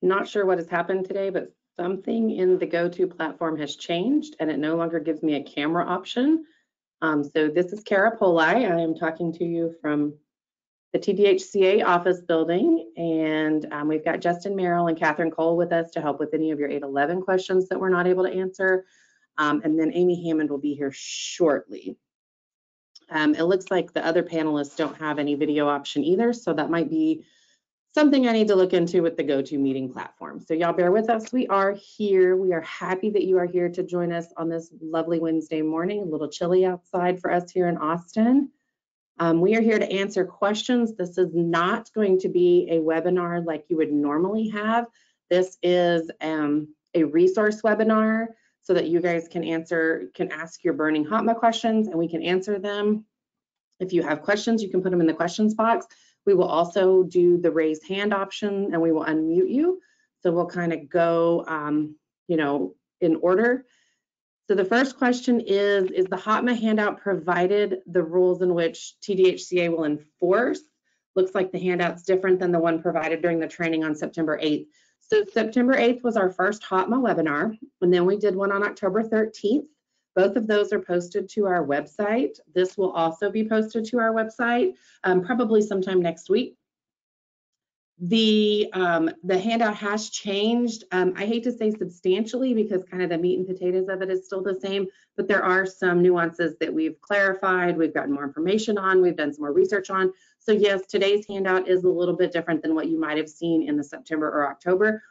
Not sure what has happened today, but something in the GoTo platform has changed and it no longer gives me a camera option. So this is Kara Poli. I am talking to you from the TDHCA office building, and we've got Justin Merrill and Catherine Cole with us to help with any of your 811 questions that we're not able to answer. And then Amy Hammond will be here shortly. It looks like the other panelists don't have any video option either, so that might be something I need to look into with the GoTo meeting platform. So y'all bear with us. We are here. We are happy that you are here to join us on this lovely Wednesday morning. A little chilly outside for us here in Austin. We are here to answer questions. This is not going to be a webinar like you would normally have. This is a resource webinar so that you guys can ask your burning HOTMA questions and we can answer them. If you have questions, you can put them in the questions box. We will also do the raise hand option and we will unmute you. So we'll kind of go, in order. So the first question is the HOTMA handout provided the rules in which TDHCA will enforce? Looks like the handout's different than the one provided during the training on September 8th. So September 8th was our first HOTMA webinar, and then we did one on October 13th. Both of those are posted to our website. This will also be posted to our website probably sometime next week. The handout has changed. I hate to say substantially because kind of the meat and potatoes of it is still the same, but there are some nuances that we've clarified, we've gotten more information on, we've done some more research on. So yes, today's handout is a little bit different than what you might have seen in the September or October.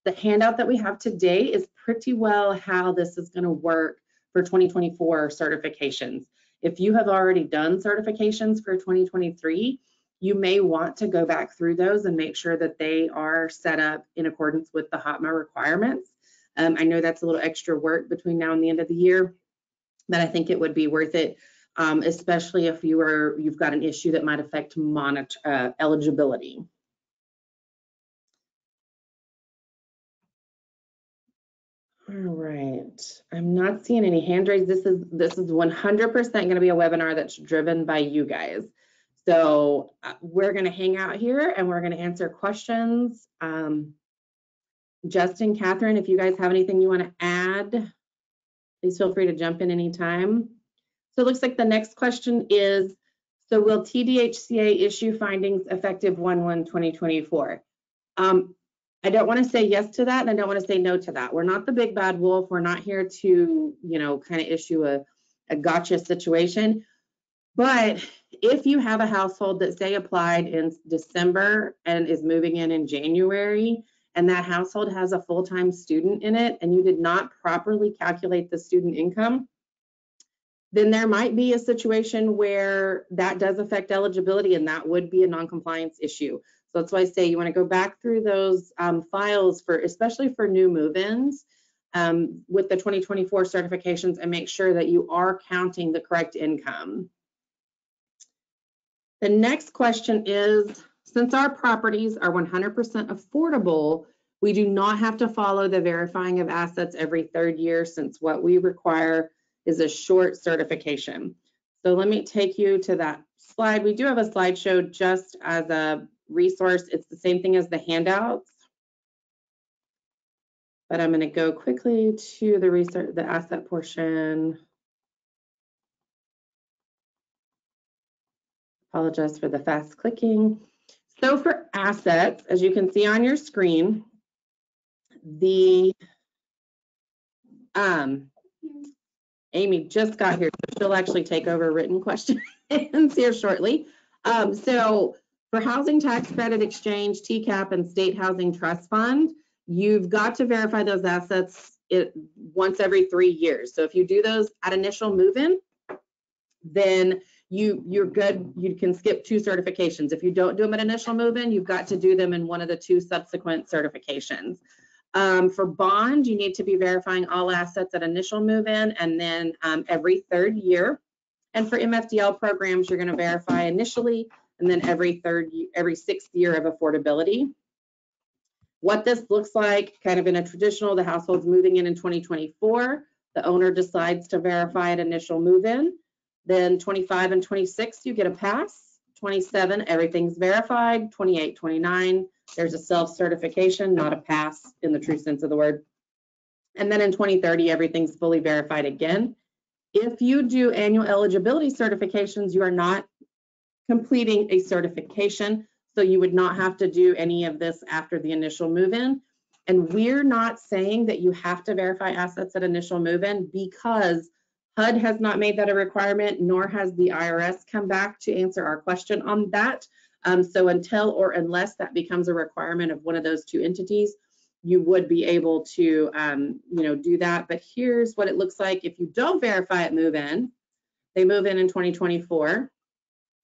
The handout that we have today is pretty well how this is going to work for 2024 certifications. If you have already done certifications for 2023, you may want to go back through those and make sure that they are set up in accordance with the HOTMA requirements. I know that's a little extra work between now and the end of the year, but I think it would be worth it, especially if you've got an issue that might affect eligibility. All right, I'm not seeing any hand raised. This is 100% going to be a webinar that's driven by you guys. So we're going to hang out here and we're going to answer questions. Justin, Catherine, if you guys have anything you want to add, please feel free to jump in anytime. So it looks like the next question is, so will TDHCA issue findings effective 1/1/2024? I don't want to say yes to that, and I don't want to say no to that. We're not the big bad wolf. We're not here to, kind of issue a gotcha situation. But if you have a household that say applied in December and is moving in January, and that household has a full-time student in it, and you did not properly calculate the student income, then there might be a situation where that does affect eligibility, and that would be a non-compliance issue. So that's why I say you want to go back through those files especially for new move-ins with the 2024 certifications and make sure that you are counting the correct income. The next question is, since our properties are 100% affordable, we do not have to follow the verifying of assets every 3rd year, since what we require is a short certification. So let me take you to that slide. We do have a slideshow just as a resource. It's the same thing as the handouts, but I'm going to go quickly to the asset portion. Apologize for the fast clicking. So for assets, as you can see on your screen, Amy just got here, so she'll actually take over written questions here shortly. So for housing tax credit exchange, TCAP, and state housing trust fund, you've got to verify those assets once every 3 years. So if you do those at initial move-in, then you're good. You can skip 2 certifications. If you don't do them at initial move-in, you've got to do them in one of the 2 subsequent certifications. For bond, you need to be verifying all assets at initial move-in and then every 3rd year. And for MFDL programs, you're going to verify initially and then every 6th year of affordability. What this looks like, kind of in a traditional, the household's moving in 2024, the owner decides to verify at initial move-in. Then 25 and 26, you get a pass. 27, everything's verified. 28, 29, there's a self-certification, not a pass in the true sense of the word. And then in 2030, everything's fully verified again. If you do annual eligibility certifications, you are not completing a certification, so you would not have to do any of this after the initial move-in. And we're not saying that you have to verify assets at initial move-in because HUD has not made that a requirement, nor has the IRS come back to answer our question on that. So until or unless that becomes a requirement of one of those two entities, you would be able to do that. But here's what it looks like if you don't verify at move-in. They move in 2024.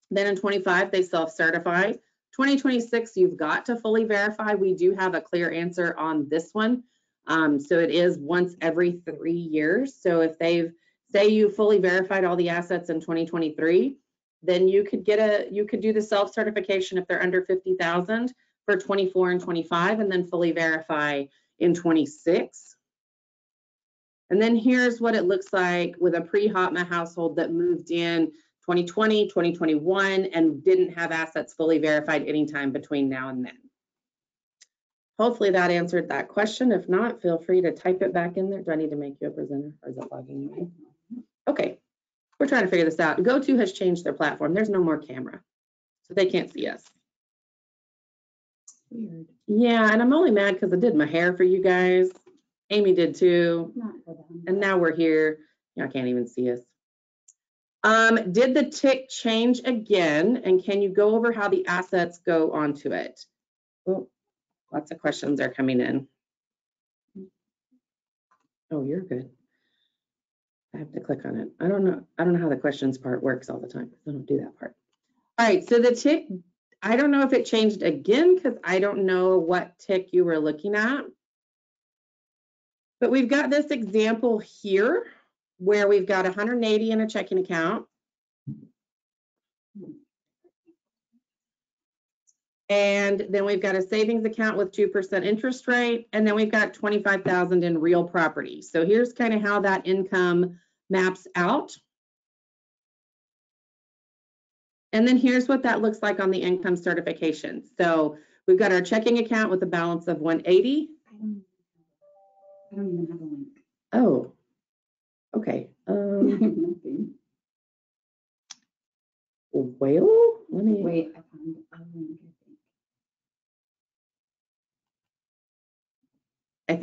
Then in 25, they self-certify. 2026, you've got to fully verify. We do have a clear answer on this one. So it is once every 3 years. So if they've, say you fully verified all the assets in 2023, then you could do the self-certification if they're under 50,000 for 24 and 25, and then fully verify in 26. And then here's what it looks like with a pre-HOTMA household that moved in 2020, 2021, and didn't have assets fully verified anytime between now and then. Hopefully that answered that question. If not, feel free to type it back in there. Do I need to make you a presenter, or is it logging you in? Okay, we're trying to figure this out. GoTo has changed their platform. There's no more camera, so they can't see us. Weird. Yeah, and I'm only mad because I did my hair for you guys. Amy did too. And now we're here. Y'all can't even see us. Did the tick change again? And can you go over how the assets go onto it? Oh, lots of questions are coming in. Oh, you're good. I have to click on it. I don't know how the questions part works all the time. I don't do that part. All right, so the tick, I don't know if it changed again because I don't know what tick you were looking at. But we've got this example here where we've got 180 in a checking account. And then we've got a savings account with 2% interest rate. And then we've got 25,000 in real property. So here's kind of how that income maps out. And then here's what that looks like on the income certification. So we've got our checking account with a balance of 180. I don't even have a link. Oh, okay. Well, let me wait. I found a link. I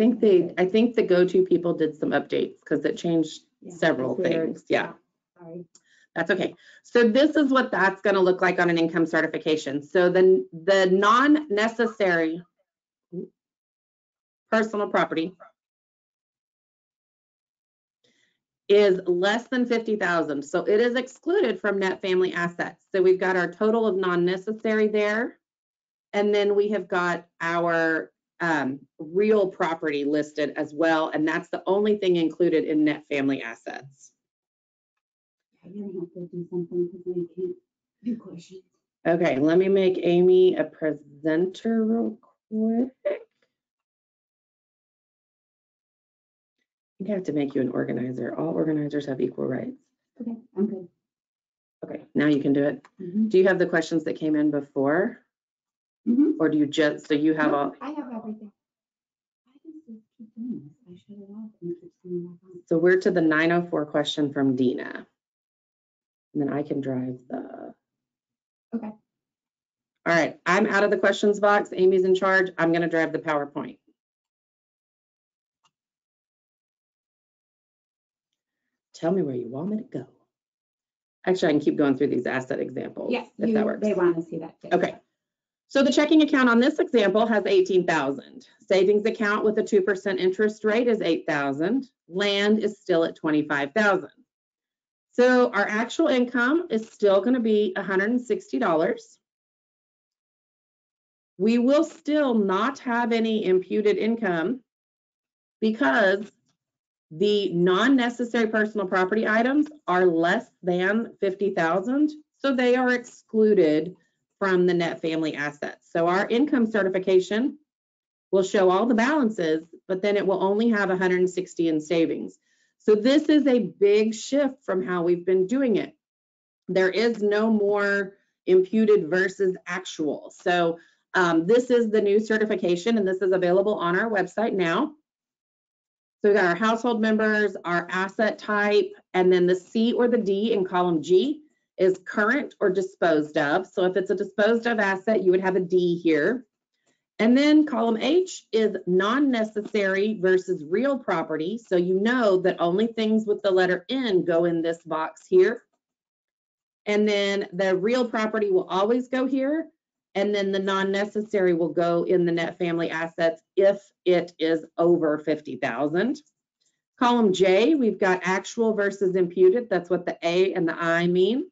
think the GoTo people did some updates because it changed several things. Yeah. Sorry. That's okay. So this is what that's going to look like on an income certification. So the non-necessary personal property is less than 50,000. So it is excluded from net family assets. So we've got our total of non-necessary there. And then we have got our real property listed as well. And that's the only thing included in net family assets. I'm going to have to do something because I can't do questions. Okay, let me make Amy a presenter real quick. I have to make you an organizer. All organizers have equal rights. Okay, I'm good. Okay, now you can do it. Mm-hmm. Do you have the questions that came in before? Mm-hmm. Or do you just, so you have all? I have everything. I can just keep doing this. I shut it off and keep doing my. So we're to the 904 question from Dina. And then I can drive the. Okay. All right, I'm out of the questions box. Amy's in charge. I'm going to drive the PowerPoint. Tell me where you want me to go. Actually, I can keep going through these asset examples. Yes, if that works. They want to see that too. Okay. So the checking account on this example has 18,000. Savings account with a 2% interest rate is 8,000. Land is still at 25,000. So our actual income is still going to be $160. We will still not have any imputed income because the non-necessary personal property items are less than 50,000, so they are excluded from the net family assets. So our income certification will show all the balances, but then it will only have 160 in savings. So this is a big shift from how we've been doing it. There is no more imputed versus actual. So this is the new certification, and this is available on our website now. So we got our household members, our asset type, and then the C or the D in column G is current or disposed of. So if it's a disposed of asset, you would have a D here. And then column H is non-necessary versus real property. So you know that only things with the letter N go in this box here. And then the real property will always go here. And then the non-necessary will go in the net family assets if it is over 50,000. Column J, we've got actual versus imputed. That's what the A and the I mean.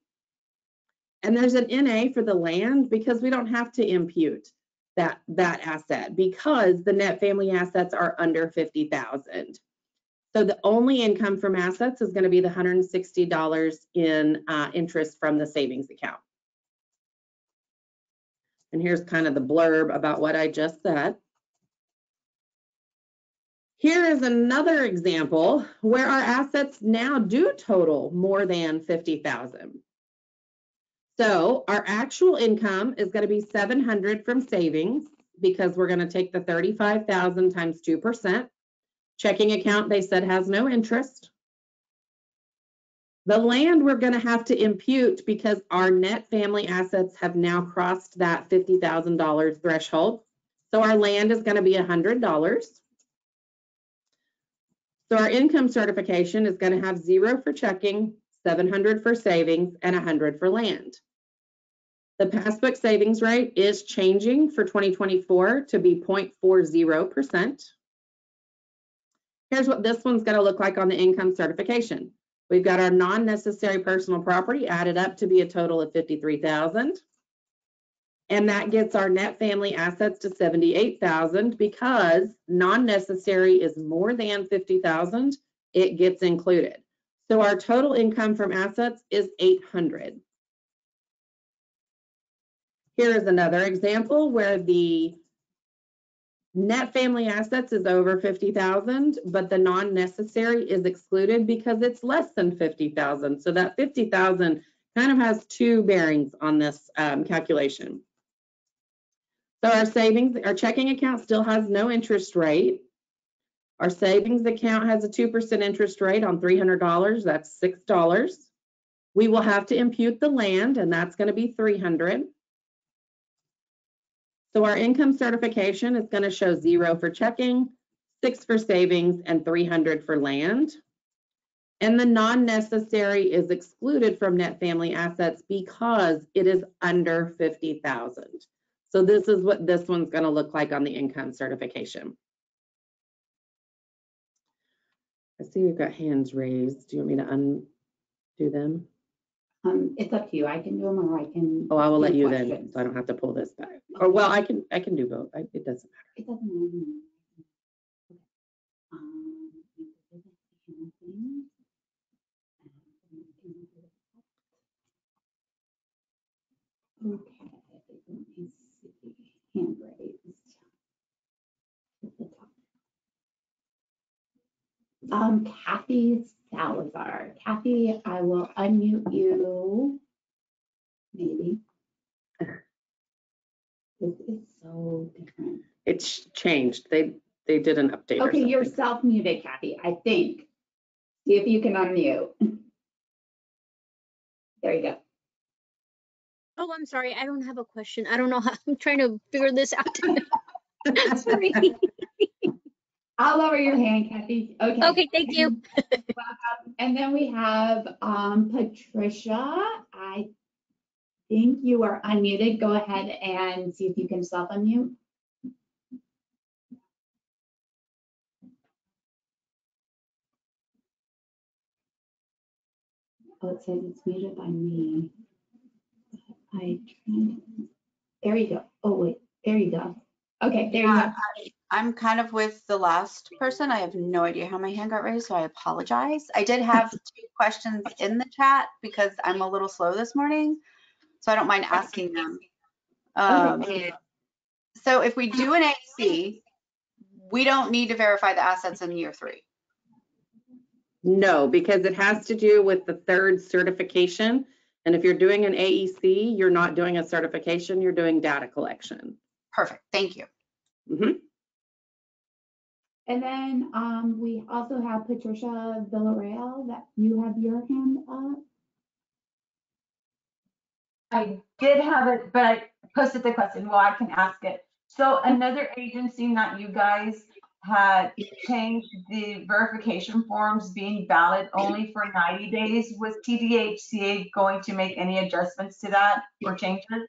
And there's an NA for the land because we don't have to impute that asset because the net family assets are under 50,000. So the only income from assets is going to be the $160 in interest from the savings account. And here's kind of the blurb about what I just said. Here is another example where our assets now do total more than 50,000. So our actual income is going to be 700 from savings because we're going to take the 35,000 times 2%. Checking account, they said, has no interest. The land we're going to have to impute because our net family assets have now crossed that $50,000 threshold. So our land is going to be $100. So our income certification is going to have 0 for checking, 700 for savings, and 100 for land. The passbook savings rate is changing for 2024 to be 0.40%. Here's what this one's going to look like on the income certification. We've got our non-necessary personal property added up to be a total of 53,000. And that gets our net family assets to 78,000 because non-necessary is more than 50,000. It gets included. So our total income from assets is 800. Here is another example where the net family assets is over 50,000, but the non-necessary is excluded because it's less than 50,000. So that 50,000 kind of has two bearings on this calculation. So our savings, our checking account still has no interest rate. Our savings account has a 2% interest rate on $300. That's $6. We will have to impute the land, and that's going to be $300. So our income certification is going to show 0 for checking, 6 for savings, and 300 for land. And the non-necessary is excluded from net family assets because it is under 50,000. So this is what this one's going to look like on the income certification. I see we've got hands raised. Do you want me to undo them? It's up to you. I can do them or I can. Oh, I will let you then, so I don't have to pull this back. Okay. Or well, I can do both. It doesn't matter. It doesn't matter. Okay, let me see. Hand raised. Kathy Salazar. Kathy, I will unmute you. Maybe. This is so different. It's changed. They did an update. Okay, you're self-muted, Kathy, I think. See if you can unmute. There you go. Oh, I'm sorry. I don't have a question. I don't know how. I'm trying to figure this out. Sorry. I'll lower your hand, Kathy. Okay. Okay, thank you. Welcome. And then we have Patricia. I think you are unmuted. Go ahead and see if you can self-unmute. Oh, it says it's muted by me. I tried. There you go. Oh, wait. There you go. Okay, there you go. I'm kind of with the last person. I have no idea how my hand got raised, so I apologize. I did have 2 questions in the chat because I'm a little slow this morning, so I don't mind asking them. So if we do an AC, we don't need to verify the assets in year 3. No, because it has to do with the third certification. And if you're doing an AEC, you're not doing a certification, you're doing data collection. Perfect. Thank you. Mhm. And then we also have Patricia Villarreal, that you have your hand up. I did have it, but I posted the question. Well, I can ask it. So another agency, not you guys, had changed the verification forms being valid only for 90 days. Was TDHCA going to make any adjustments to that or changes?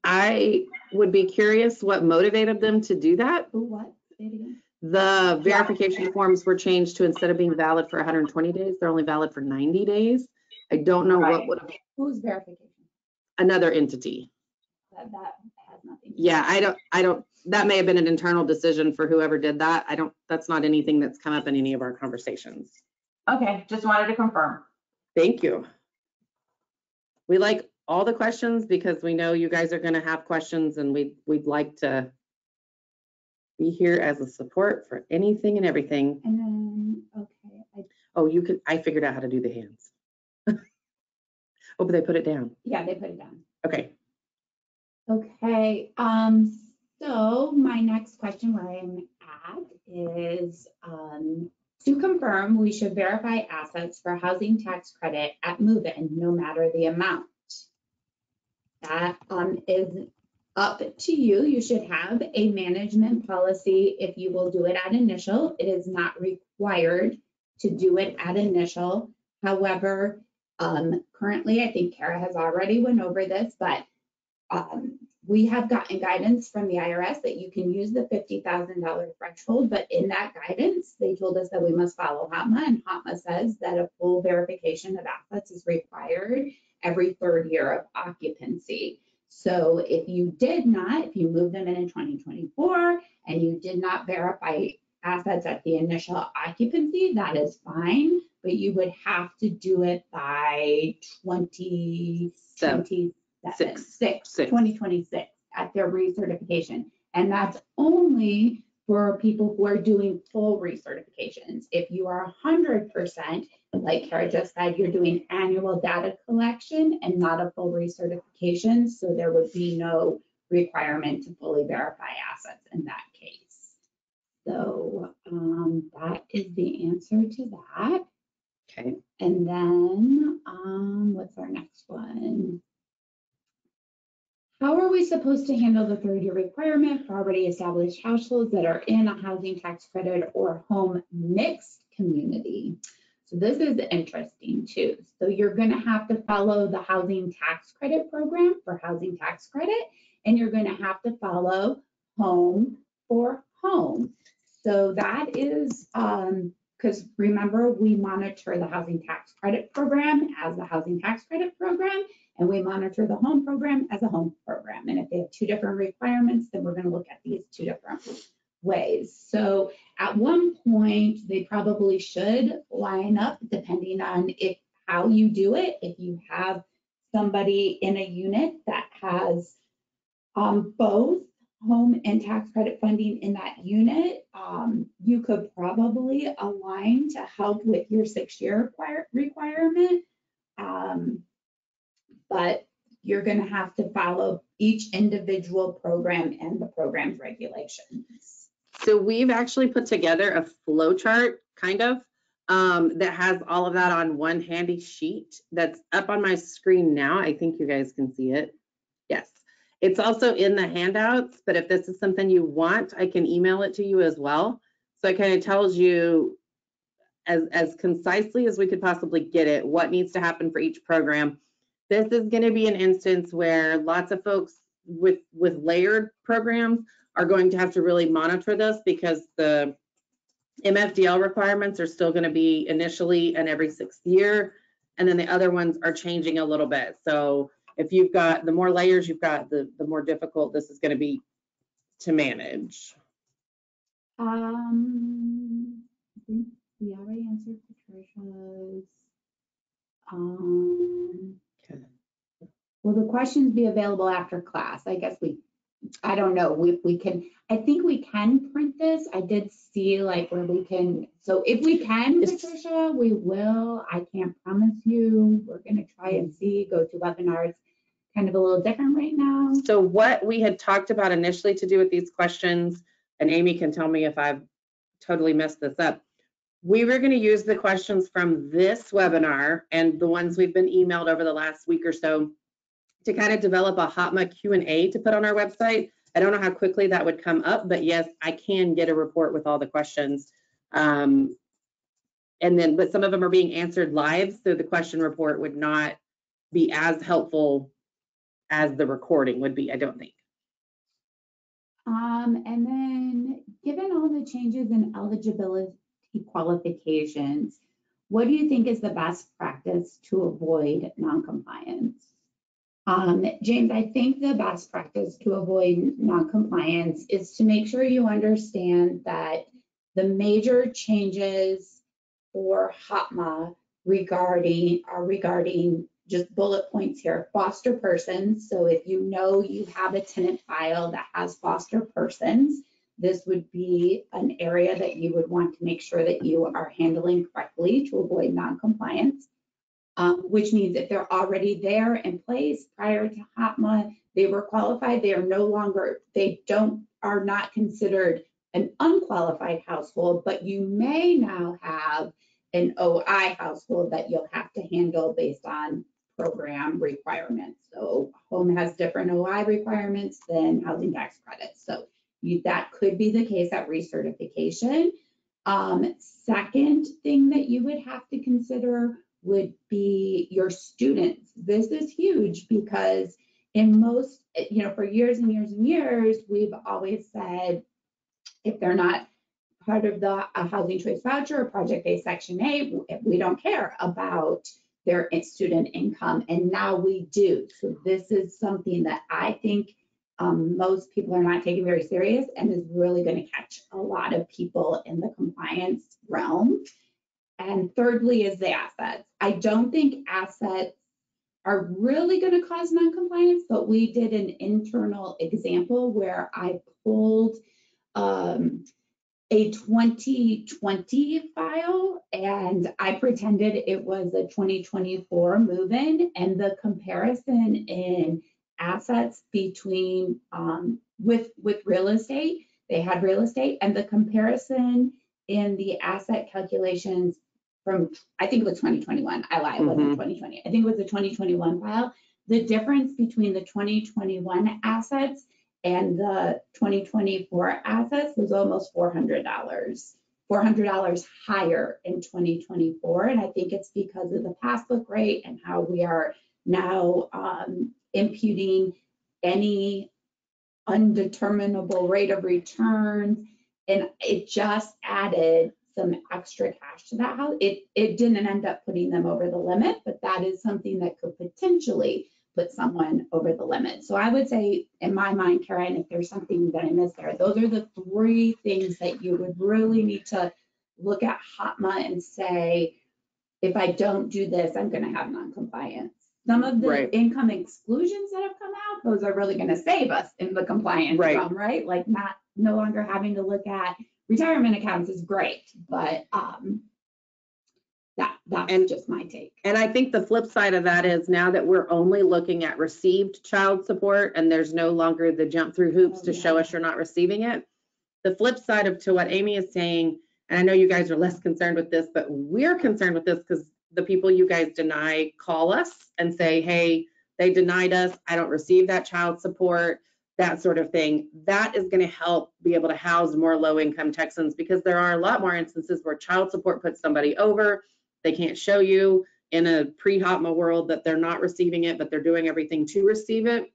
I would be curious what motivated them to do that. Oh, what? Say it again. The verification forms were changed to, instead of being valid for 120 days, they're only valid for 90 days. I don't know what Right. would have, Who's verification? another entity. That has nothing. to do Yeah, with I don't, that may have been an internal decision for whoever did that. That's not anything that's come up in any of our conversations. Okay, just wanted to confirm. Thank you. We like all the questions because we know you guys are going to have questions, and we'd like to be here as a support for anything and everything. And then, okay, Oh, I figured out how to do the hands. Oh, but they put it down. yeah, they put it down. Okay. Okay, so my next question where I'm at is, to confirm, we should verify assets for housing tax credit at move-in, no matter the amount. That is up to you. You should have a management policy if you will do it at initial. It is not required to do it at initial. However, currently, I think Kara has already went over this, but we have gotten guidance from the IRS that you can use the $50,000 threshold, but in that guidance, they told us that we must follow HOTMA, and HOTMA says that a full verification of assets is required every third year of occupancy. So if you moved them in 2024 and you did not verify assets at the initial occupancy, that is fine, but you would have to do it by 2026 at their recertification. And that's only for people who are doing full recertifications. If you are 100%, like Kara just said, you're doing annual data collection and not a full recertification. So there would be no requirement to fully verify assets in that case. So that is the answer to that. Okay. And then what's our next one? How are we supposed to handle the third-year requirement for already established households that are in a housing tax credit or home mixed community? So this is interesting too. So you're going to have to follow the housing tax credit program for housing tax credit, and you're going to have to follow home for home. So that is because remember, we monitor the housing tax credit program as the housing tax credit program, and we monitor the home program as a home program. And if they have two different requirements, then we're going to look at these two different ways. So at one point, they probably should line up depending on how you do it. If you have somebody in a unit that has both home and tax credit funding in that unit, you could probably align to help with your 6-year requirement. But you're going to have to follow each individual program and the program's regulations. So we've actually put together a flow chart, kind of, that has all of that on one handy sheet that's up on my screen now. I think you guys can see it. Yes. It's also in the handouts, but if this is something you want, I can email it to you as well. So it kind of tells you as concisely as we could possibly get it, what needs to happen for each program. This is going to be an instance where lots of folks with layered programs are going to have to really monitor this, because the MFDL requirements are still going to be initially and every 6th year, and then the other ones are changing a little bit. So if you've got the more layers you've got, the more difficult this is going to be to manage. I think we already answered Patricia's. Okay. Will the questions be available after class? I guess we I don't know, we can, I think we can print this. I did see like where we can, so if we can, It's- Patricia, we will. I can't promise you. We're gonna try and see, go to webinars, kind of a little different right now. So what we had talked about initially to do with these questions, and Amy can tell me if I've totally messed this up. We were going to use the questions from this webinar and the ones we've been emailed over the last week or so to kind of develop a HOTMA Q&A to put on our website. I don't know how quickly that would come up, but yes, I can get a report with all the questions. But some of them are being answered live, so the question report would not be as helpful as the recording would be, I don't think. And then given all the changes in eligibility qualifications, what do you think is the best practice to avoid noncompliance? James, I think the best practice to avoid noncompliance is to make sure you understand that the major changes for HOTMA regarding just bullet points here, foster persons. So if you know you have a tenant file that has foster persons, this would be an area that you would want to make sure that you are handling correctly to avoid noncompliance. Which means if they're already there in place prior to HOTMA, they were qualified, they are no longer, are not considered an unqualified household, but you may now have an OI household that you'll have to handle based on program requirements. So home has different OI requirements than housing tax credits. So that could be the case at recertification. Second thing that you would have to consider would be your students. This is huge because in most, for years and years and years, we've always said if they're not part of the housing choice voucher or project-based Section 8, we don't care about their student income, and now we do. So this is something that I think most people are not taking very serious and is really going to catch a lot of people in the compliance realm. And thirdly is the assets. I don't think assets are really going to cause noncompliance, but we did an internal example where I pulled a 2020 file and I pretended it was a 2024 move-in, and the comparison in assets between with real estate, they had real estate, and the comparison in the asset calculations from, I think it was 2021. I lied, it wasn't 2020. I think it was the 2021 file. The difference between the 2021 assets and the 2024 assets was almost $400 higher in 2024. And I think it's because of the passbook rate and how we are now imputing any undeterminable rate of return. And it just added some extra cash to that house. It didn't end up putting them over the limit, but that is something that could potentially put someone over the limit. So I would say, in my mind, Karen, if there's something that I missed there, those are the three things that you would really need to look at HOTMA and say, if I don't do this, I'm going to have noncompliance. Some of the income exclusions that have come out, those are really going to save us in the compliance realm, right? Like no longer having to look at retirement accounts is great, but that's just my take. And I think the flip side of that is now that we're only looking at received child support and there's no longer the jump through hoops to show us you're not receiving it. The flip side of to what Amy is saying, and I know you guys are less concerned with this, but we're concerned with this because the people you guys deny call us and say, hey, they denied us, I don't receive that child support, that sort of thing. That is going to help be able to house more low-income Texans, because there are a lot more instances where child support puts somebody over. They can't show you in a pre-HOTMA world that they're not receiving it, but they're doing everything to receive it.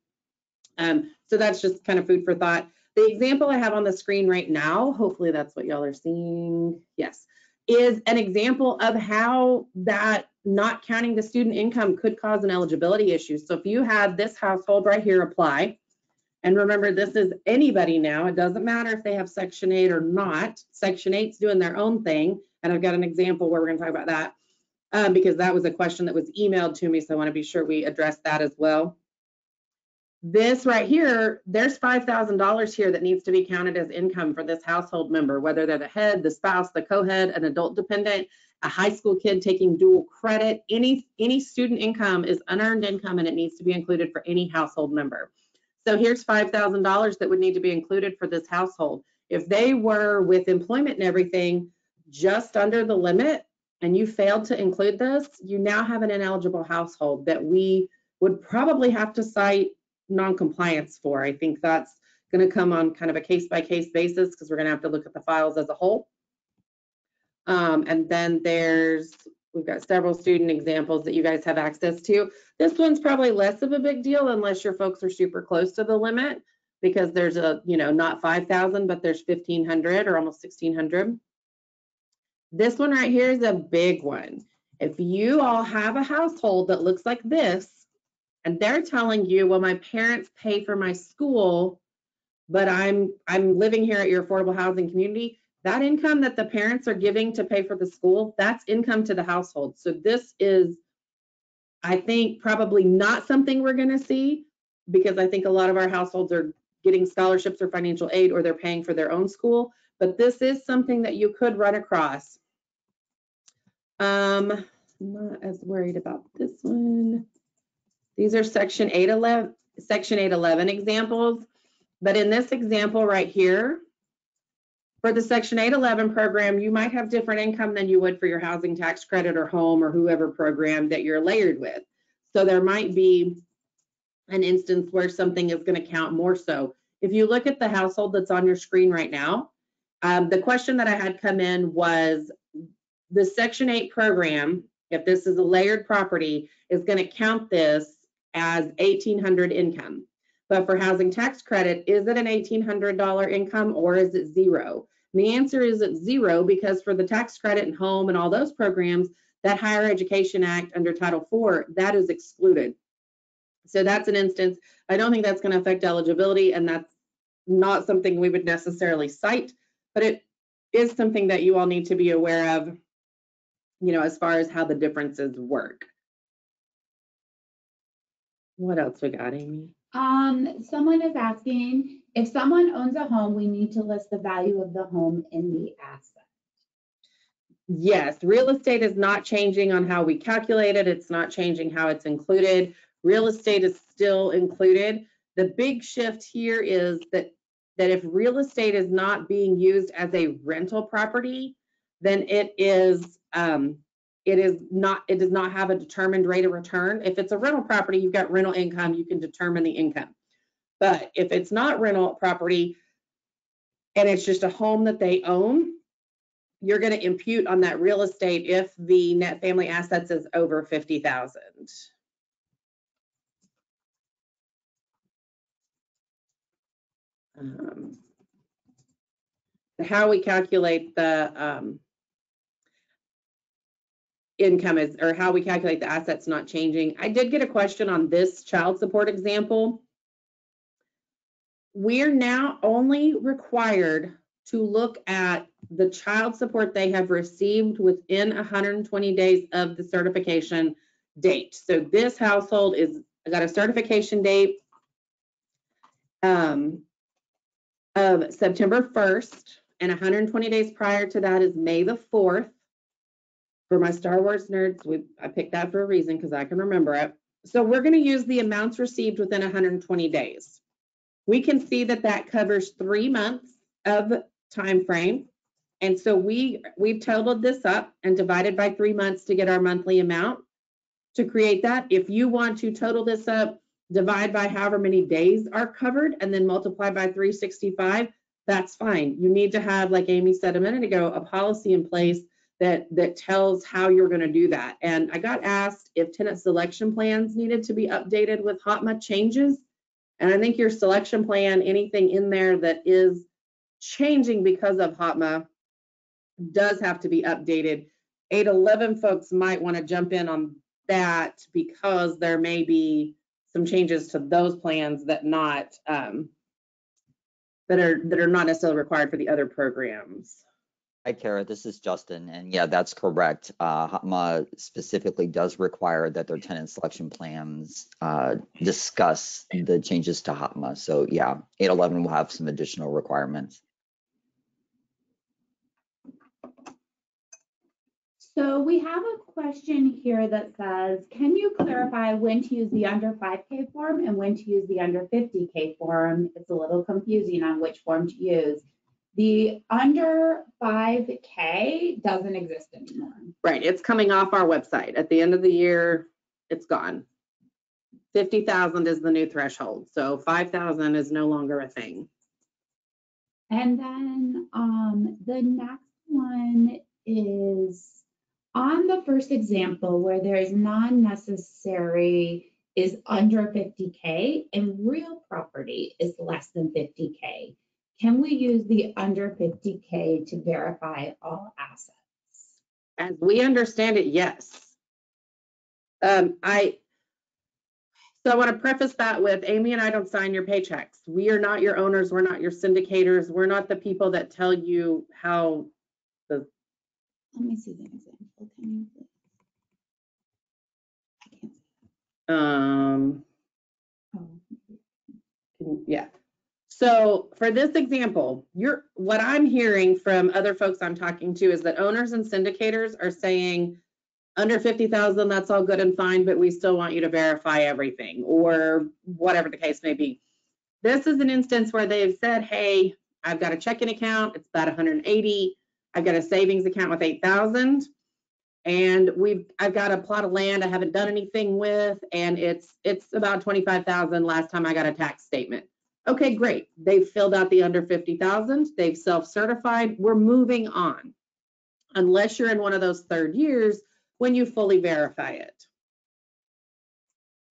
So that's just kind of food for thought. The example I have on the screen right now, hopefully that's what y'all are seeing, yes, is an example of how that not counting the student income could cause an eligibility issue. So if you had this household right here apply, and remember, this is anybody now. It doesn't matter if they have Section 8 or not. Section 8's doing their own thing. And I've got an example where we're going to talk about that because that was a question that was emailed to me. So I want to be sure we address that as well. This right here, there's $5,000 here that needs to be counted as income for this household member, whether they're the head, the spouse, the co-head, an adult dependent, a high school kid taking dual credit. Any student income is unearned income, and it needs to be included for any household member. So here's $5,000 that would need to be included for this household. If they were with employment and everything just under the limit and you failed to include this, you now have an ineligible household that we would probably have to cite non-compliance for. I think that's going to come on kind of a case-by-case basis because we're going to have to look at the files as a whole. And then we've got several student examples that you guys have access to. This one's probably less of a big deal unless your folks are super close to the limit, because there's not 5,000, but there's 1,500 or almost 1,600. This one right here is a big one. If you all have a household that looks like this, and they're telling you, well, my parents pay for my school, but I'm living here at your affordable housing community, that income that the parents are giving to pay for the school, that's income to the household. So this is, I think, probably not something we're going to see, because I think a lot of our households are getting scholarships or financial aid, or they're paying for their own school. But this is something that you could run across. I'm not as worried about this one. These are Section 811 examples. But in this example right here, for the Section 811 program, you might have different income than you would for your housing tax credit or home or whoever program that you're layered with. So there might be an instance where something is going to count more so. If you look at the household that's on your screen right now, the question that I had come in was the Section 8 program, if this is a layered property, is going to count this as $1,800 income. But for housing tax credit, is it an $1,800 income or is it zero? And the answer is it's zero, because for the tax credit and home and all those programs, that Higher Education Act under Title IV, that is excluded. So that's an instance. I don't think that's going to affect eligibility, and that's not something we would necessarily cite, but it is something that you all need to be aware of, as far as how the differences work. What else we got, Amy? Someone is asking, if someone owns a home, we need to list the value of the home in the asset. Yes, real estate is not changing on how we calculate it. It's not changing how it's included. Real estate is still included. The big shift here is that if real estate is not being used as a rental property, then it does not have a determined rate of return. If it's a rental property, you've got rental income, you can determine the income. But if it's not rental property and it's just a home that they own, you're going to impute on that real estate if the net family assets is over 50,000. How we calculate the income is, or how we calculate the assets not changing. I did get a question on this child support example. We're now only required to look at the child support they have received within 120 days of the certification date. So this household got a certification date of September 1st, and 120 days prior to that is May the 4th. For my Star Wars nerds, I picked that for a reason because I can remember it. So we're going to use the amounts received within 120 days. We can see that that covers 3 months of time frame. And so we've totaled this up and divided by 3 months to get our monthly amount to create that. If you want to total this up, divide by however many days are covered, and then multiply by 365, that's fine. You need to have, like Amy said a minute ago, a policy in place that tells how you're going to do that. And I got asked if tenant selection plans needed to be updated with HOTMA changes. And I think your selection plan, anything in there that is changing because of HOTMA, does have to be updated. 811 folks might want to jump in on that because there may be some changes to those plans that are not necessarily required for the other programs. Hi, Kara, this is Justin, and yeah, that's correct. HOTMA specifically does require that their tenant selection plans discuss the changes to HOTMA. So yeah, 811 will have some additional requirements. So we have a question here that says, can you clarify when to use the under 5K form and when to use the under 50K form? It's a little confusing on which form to use. The under 5K doesn't exist anymore. Right, it's coming off our website. At the end of the year, it's gone. 50,000 is the new threshold, so 5,000 is no longer a thing. And then the next one is on the first example where there is non-necessary is under 50K and real property is less than 50K. Can we use the under 50K to verify all assets? As we understand it, yes. So I want to preface that with Amy and I don't sign your paychecks. We are not your owners. We're not your syndicators. We're not the people that tell you how the. Let me see the example. Can you please? I can't see. Yeah. So for this example, what I'm hearing from other folks I'm talking to is that owners and syndicators are saying under 50,000, that's all good and fine, but we still want you to verify everything or whatever the case may be. This is an instance where they've said, hey, I've got a checking account. It's about 180. I've got a savings account with 8,000. And I've got a plot of land I haven't done anything with, and it's about 25,000 last time I got a tax statement. Okay, great. They've filled out the under 50,000. They've self-certified. We're moving on. Unless you're in one of those third years when you fully verify it.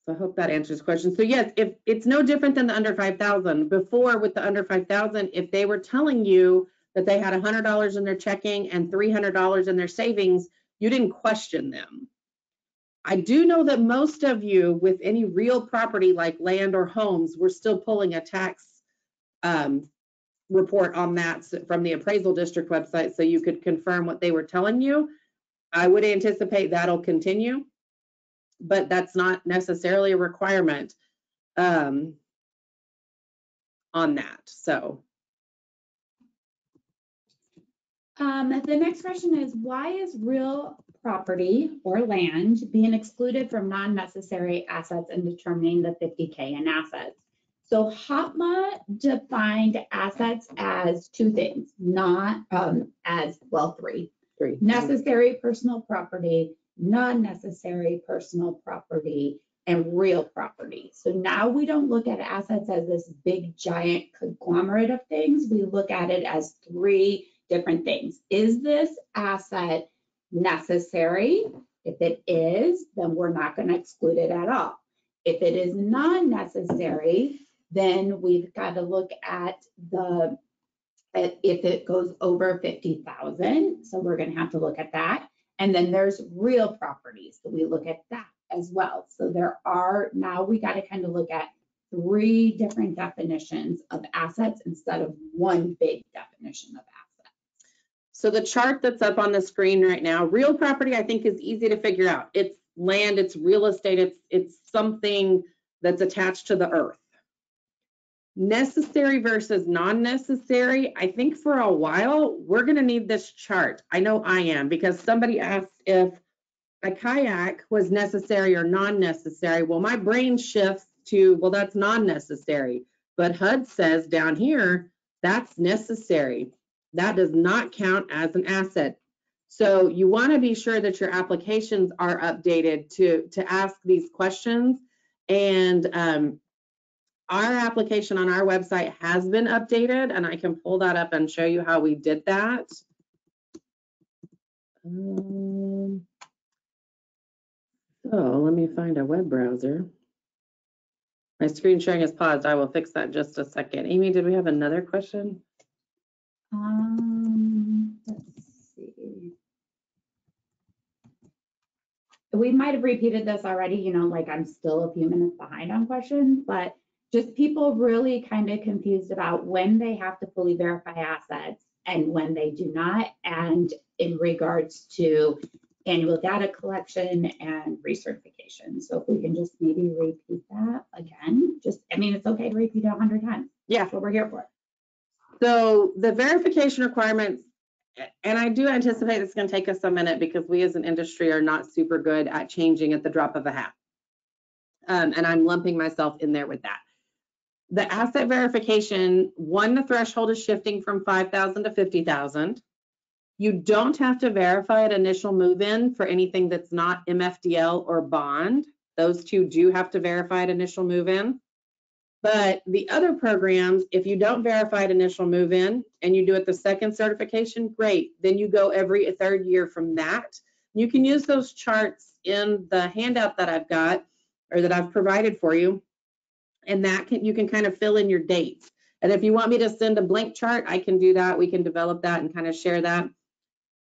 So I hope that answers the question. So yes, if it's no different than the under 5,000. Before with the under 5,000, if they were telling you that they had $100 in their checking and $300 in their savings, you didn't question them. I do know that most of you with any real property like land or homes, we're still pulling a tax report on that from the appraisal district website so you could confirm what they were telling you. I would anticipate that'll continue, but that's not necessarily a requirement on that. So. The next question is, why is real property or land being excluded from non-necessary assets and determining the 50K in assets? So HOTMA defined assets as two things, not three. Necessary personal property, non-necessary personal property, and real property. So now we don't look at assets as this big giant conglomerate of things. We look at it as three different things. Is this asset necessary? If it is, then we're not going to exclude it at all. If it is non-necessary, then we've got to look at if it goes over 50,000. So we're going to have to look at that. And then there's real properties. So we look at that as well. So now we got to kind of look at three different definitions of assets instead of one big definition of assets. So the chart that's up on the screen right now, real property, I think is easy to figure out. It's land, it's real estate, it's something that's attached to the earth. Necessary versus non-necessary, I think for a while, we're gonna need this chart. I know I am, because somebody asked if a kayak was necessary or non-necessary. Well, my brain shifts to, well, that's non-necessary. But HUD says down here, that's necessary. That does not count as an asset. So you want to be sure that your applications are updated to ask these questions. And our application on our website has been updated, and I can pull that up and show you how we did that. So let me find a web browser. My screen sharing is paused. I will fix that in just a second. Amy, did we have another question? Let's see. We might have repeated this already, like I'm still a few minutes behind on questions, but just people really kind of confused about when they have to fully verify assets and when they do not, and in regards to annual data collection and recertification. So if we can just maybe repeat that again, I mean, it's okay to repeat it 100 times. Yeah. That's what we're here for. So the verification requirements, and I do anticipate it's going to take us a minute because we as an industry are not super good at changing at the drop of a hat. And I'm lumping myself in there with that. The asset verification, one, the threshold is shifting from 5,000 to 50,000. You don't have to verify at initial move-in for anything that's not MFDL or bond. Those two do have to verify at initial move-in. But the other programs, if you don't verify at initial move-in and you do it the second certification, great. Then you go every third year from that. You can use those charts in the handout that I've got or that I've provided for you. And that you can kind of fill in your dates. And if you want me to send a blank chart, I can do that. We can develop that and kind of share that.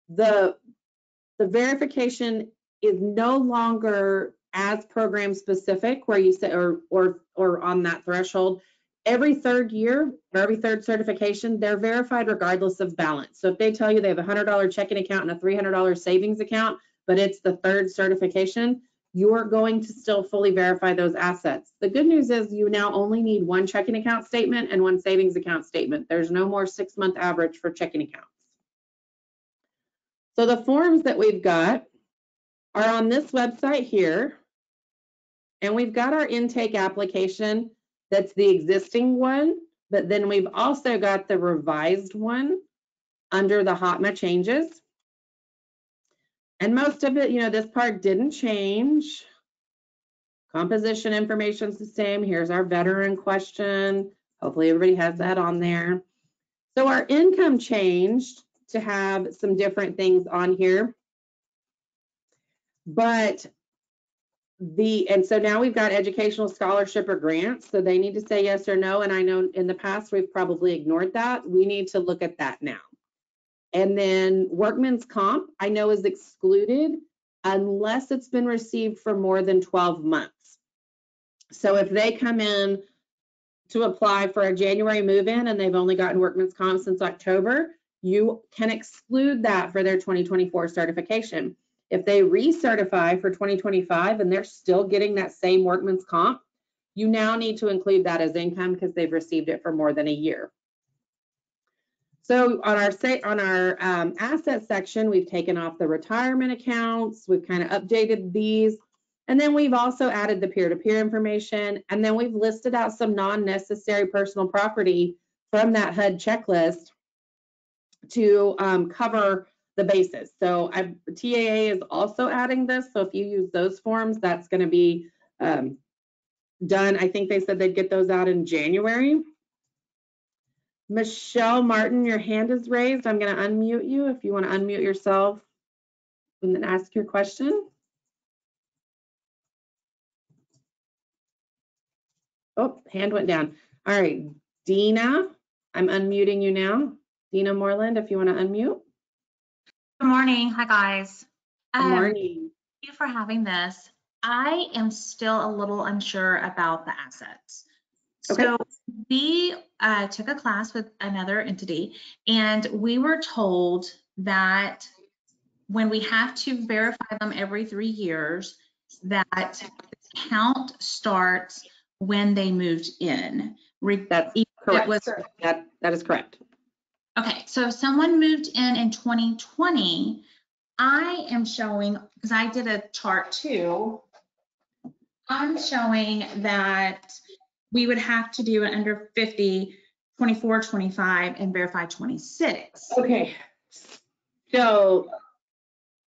The verification is no longer as program specific where you say or on that threshold. Every third year or every third certification, they're verified regardless of balance. So if they tell you they have a $100 checking account and a $300 savings account, but it's the third certification, you're going to still fully verify those assets. The good news is you now only need one checking account statement and one savings account statement. There's no more 6-month average for checking accounts. So the forms that we've got are on this website here. And we've got our intake application that's the existing one, but then we've also got the revised one under the HOTMA changes. And most of it, this part didn't change. Composition information's the same. Here's our veteran question. Hopefully everybody has that on there. So our income changed to have some different things on here. But and so now we've got educational scholarship or grants. So they need to say yes or no. And I know in the past we've probably ignored that. We need to look at that now. And then workman's comp, I know is excluded unless it's been received for more than 12 months. So if they come in to apply for a January move-in and they've only gotten workman's comp since October, you can exclude that for their 2024 certification. If they recertify for 2025 and they're still getting that same workman's comp, you now need to include that as income because they've received it for more than a year. So on our asset section, we've taken off the retirement accounts. We've kind of updated these. And then we've also added the peer-to-peer information. And then we've listed out some non-necessary personal property from that HUD checklist to cover the basis. So TAA is also adding this. So if you use those forms, that's going to be done. I think they said they'd get those out in January. Michelle Martin, your hand is raised. I'm going to unmute you if you want to unmute yourself and then ask your question. Oh, hand went down. All right, Dina, I'm unmuting you now. Dina Moreland, if you want to unmute. Good morning. Hi, guys. Good morning. Thank you for having this. I am still a little unsure about the assets. Okay. So we took a class with another entity, and we were told that when we have to verify them every 3 years, that the count starts when they moved in. That's correct. That is correct. Okay, so if someone moved in 2020, I am showing, because I did a chart too, I'm showing that we would have to do it under 50, 24, 25, and verify 26. Okay, so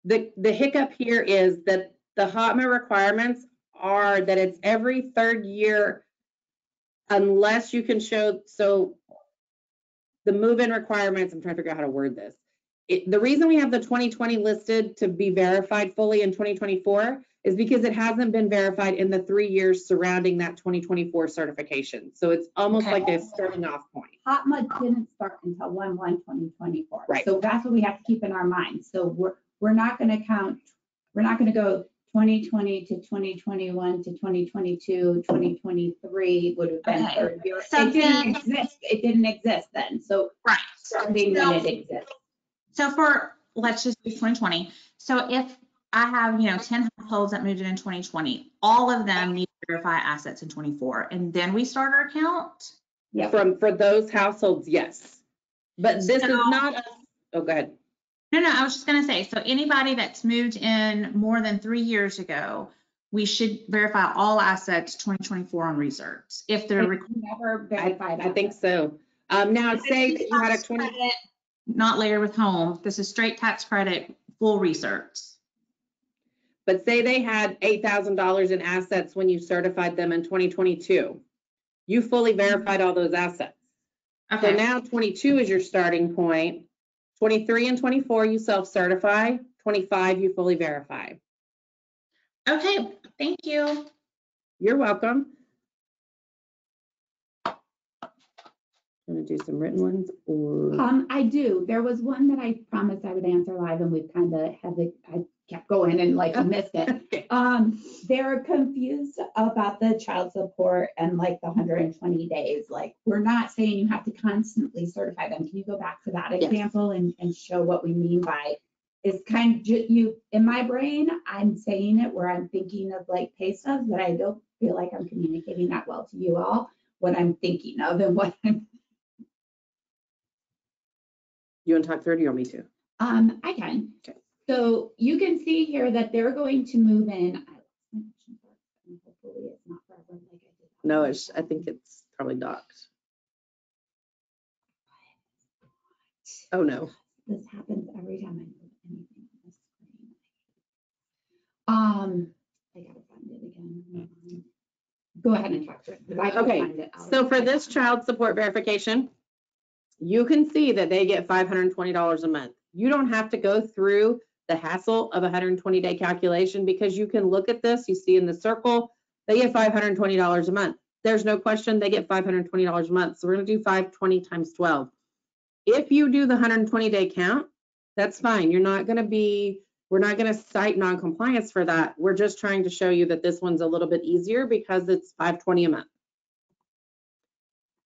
the hiccup here is that the HOTMA requirements are that it's every third year unless you can show, so the move-in requirements, I'm trying to figure out how to word this. The reason we have the 2020 listed to be verified fully in 2024 is because it hasn't been verified in the 3 years surrounding that 2024 certification. So it's almost like a starting off point. HOTMA didn't start until 1/1/2024. Right. So that's what we have to keep in our mind. So we're not going to count, we're not going to go 2020 to 2021 to 2022, 2023 would have been Okay. third year. So It didn't exist. It didn't exist then. So Right. starting when it exists. So for, let's just do 2020. So if I have, 10 households that moved in 2020, all of them need to verify assets in 24, and then we start our count? Yeah. For those households, yes. But this is not a, oh, go ahead. No, I was just gonna say, so anybody that's moved in more than 3 years ago, we should verify all assets 2024 on research. If they're Never verified. I think so. Now say that you had a 20. credit, not layered with home, this is straight tax credit, full research. But say they had $8,000 in assets when you certified them in 2022. You fully verified all those assets. So Okay, now 22 is your starting point. 23 and 24, you self-certify. 25, you fully verify. okay, thank you. You're welcome. Gonna do some written ones or? I do. There was one that I promised I would answer live and we've kind of had I kept going and like I missed it. They're confused about the child support and like the 120 days. Like we're not saying you have to constantly certify them. Can you go back to that example and show what we mean by it's kind of you in my brain, I'm saying it where I'm thinking of like pay stubs, but I don't feel like I'm communicating that well to you all what I'm thinking of and what I'm. You want to talk through it or do you want me to? I can. Okay. So you can see here that they're going to move in. Hopefully it's not forever like I did. No, I think it's probably docked. Oh no. This happens every time I move anything on the screen. I gotta find it again. Go ahead and talk to it. Okay. So for this child support verification, you can see that they get $520 a month. You don't have to go through the hassle of a 120-day calculation because you can look at this, you see in the circle, they get $520 a month. There's no question they get $520 a month. So we're gonna do 520 times 12. If you do the 120-day count, that's fine. We're not gonna cite non-compliance for that. We're just trying to show you that this one's a little bit easier because it's $520 a month.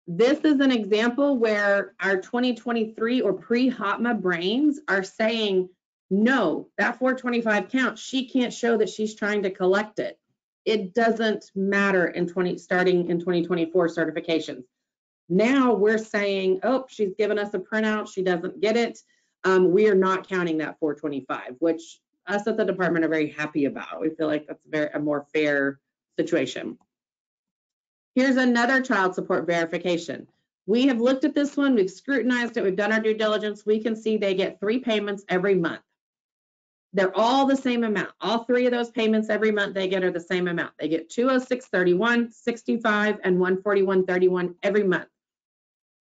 This is an example where our 2023 or pre-HOTMA brains are saying, no, that 425 count, she can't show that she's trying to collect it. It doesn't matter starting in 2024 certifications. Now we're saying, oh, she's given us a printout, she doesn't get it. We are not counting that 425, which us at the department are very happy about. We feel like that's a more fair situation. Here's another child support verification. We have looked at this one, we've scrutinized it, we've done our due diligence. We can see they get 3 payments every month. They're all the same amount. All 3 of those payments every month they get are the same amount. They get $206.31, $65, and $141.31 every month.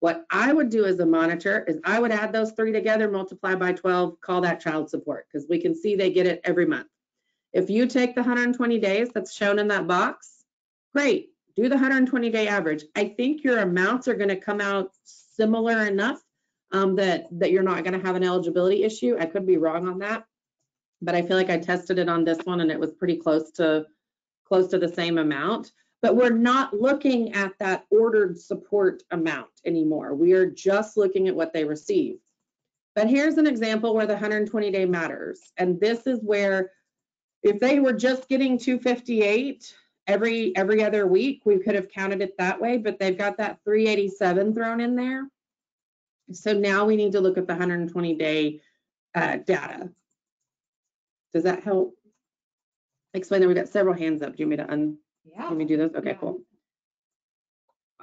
What I would do as a monitor is I would add those 3 together, multiply by 12, call that child support, because we can see they get it every month. If you take the 120 days that's shown in that box, great. Do the 120-day average. I think your amounts are going to come out similar enough that you're not going to have an eligibility issue. I could be wrong on that, but I feel like I tested it on this one and it was pretty close to the same amount. But we're not looking at that ordered support amount anymore. We are just looking at what they receive. But here's an example where the 120-day matters. And this is where if they were just getting 258 every other week, we could have counted it that way, but they've got that 387 thrown in there. So now we need to look at the 120-day data. Does that help explain that? We've got several hands up. Do you want me to let me do those? Okay, yeah. Cool.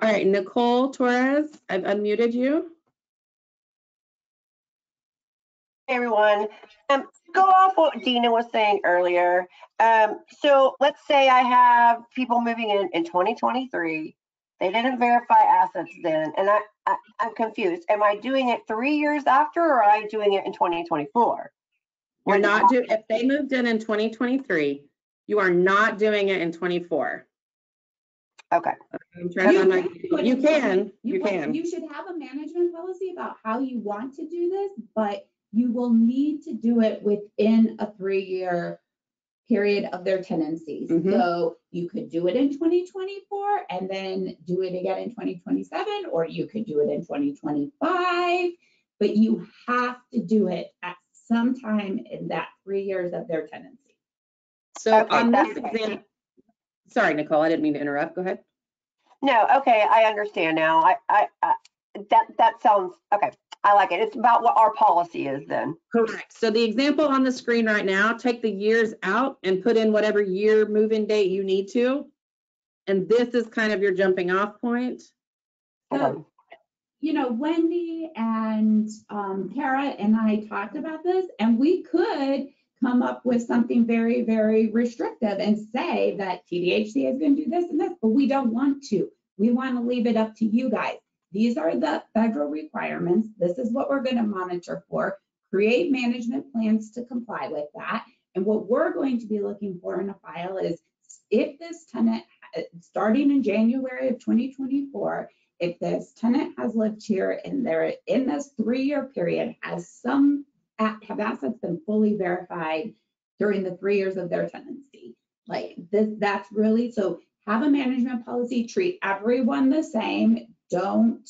All right, Nicole Torres, I've unmuted you. Hey everyone. Go off what Dina was saying earlier. So let's say I have people moving in 2023. They didn't verify assets then, and I'm confused. Am I doing it 3 years after, or are I doing it in 2024? You're not doing. If they moved in 2023, you are not doing it in 24. Okay. I'm trying you can. You should have a management policy about how you want to do this, but you will need to do it within a 3-year period of their tenancy. Mhm. So you could do it in 2024 and then do it again in 2027, or you could do it in 2025, but you have to do it at some time in that 3 years of their tenancy. So Okay, on this that's- example, sorry, Nicole, I didn't mean to interrupt. Go ahead. No, okay, I understand now. That sounds, okay, I like it. It's about what our policy is then. Correct. So the example on the screen right now, take the years out and put in whatever year move-in date you need to. And this is kind of your jumping off point. So, you know, Wendy and Kara and I talked about this, and we could come up with something very, very restrictive and say that TDHCA is going to do this and this, but we don't want to. We want to leave it up to you guys. These are the federal requirements. This is what we're going to monitor for. Create management plans to comply with that. And what we're going to be looking for in a file is if this tenant, starting in January of 2024, if this tenant has lived here and they're in this 3-year period, have assets been fully verified during the 3 years of their tenancy. Like this, that's really, so have a management policy, treat everyone the same. Don't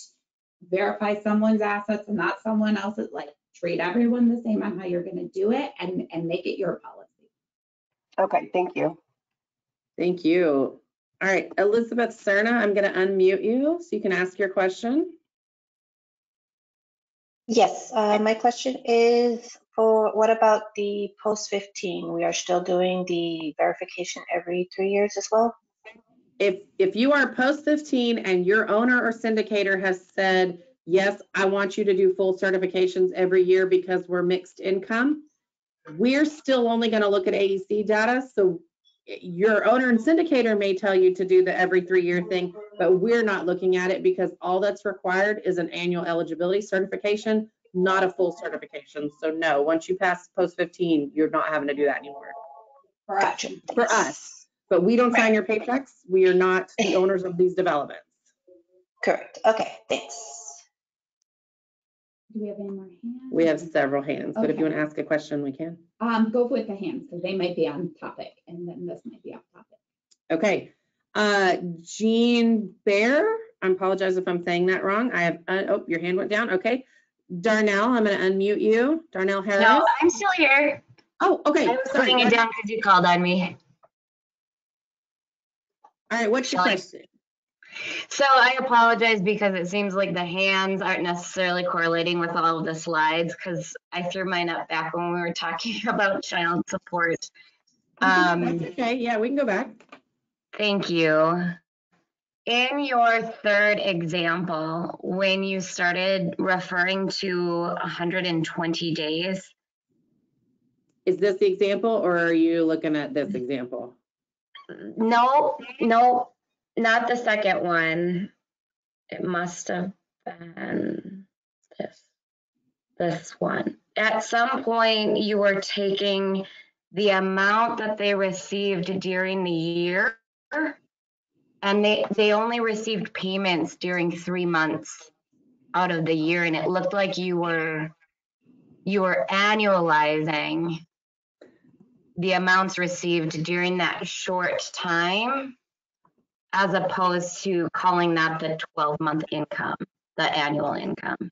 verify someone's assets and not someone else's, like treat everyone the same on how you're gonna do it and make it your policy. Okay, thank you. Thank you. All right, Elizabeth Cerna, I'm going to unmute you so you can ask your question. Yes, my question is for what about the post 15? We are still doing the verification every 3 years as well? If you are post 15 and your owner or syndicator has said, yes, I want you to do full certifications every year because we're mixed income, we're still only going to look at AEC data. So your owner and syndicator may tell you to do the every 3-year thing, but we're not looking at it because all that's required is an annual eligibility certification, not a full certification. So no, once you pass post 15, you're not having to do that anymore. Gotcha. For us, but we don't sign your paychecks. We are not the owners of these developments. Correct. Okay, thanks. Do we have any more hands? We have several hands, but if you Okay. want to ask a question, we can. Go with the hands because they might be on topic and then this might be off topic. Okay. Jean Bear, I apologize if I'm saying that wrong. I have, oh, your hand went down. Okay. Darnell, I'm going to unmute you. Darnell Harris. No, I'm still here. Oh, okay. I was Sorry. putting it down because you called on me. All right. What's your Sorry. question? So I apologize because it seems like the hands aren't necessarily correlating with all of the slides because I threw mine up back when we were talking about child support. That's okay. Yeah, we can go back. Thank you. In your third example, when you started referring to 120 days, Is this the example or are you looking at this example? no, not the second one. It must have been this one. At some point, you were taking the amount that they received during the year, and they only received payments during 3 months out of the year, and it looked like you were annualizing the amounts received during that short time, as opposed to calling that the 12-month income, the annual income.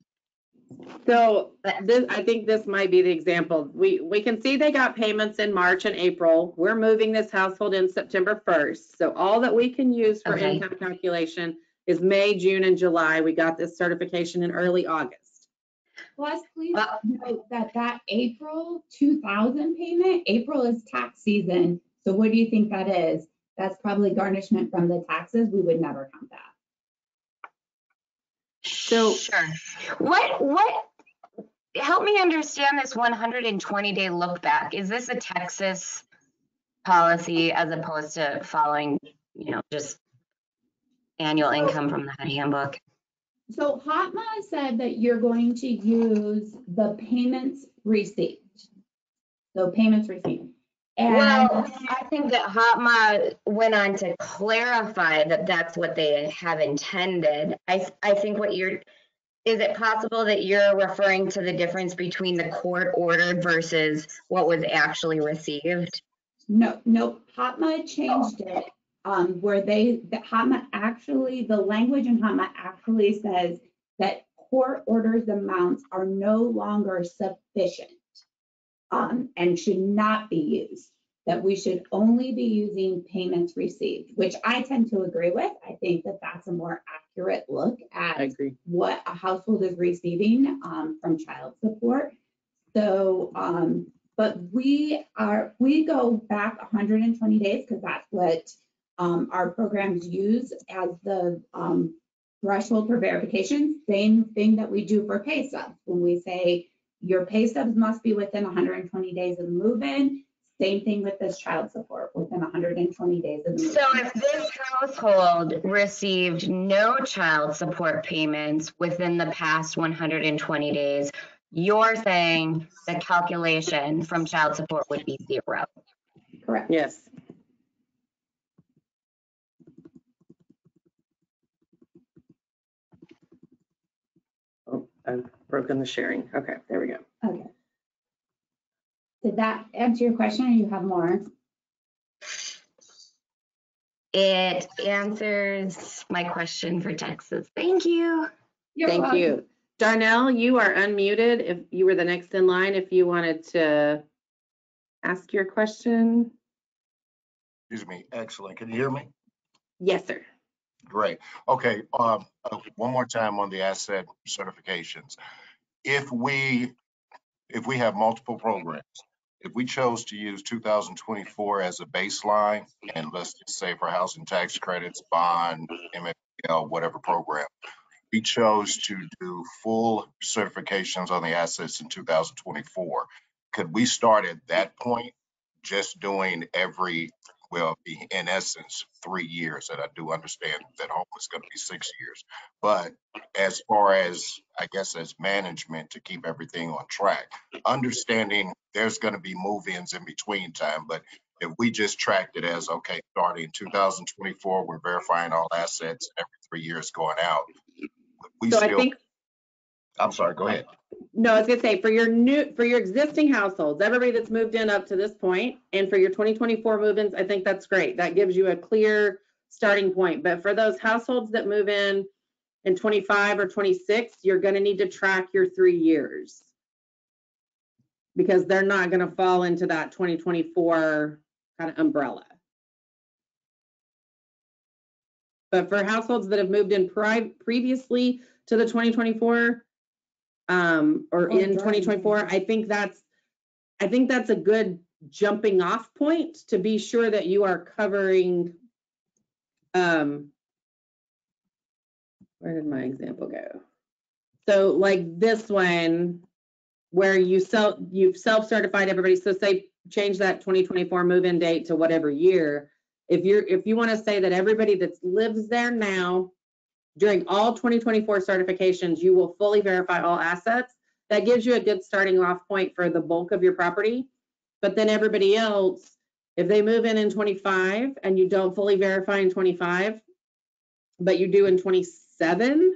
So this, I think this might be the example. We can see they got payments in March and April. We're moving this household in September 1st. So all that we can use for Okay. income calculation is May, June, and July. We got this certification in early August. Plus, please note that April 2000 payment, April is tax season. So what do you think that is? That's probably garnishment from the taxes. We would never count that. So Sure. What help me understand this 120-day look back. Is this a Texas policy as opposed to following, just annual income from the handbook? So HOTMA said that you're going to use the payments received. So payments received. And Well, I think that HOTMA went on to clarify that that's what they have intended. I think is it possible that you're referring to the difference between the court ordered versus what was actually received? No, HOTMA changed it, where the language in HOTMA actually says that court orders amounts are no longer sufficient, and should not be used, that we should only be using payments received, which I tend to agree with. I think that that's a more accurate look I at agree. what a household is receiving from child support. So, but we go back 120 days because that's what our programs use as the threshold for verification. Same thing that we do for pay stubs. When we say your pay stubs must be within 120 days of the move-in, same thing with this child support, within 120 days of the move-in. So if this household received no child support payments within the past 120 days, you're saying the calculation from child support would be 0. Correct. Yes. Oh, I've broken the sharing. Okay, there we go. Okay. Did that answer your question, or you have more? It answers my question for Texas. Thank you. Thank you. Darnell, you are unmuted. If you were the next in line, if you wanted to ask your question. Excuse me. Excellent. Can you hear me? Yes, sir. Great. Okay. One more time on the asset certifications. If we have multiple programs, if we chose to use 2024 as a baseline, and let's just say for housing tax credits, bond, MFL, whatever program, we chose to do full certifications on the assets in 2024, could we start at that point just doing in essence 3 years? And I do understand that home is going to be 6 years, but as far as, I guess, as management to keep everything on track, understanding there's going to be move-ins in between time, but if we just tracked it as, okay, starting 2024, we're verifying all assets every 3 years going out. I'm sorry, go ahead. No, I was gonna say, for your existing households, everybody that's moved in up to this point, and for your 2024 move-ins, I think that's great. That gives you a clear starting point. But for those households that move in 25 or 26, you're gonna need to track your 3 years, because they're not gonna fall into that 2024 kind of umbrella. But for households that have moved in previously to the 2024 or in 2024, I think that's a good jumping off point to be sure that you are covering. Where did my example go? So like this one, where you've self-certified everybody. So say change that 2024 move-in date to whatever year. If you want to say that everybody that lives there now during all 2024 certifications, you will fully verify all assets, that gives you a good starting off point for the bulk of your property. But then everybody else, if they move in 25 and you don't fully verify in 25, but you do in 27,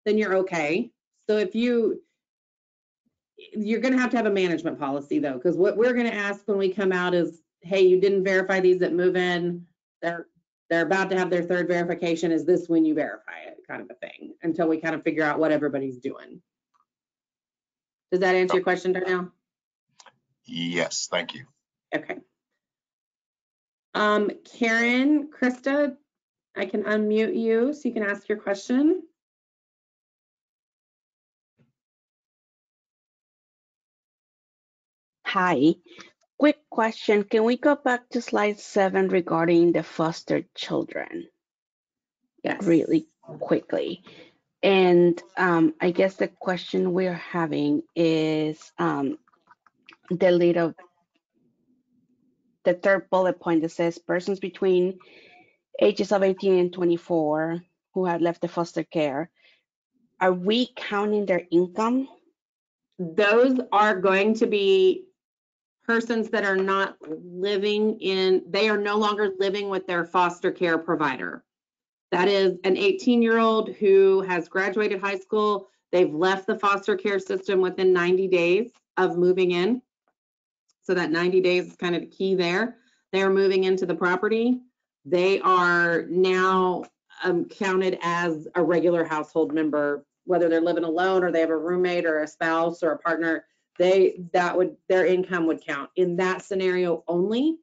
then you're okay. So if you're going to have a management policy though, because what we're going to ask when we come out is, hey, you didn't verify these that move in. They're about to have their third verification. Is this when you verify it, kind of a thing, until we kind of figure out what everybody's doing. Does that answer your question, Darnell? Yes, thank you. Okay. Karen, Krista, I can unmute you so you can ask your question. Hi, quick question. Can we go back to slide 7 regarding the foster children? Yes. Really quickly. And I guess the question we're having is the third bullet point that says persons between ages of 18 and 24 who had left the foster care. Are we counting their income? Those are going to be persons that are not they are no longer living with their foster care provider. That is an 18-year-old who has graduated high school. They've left the foster care system within 90 days of moving in. So that 90 days is kind of the key there. they're moving into the property, they are now counted as a regular household member, whether they're living alone or they have a roommate or a spouse or a partner, their income would count in that scenario only.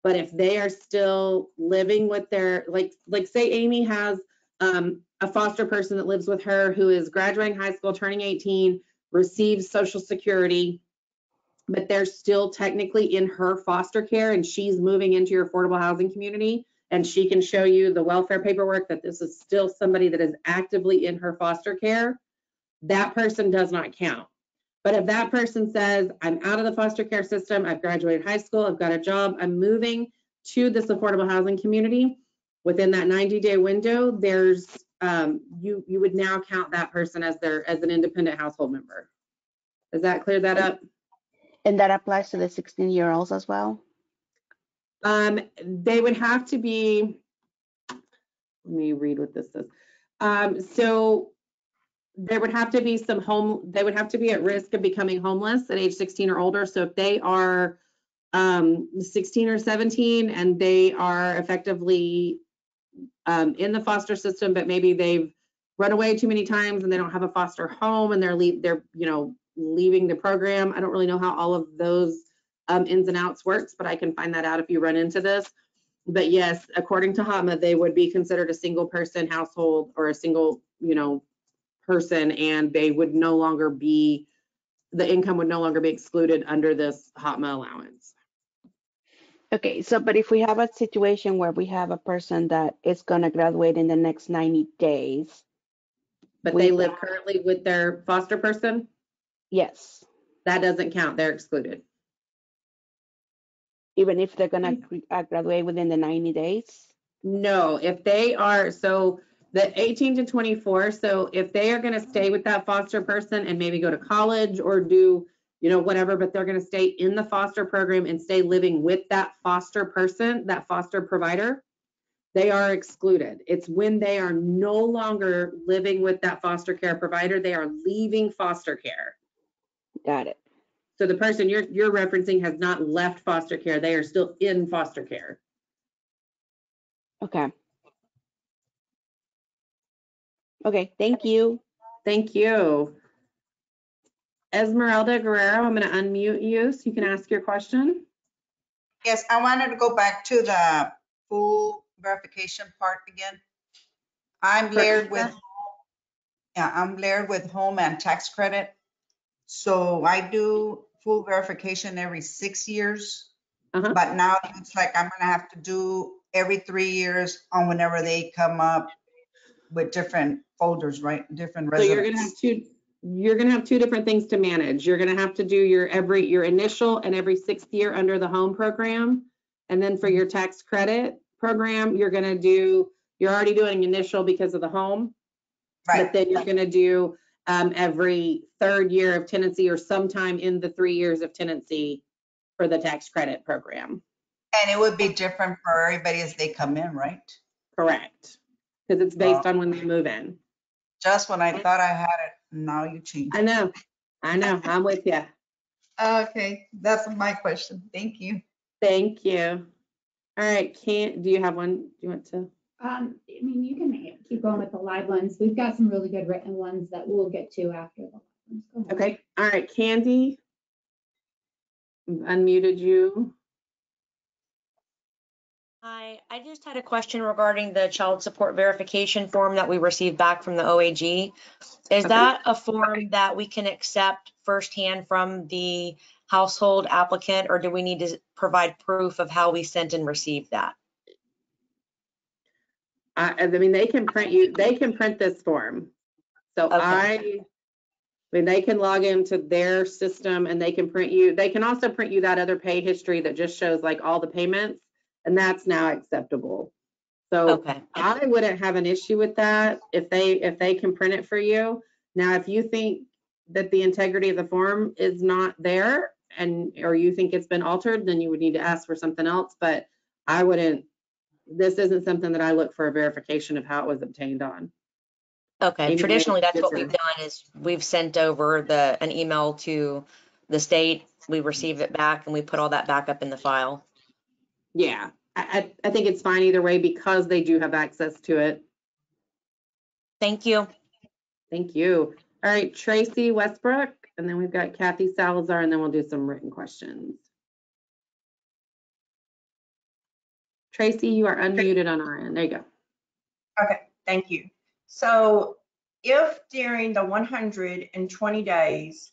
But if they are still living with their, like say Amy has a foster person that lives with her who is graduating high school, turning 18, receives Social Security, but they're still technically in her foster care and she's moving into your affordable housing community, and she can show you the welfare paperwork that this is still somebody that is actively in her foster care, that person does not count. But if that person says, I'm out of the foster care system, I've graduated high school, I've got a job, I'm moving to this affordable housing community, within that 90-day window, there's you would now count that person as an independent household member. Does that clear that up? And that applies to the 16-year-olds as well? They would have to be, let me read what this says. So there would have to be they would have to be at risk of becoming homeless at age 16 or older. So if they are 16 or 17 and they are effectively in the foster system, but maybe they've run away too many times and they don't have a foster home and they're leaving the program. I don't really know how all of those ins and outs works, but I can find that out if you run into this. But yes, according to HOTMA, they would be considered a single person household or a single, person, and they would no longer be, the income would no longer be excluded under this HOTMA allowance. Okay, so but if we have a situation where we have a person that is going to graduate in the next 90 days. But they live currently with their foster person? Yes. That doesn't count, they're excluded. Even if they're going to graduate within the 90 days? No, if they are, so the 18 to 24, so if they are going to stay with that foster person and maybe go to college or do, whatever, but they're going to stay in the foster program and stay living with that foster person, that foster provider, they are excluded. It's when they are no longer living with that foster care provider, they are leaving foster care. Got it. So the person you're referencing has not left foster care. They are still in foster care. Okay. Okay, thank you. Thank you. Esmeralda Guerrero, I'm going to unmute you so you can ask your question. Yes, I wanted to go back to the full verification part again. I'm layered with home and tax credit. So I do full verification every 6 years. But now it looks like I'm gonna have to do every 3 years on whenever they come up with different folders, right? Different residents. So you're gonna have two different things to manage. You're gonna have to do your initial and every 6th year under the home program. And then for your tax credit program, you're already doing initial because of the home. Right. But then you're gonna do every 3rd year of tenancy or sometime in the 3 years of tenancy for the tax credit program. And it would be different for everybody as they come in, right? Correct. Because it's based on when they move in. Just when I thought I had it, now you changed. I know. I'm with you. Okay, that's my question. Thank you. Thank you. All right, do you have one? Do you want to? You can keep going with the live ones. We've got some really good written ones that we'll get to after the live ones. Okay. All right, Candy, unmuted you. Hi, I just had a question regarding the child support verification form that we received back from the OAG. Is that a form that we can accept firsthand from the household applicant, or do we need to provide proof of how we sent and received that? They can print this form. So they can log into their system and they can print you. They can also print you that other pay history that just shows like all the payments, and that's now acceptable. So I wouldn't have an issue with that if they can print it for you. Now, if you think that the integrity of the form is not there or you think it's been altered, then you would need to ask for something else. But I wouldn't. This isn't something that I look for a verification of how it was obtained on. Okay, traditionally that's what we've done is we've sent over an email to the state, we receive it back, and we put all that back up in the file. Yeah, I think it's fine either way because they do have access to it. Thank you. Thank you. All right, Tracy Westbrook, and then we've got Kathy Salazar, and then we'll do some written questions. Tracy, you are unmuted on our end. There you go. Okay, thank you. So if during the 120 days,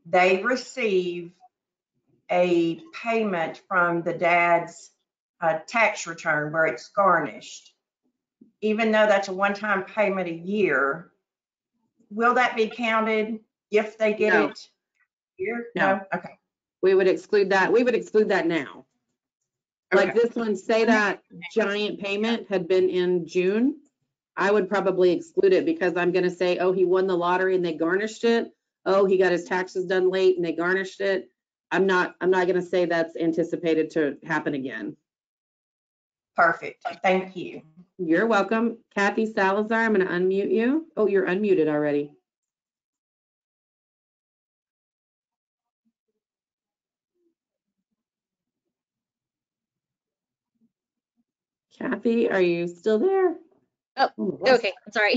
they receive a payment from the dad's tax return where it's garnished, even though that's a one-time payment a year, will that be counted if they get No. it here? No. Okay. We would exclude that. We would exclude that now. Like Okay. this one, say that giant payment had been in June, I would probably exclude it because I'm going to say, oh, he won the lottery and they garnished it. Oh, he got his taxes done late and they garnished it. I'm not going to say that's anticipated to happen again. Perfect. Thank you. You're welcome. Kathy Salazar, I'm going to unmute you. Oh, you're unmuted already. Kathy, are you still there? Oh, yes. okay. Sorry.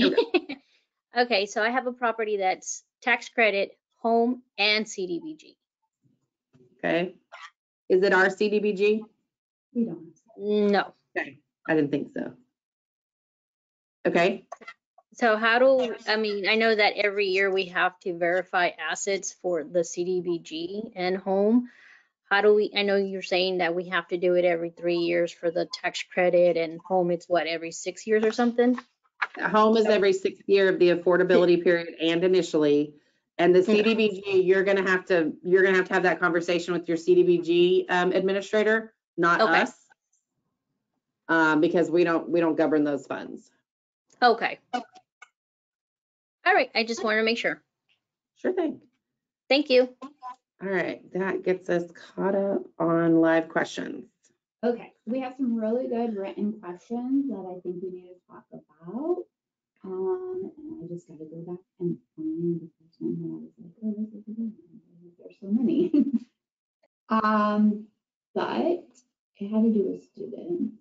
Okay, so I have a property that's tax credit, home, and CDBG. Okay. Is it our CDBG? We don't. No. Okay. I didn't think so. Okay. So how do, I mean, I know that every year we have to verify assets for the CDBG and home. How do we, I know you're saying that we have to do it every 3 years for the tax credit, and home, it's what, every 6 years or something? Home is every 6th year of the affordability period and initially. And the CDBG, you're gonna have to have that conversation with your CDBG administrator, not us. Because we don't govern those funds. Okay. All right, I just wanted to make sure. Sure thing. Thank you. All right, that gets us caught up on live questions. Okay, we have some really good written questions that I think we need to talk about. And I just got to go back and find the first one that I was like, oh, this is a good one. There's so many. But it had to do with students.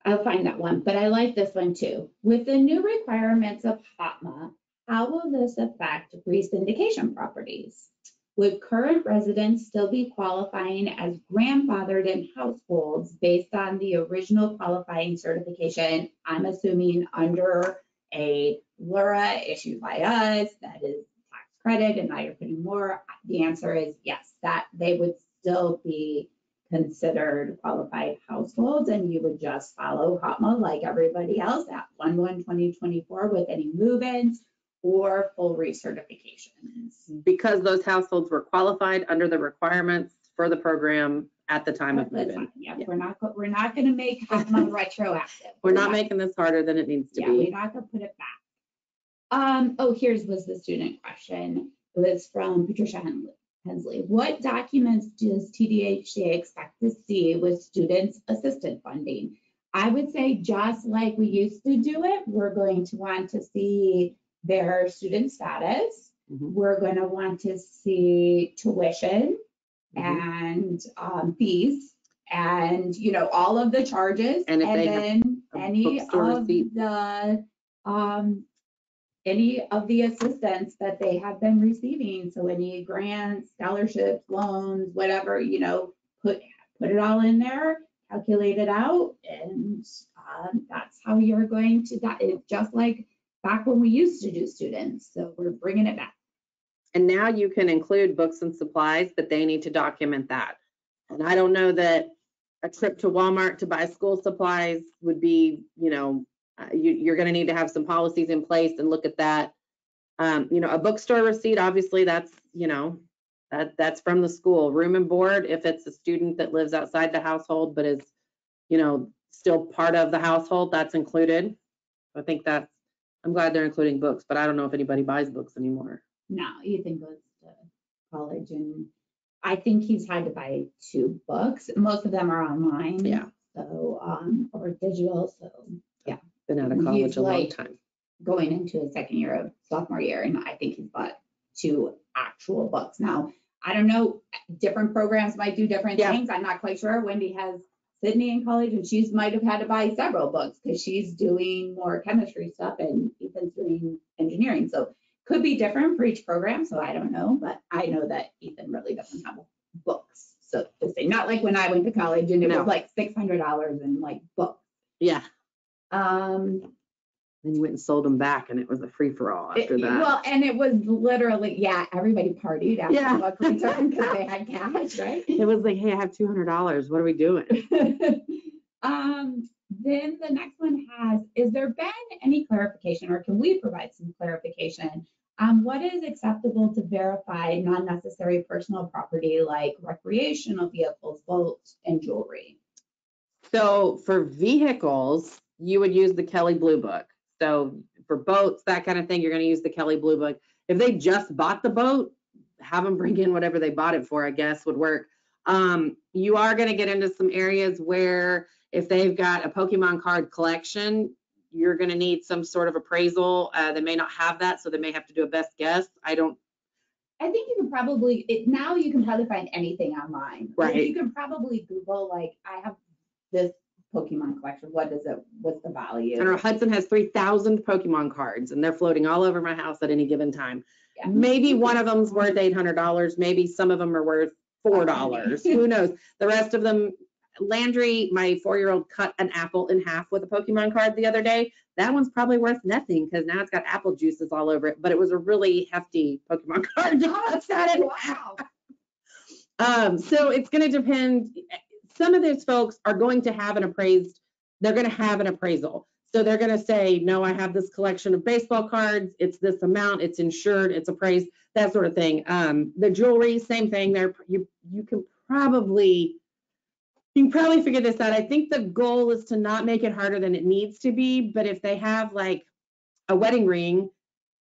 I'll find that one, but I like this one too. With the new requirements of HOTMA, how will this affect re-syndication properties? Would current residents still be qualifying as grandfathered in households based on the original qualifying certification? I'm assuming under a LURA issued by us, that is tax credit, and now you're putting more. The answer is yes, that they would still be considered qualified households, and you would just follow HOTMA like everybody else at 1/1/2024 with any move-ins or full recertifications. Because those households were qualified under the requirements for the program at the time of move-in. Yeah, we're not going to make HOTMA retroactive. We're not making this harder than it needs to be. We're not going to put it back. Oh, was the student question. It was from Patricia Hensley. What documents does TDHCA expect to see with students assisted funding? I would say just like we used to do it, we're going to want to see their student status. We're going to want to see tuition and fees and, all of the charges. And then any of the assistance that they have been receiving. So any grants, scholarships, loans, whatever, put it all in there, calculate it out. And that's how you're going to, that is just like back when we used to do students. So we're bringing it back. And now you can include books and supplies, but they need to document that. And I don't know that a trip to Walmart to buy school supplies would be, you're going to need to have some policies in place and look at that. A bookstore receipt, obviously that's, that's from the school. Room and board, if it's a student that lives outside the household, but is, still part of the household, that's included. I think I'm glad they're including books, but I don't know if anybody buys books anymore. No, Ethan goes to college, and I think he's had to buy 2 books. Most of them are online. Yeah. So, or digital. So, yeah. Been out of college a long time. Going into his second year of sophomore year, and I think he's bought 2 actual books. Now, I don't know, different programs might do different Yeah. things. I'm not quite sure. Wendy has Sydney in college, and she's might have had to buy several books because she's doing more chemistry stuff and Ethan's doing engineering. So could be different for each program. So I don't know, but I know that Ethan really doesn't have books. So to say, not like when I went to college and it No. was like $600 in like books. Yeah. Then you went and sold them back, and it was a free for all after that. Well, and it was literally, yeah, everybody partied after Yeah. the book return because they had cash, right? It was like, hey, I have $200. What are we doing? Then the next one has, is there been any clarification, or can we provide some clarification on what is acceptable to verify non-necessary personal property like recreational vehicles, boats, and jewelry? So for vehicles, you would use the Kelly Blue Book. So for boats, that kind of thing, you're going to use the Kelly Blue Book. If they just bought the boat, have them bring in whatever they bought it for, I guess would work. You are going to get into some areas where if they've got a Pokemon card collection, you're going to need some sort of appraisal. They may not have that, so they may have to do a best guess. I think you can probably, now you can probably find anything online. Right. Like you can probably Google, like, I have this Pokemon collection. What is it? What's the value? I don't know. Hudson has 3,000 Pokemon cards, and they're floating all over my house at any given time. Yeah. Maybe one of them's worth $800. Maybe some of them are worth $4. Who knows? The rest of them, Landry, my 4-year-old, cut an apple in half with a Pokemon card the other day. That one's probably worth nothing because now it's got apple juices all over it, but it was a really hefty Pokemon card. Wow. So it's going to depend. Some of those folks are going to have they're going to have an appraisal. So they're going to say, no, I have this collection of baseball cards. It's this amount, it's insured, it's appraised, that sort of thing. The jewelry, same thing there. You can probably figure this out. I think the goal is to not make it harder than it needs to be. But if they have like a wedding ring,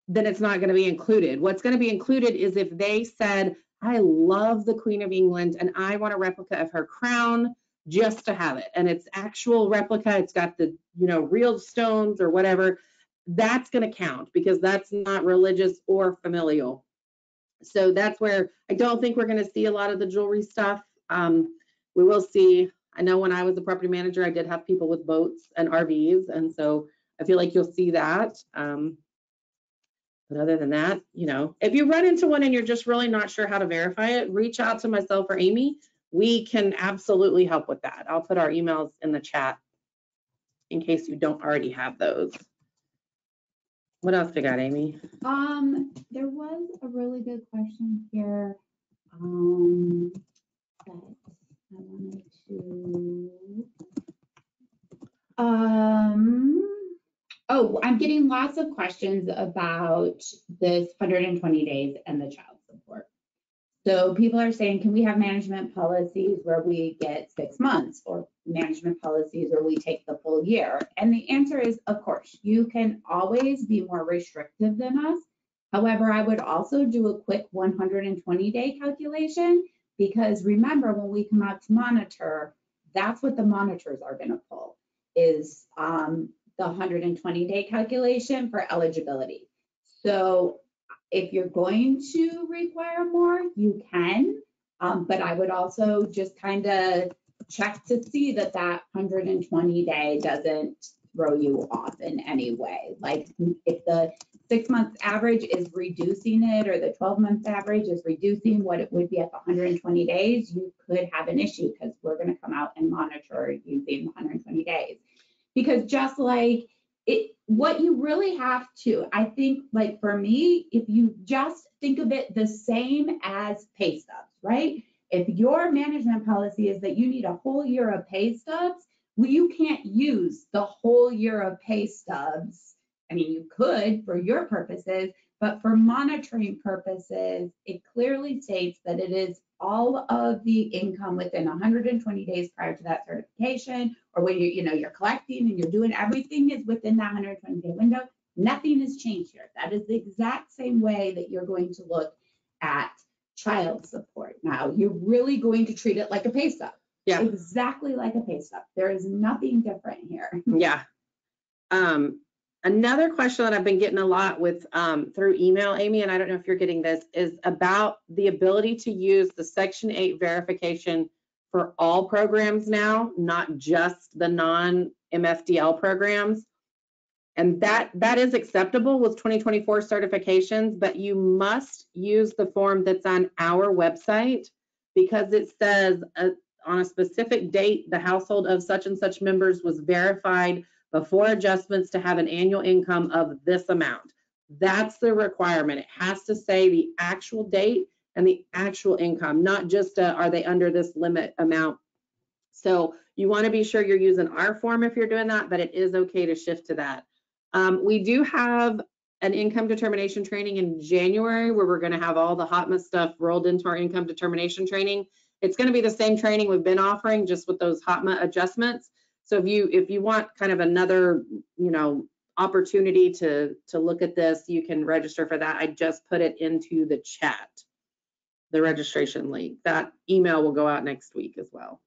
then it's not going to be included. What's going to be included is if they said, I love the Queen of England and I want a replica of her crown just to have it. And it's actual replica. It's got the, real stones or whatever. That's going to count because that's not religious or familial. So that's where I don't think we're going to see a lot of the jewelry stuff. We will see. I know when I was the property manager, I did have people with boats and RVs. And so I feel like you'll see that. But other than that, if you run into one and you're just really not sure how to verify it, reach out to myself or Amy. We can absolutely help with that. I'll put our emails in the chat in case you don't already have those. What else we got, Amy? There was a really good question here. That I wanted to. Oh, I'm getting lots of questions about this 120 days and the child support. So people are saying, can we have management policies where we get 6 months or management policies where we take the full year? And the answer is, of course, you can always be more restrictive than us. However, I would also do a quick 120-day calculation because remember, when we come out to monitor, that's what the monitors are going to pull is the 120-day calculation for eligibility. So if you're going to require more, you can, but I would also just kind of check to see that 120-day doesn't throw you off in any way. Like if the 6 month average is reducing it or the 12-month average is reducing what it would be at the 120 days, you could have an issue because we're going to come out and monitor using 120 days. Because just like what you really have to, I think, like for me, if you just think of it the same as pay stubs, right? If your management policy is that you need a whole year of pay stubs, well, you can't use the whole year of pay stubs. I mean, you could for your purposes, but for monitoring purposes, it clearly states that it is all of the income within 120 days prior to that certification, or when you're collecting and you're doing everything is within that 120-day window. Nothing has changed here. That is the exact same way that you're going to look at child support. Now, you're really going to treat it like a pay stub. Yeah. Exactly like a pay stub. There is nothing different here. Yeah. Another question that I've been getting a lot with through email, Amy, and I don't know if you're getting this, is about the ability to use the Section 8 verification for all programs now, not just the non-MFDL programs. And that is acceptable with 2024 certifications, but you must use the form that's on our website because it says on a specific date, the household of such and such members was verified before adjustments to have an annual income of this amount. That's the requirement. It has to say the actual date and the actual income, not just are they under this limit amount. So you want to be sure you're using our form if you're doing that, but it is okay to shift to that. We do have an income determination training in January where we're going to have all the HOTMA stuff rolled into our income determination training. It's going to be the same training we've been offering, just with those HOTMA adjustments. So if you want kind of another, opportunity to look at this, you can register for that. I just put it into the chat, the registration link. That email will go out next week as well.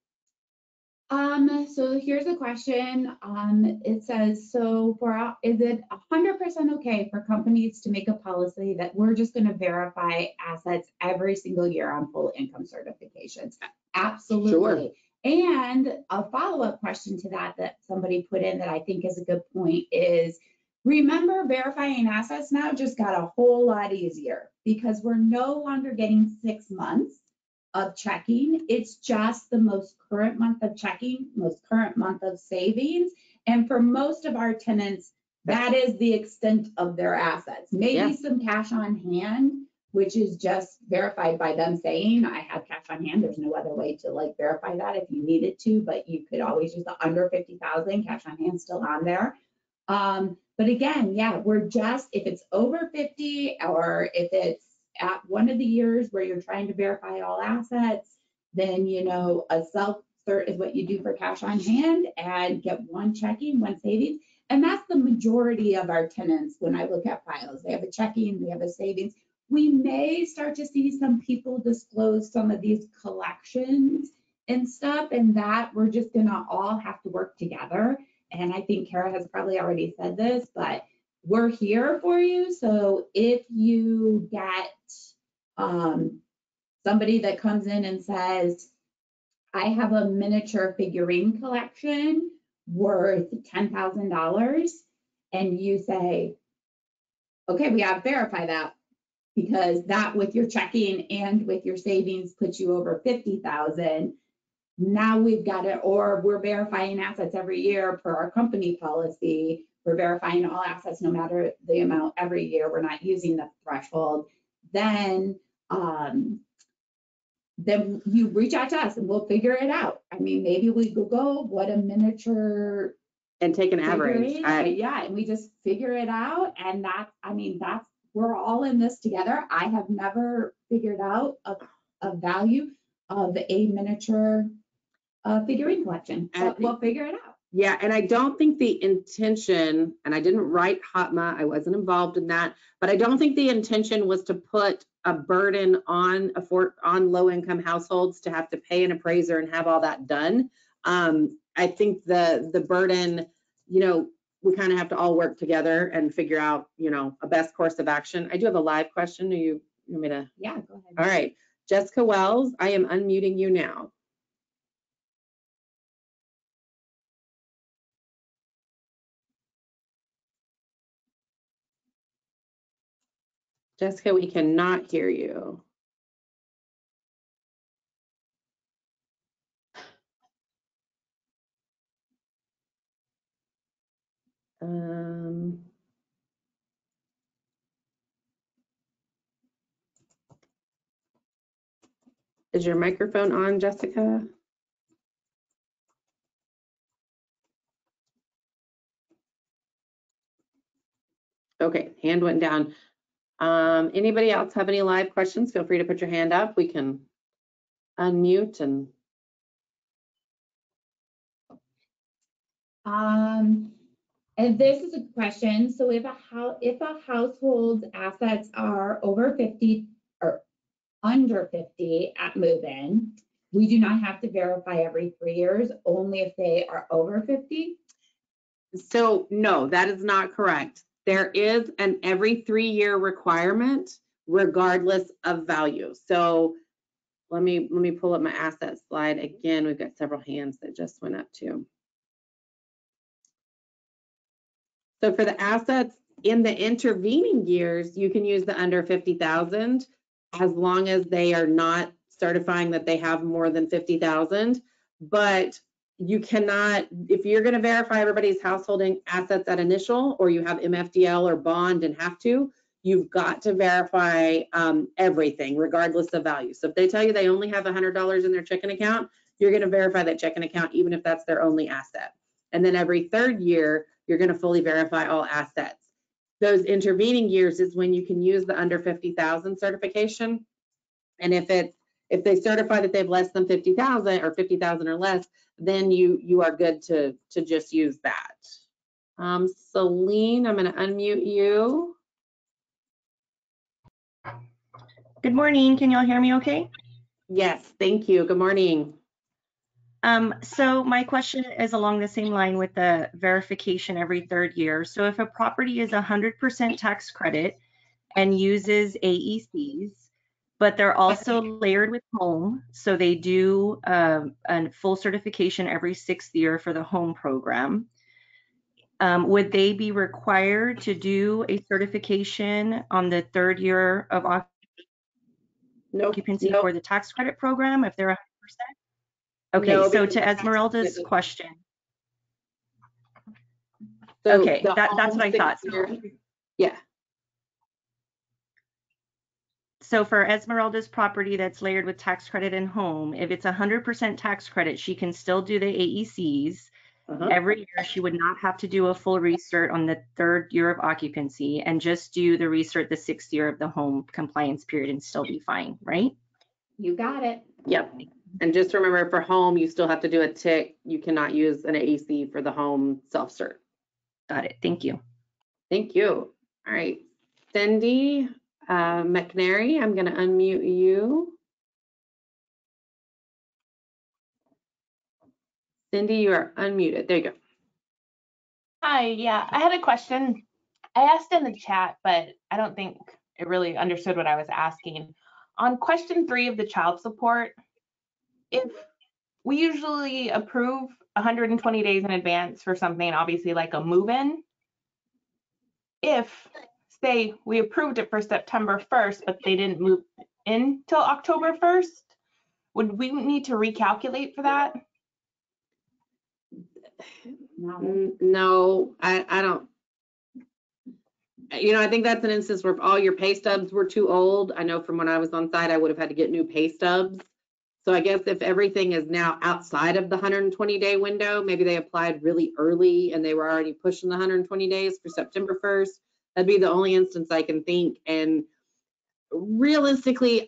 So here's a question. It says, is it 100% okay for companies to make a policy that we're just going to verify assets every single year on full income certifications? Absolutely. Sure. And a follow-up question to that somebody put in that I think is a good point is, remember, verifying assets now just got a whole lot easier because we're no longer getting 6 months of checking. It's just the most current month of checking, most current month of savings. And for most of our tenants, that is the extent of their assets. Maybe some cash on hand, which is just verified by them saying, I have cash on hand. There's no other way to verify that if you needed to, but you could always use the under 50,000 cash on hand still on there. But again, we're just, if it's over 50 or if it's at one of the years where you're trying to verify all assets, then, a self-cert is what you do for cash on hand and get one checking, one savings. And that's the majority of our tenants when I look at files. They have a checking, we have a savings. We may start to see some people disclose some of these collections and stuff, and that we're just gonna all have to work together. And I think Kara has probably already said this, but we're here for you. So if you get somebody that comes in and says, I have a miniature figurine collection worth $10,000, and you say, okay, we have to verify that because that with your checking and with your savings puts you over 50,000. Now we've got it, or we're verifying assets every year per our company policy. We're verifying all assets no matter the amount every year. We're not using the threshold. Then you reach out to us and we'll figure it out. I mean, maybe we Google what a miniature and take an average. And we just figure it out. And we're all in this together. I have never figured out a value of a miniature figurine collection, but we'll figure it out. Yeah, and I don't think the intention, and I didn't write HOTMA, I wasn't involved in that, but I don't think the intention was to put a burden on low-income households to have to pay an appraiser and have all that done. I think the burden, we kind of have to all work together and figure out, a best course of action. I do have a live question. You want me to? Yeah, go ahead. All right, Jessica Wells, I am unmuting you now. Jessica, we cannot hear you. Is your microphone on, Jessica? Okay, hand went down. Anybody else have any live questions? Feel free to put your hand up. We can unmute and. And this is a question. So if a household's assets are over 50 or under 50 at move-in, we do not have to verify every 3 years, only if they are over 50. So no, that is not correct. There is an every 3-year requirement regardless of value. So let me pull up my asset slide again. We've got several hands that just went up too. So for the assets in the intervening years, you can use the under 50,000 as long as they are not certifying that they have more than 50,000. But you cannot, if you're going to verify everybody's householding assets at initial, or you have MFDL or bond and have to, you've got to verify everything regardless of value. So if they tell you they only have $100 in their checking account, you're going to verify that checking account even if that's their only asset. And then every 3rd year, you're going to fully verify all assets. Those intervening years is when you can use the under 50,000 certification. And if they certify that they have less than 50,000 or 50,000 or less, then you are good to just use that. Celine, I'm going to unmute you. Good morning. Can y'all hear me okay? Yes, thank you. Good morning. So my question is along the same line with the verification every 3rd year. So if a property is 100% tax credit and uses AECs, but they're also layered with home, so they do a full certification every 6th year for the home program, would they be required to do a certification on the 3rd year of occupancy for the tax credit program if they're 100%? Okay, No, so to Esmeralda's question. So okay, that's what I thought. Yeah. So for Esmeralda's property that's layered with tax credit and home, if it's 100% tax credit, she can still do the AECs. Every year, she would not have to do a full recert on the 3rd year of occupancy and just do the recert the 6th year of the home compliance period and still be fine, right? You got it. Yep. And just remember, for home, you still have to do a TIC. You cannot use an AEC for the home self-cert. Got it. Thank you. Thank you. All right. Cindy McNary, I'm going to unmute you. Cindy, you are unmuted. There you go. Hi, yeah, I had a question. I asked in the chat, but I don't think it really understood what I was asking. On question 3 of the child support, if we usually approve 120 days in advance for something, obviously like a move-in, if, say, we approved it for September 1st, but they didn't move in till October 1st, would we need to recalculate for that? No, I don't. You know, I think that's an instance where if all your pay stubs were too old, I know from when I was on site, I would have had to get new pay stubs. So I guess if everything is now outside of the 120-day window, maybe they applied really early and they were already pushing the 120 days for September 1st. That'd be the only instance I can think. And realistically,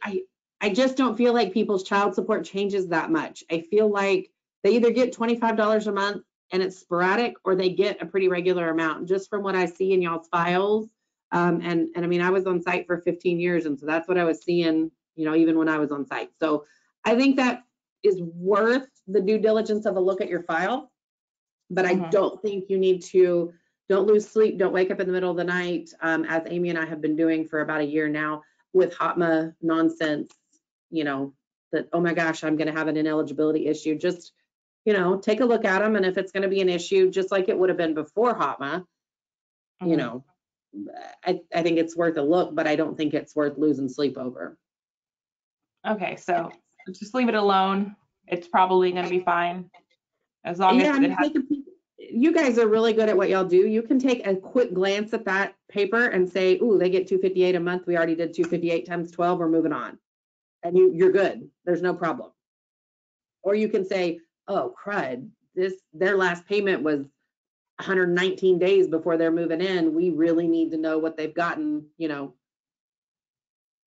I just don't feel like people's child support changes that much. I feel like they either get $25 a month and it's sporadic, or they get a pretty regular amount, just from what I see in y'all's files. And I mean, I was on site for 15 years, and so that's what I was seeing, you know, even when I was on site. So I think that is worth the due diligence of a look at your file, but I don't think you need to, don't lose sleep, don't wake up in the middle of the night, as Amy and I have been doing for about a year now with HOTMA nonsense, you know, that, oh my gosh, I'm gonna have an ineligibility issue. Just, you know, take a look at them, and if it's gonna be an issue, just like it would have been before HOTMA, you know, I think it's worth a look, but I don't think it's worth losing sleep over. Okay, so just leave it alone. It's probably going to be fine as long as it has. You guys are really good at what y'all do. You can take a quick glance at that paper and say, ooh, they get $258 a month. We already did 258 times 12. We're moving on. And you're good. There's no problem. Or you can say, oh, crud, their last payment was 119 days before they're moving in. We really need to know what they've gotten, you know,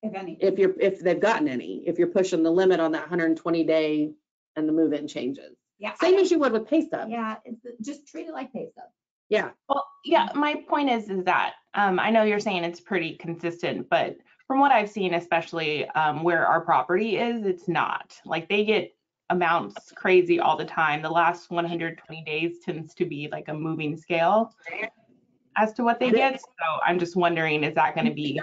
if any, if they've gotten any, if you're pushing the limit on that 120 day and the move-in changes. Yeah. Same as you would with pay stubs. Yeah, just treat it like pay stubs. Yeah. Well, yeah, my point is that I know you're saying it's pretty consistent, but from what I've seen, especially where our property is, it's not. Like they get amounts crazy all the time. The last 120 days tends to be like a moving scale as to what they get. So I'm just wondering, is that going to be?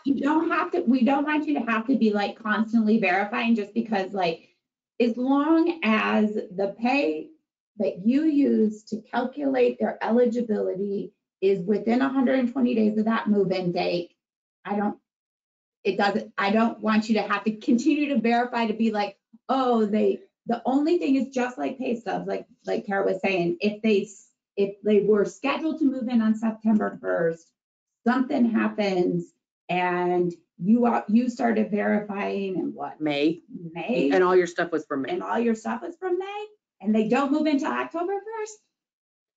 You don't have to, we don't want you to have to be like constantly verifying, just because like, as long as the pay that you use to calculate their eligibility is within 120 days of that move-in date, I don't want you to have to continue to verify to be like, oh, the only thing is just like pay stubs, like Kara was saying, if they were scheduled to move in on September 1st, something happens and you started verifying in what? May. May. And all your stuff was from May. And all your stuff is from May, and they don't move until October 1st,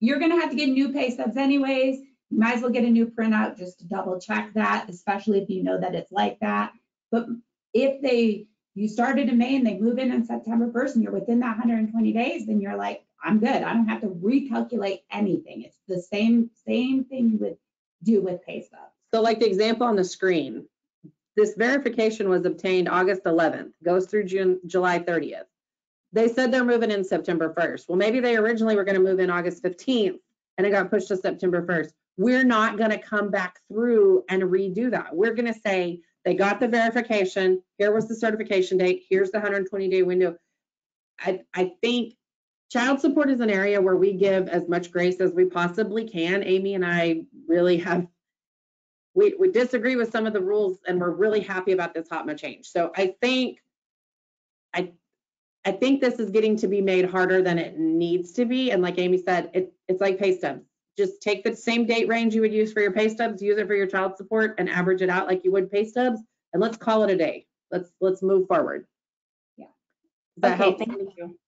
you're gonna have to get new pay stubs anyways. You might as well get a new printout just to double check that, especially if you know that it's like that. But if you started in May and they move in on September 1st and you're within that 120 days, then you're like, I'm good. I don't have to recalculate anything. It's the same thing you would do with pay stubs. So like the example on the screen, this verification was obtained August 11th, goes through July 30th. They said they're moving in September 1st. Well, maybe they originally were going to move in August 15th and it got pushed to September 1st. We're not going to come back through and redo that. We're going to say they got the verification. Here was the certification date. Here's the 120-day window. I think child support is an area where we give as much grace as we possibly can. Amy and I really have, we disagree with some of the rules, and we're really happy about this HOTMA change. So I think this is getting to be made harder than it needs to be. And like Amy said, it's like pay stubs. Just take the same date range you would use for your pay stubs, use it for your child support, and average it out like you would pay stubs, and let's call it a day. Let's move forward. Yeah. Does that help? Thank you.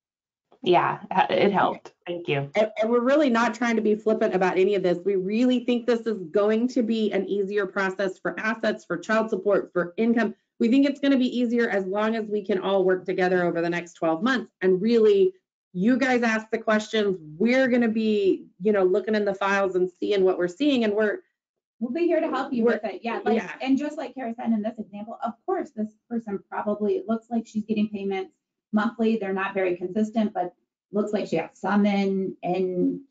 Yeah, it helped. Thank you. And we're really not trying to be flippant about any of this. We really think this is going to be an easier process for assets, for child support, for income. We think it's going to be easier as long as we can all work together over the next 12 months. And really, you guys ask the questions. We're going to be, looking in the files and seeing what we're seeing, and we'll be here to help you with it. Yeah, and just like Kara said in this example, of course, this person probably looks like she's getting payments monthly. They're not very consistent, but looks like she has some in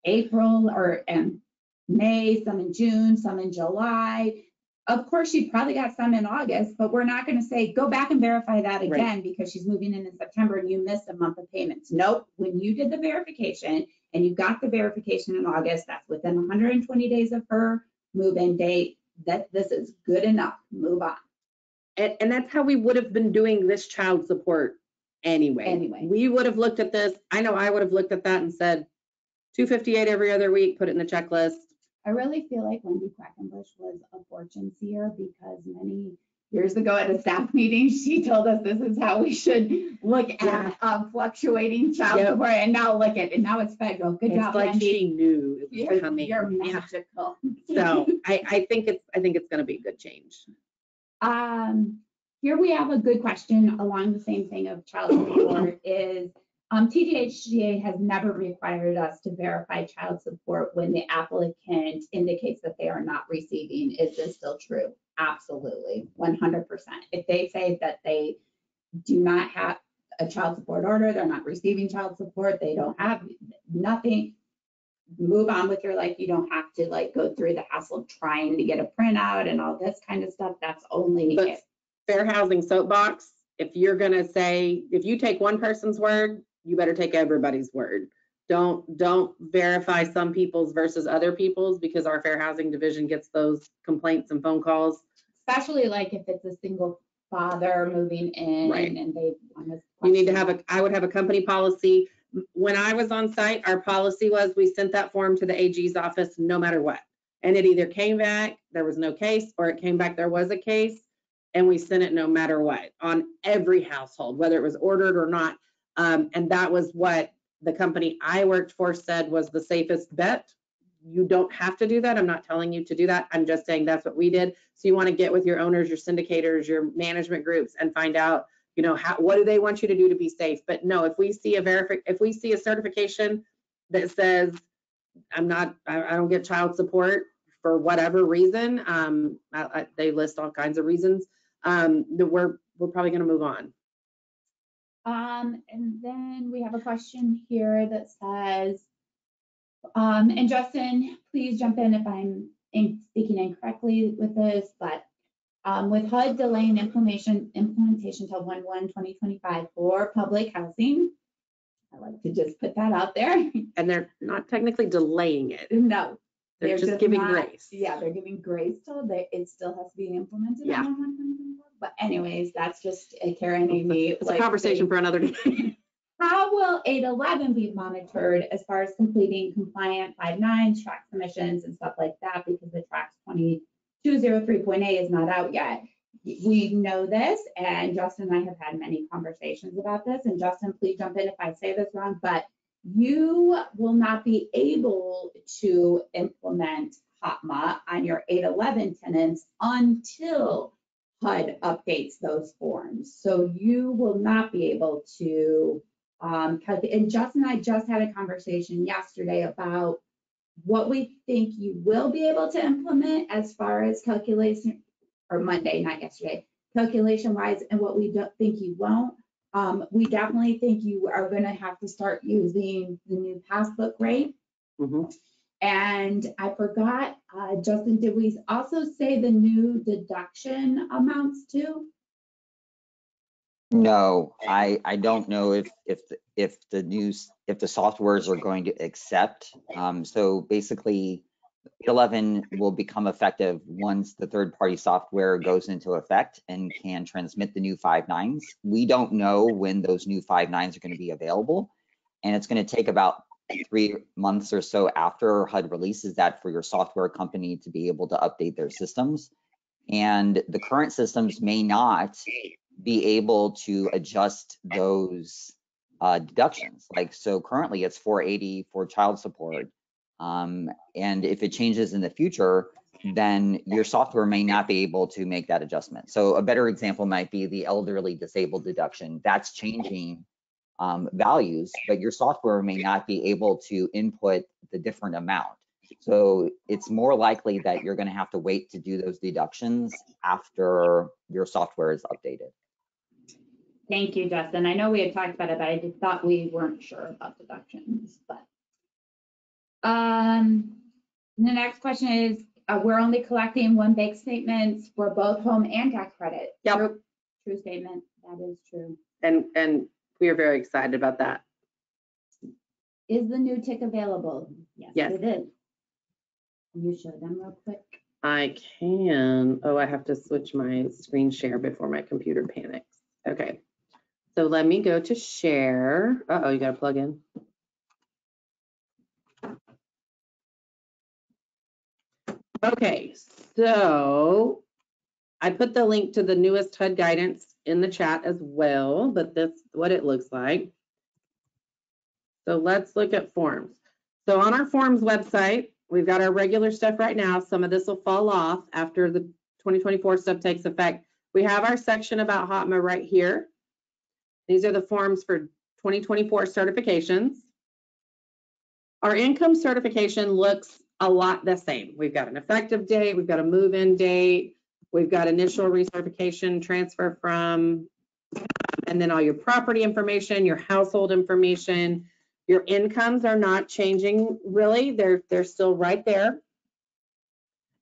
April or in May, some in June, some in July. Of course, she probably got some in August, but we're not going to say, go back and verify that again because she's moving in September and you missed a month of payments. Nope. When you did the verification and you got the verification in August, that's within 120 days of her move-in date, that this is good enough. Move on. And that's how we would have been doing this child support anyway. We would have looked at this. I know I would have looked at that and said, $258 every other week, put it in the checklist. I really feel like Wendy Quackenbush was a fortune seer, because many years ago at a staff meeting, she told us this is how we should look at fluctuating child support. And now look at it. Now it's federal. Good job, like Wendy. She knew it was coming. You're magical. So I think it's going to be a good change. Here we have a good question along the same thing of child support is, TDHCA has never required us to verify child support when the applicant indicates that they are not receiving. Is this still true? Absolutely, 100%. If they say that they do not have a child support order, they're not receiving child support, they don't have nothing, move on with your life. You don't have to go through the hassle of trying to get a printout and all this kind of stuff. That's only it. Fair housing soapbox. If you're going to say, if you take one person's word, you better take everybody's word. Don't verify some people's versus other people's, because our fair housing division gets those complaints and phone calls. Especially if it's a single father moving in and they want to. You need to have I would have a company policy. When I was on site, our policy was we sent that form to the AG's office no matter what. And it either came back, there was no case, or it came back, there was a case, and we sent it no matter what on every household, whether it was ordered or not. And that was what the company I worked for said was the safest bet. You don't have to do that. I'm not telling you to do that. I'm just saying that's what we did. So you want to get with your owners, your syndicators, your management groups, and find out, what do they want you to do to be safe? But no, if we see a certification that says I don't get child support for whatever reason, they list all kinds of reasons, that we're probably going to move on. And then we have a question here that says, and Justin, please jump in if I'm speaking incorrectly with this, but with HUD delaying implementation till 1/1/2025 for public housing, I like to just put that out there. And they're not technically delaying it. No. They're just giving grace. Yeah, they're giving grace till it still has to be implemented Yeah. on 1/1/2024. But anyways, that's just a Karen and me. It's a conversation for another day. How will 811 be monitored as far as completing compliant 5.9 track submissions and stuff like that? Because the tracks 2203.8 is not out yet. We know this, and Justin and I have had many conversations about this. And Justin, please jump in if I say this wrong, but you will not be able to implement HOTMA on your 811 tenants until HUD updates those forms. So you will not be able to, and Justin and I just had a conversation yesterday about what we think you will be able to implement as far as calculation, or Monday, not yesterday, calculation wise, and what we don't think you won't. We definitely think you are going to have to start using the new passbook rate. And I forgot, Justin, did we also say the new deduction amounts too? No, I don't know if the softwares are going to accept. So basically, 811 will become effective once the third-party software goes into effect and can transmit the new 5.9s. We don't know when those new 5.9s are going to be available, and it's going to take about 3 months or so after HUD releases that for your software company to be able to update their systems. And the current systems may not be able to adjust those deductions. Like, so currently it's 480 for child support. And if it changes in the future, then your software may not be able to make that adjustment. So a better example might be the elderly disabled deduction. That's changing values, but your software may not be able to input the different amount. So it's more likely that you're going to have to wait to do those deductions after your software is updated. Thank you, Justin. I know we had talked about it, but I just thought we weren't sure about deductions. But the next question is, we're only collecting one bank statement for both home and tax credit. Yep. True statement. That is true. And we are very excited about that. Is the new tick available? Yes. It is. Can you show them real quick? I can. Oh, I have to switch my screen share before my computer panics. Okay. So let me go to share. Uh-oh, you got to plug in. Okay, so I put the link to the newest HUD guidance in the chat as well, but that's what it looks like. So let's look at forms. So on our forms website, we've got our regular stuff right now. Some of this will fall off after the 2024 stuff takes effect. We have our section about HOTMA right here. These are the forms for 2024 certifications. Our income certification looks a lot the same. We've got an effective date, we've got a move-in date, we've got initial recertification, transfer from, and then all your property information, your household information. Your incomes are not changing really. They're still right there.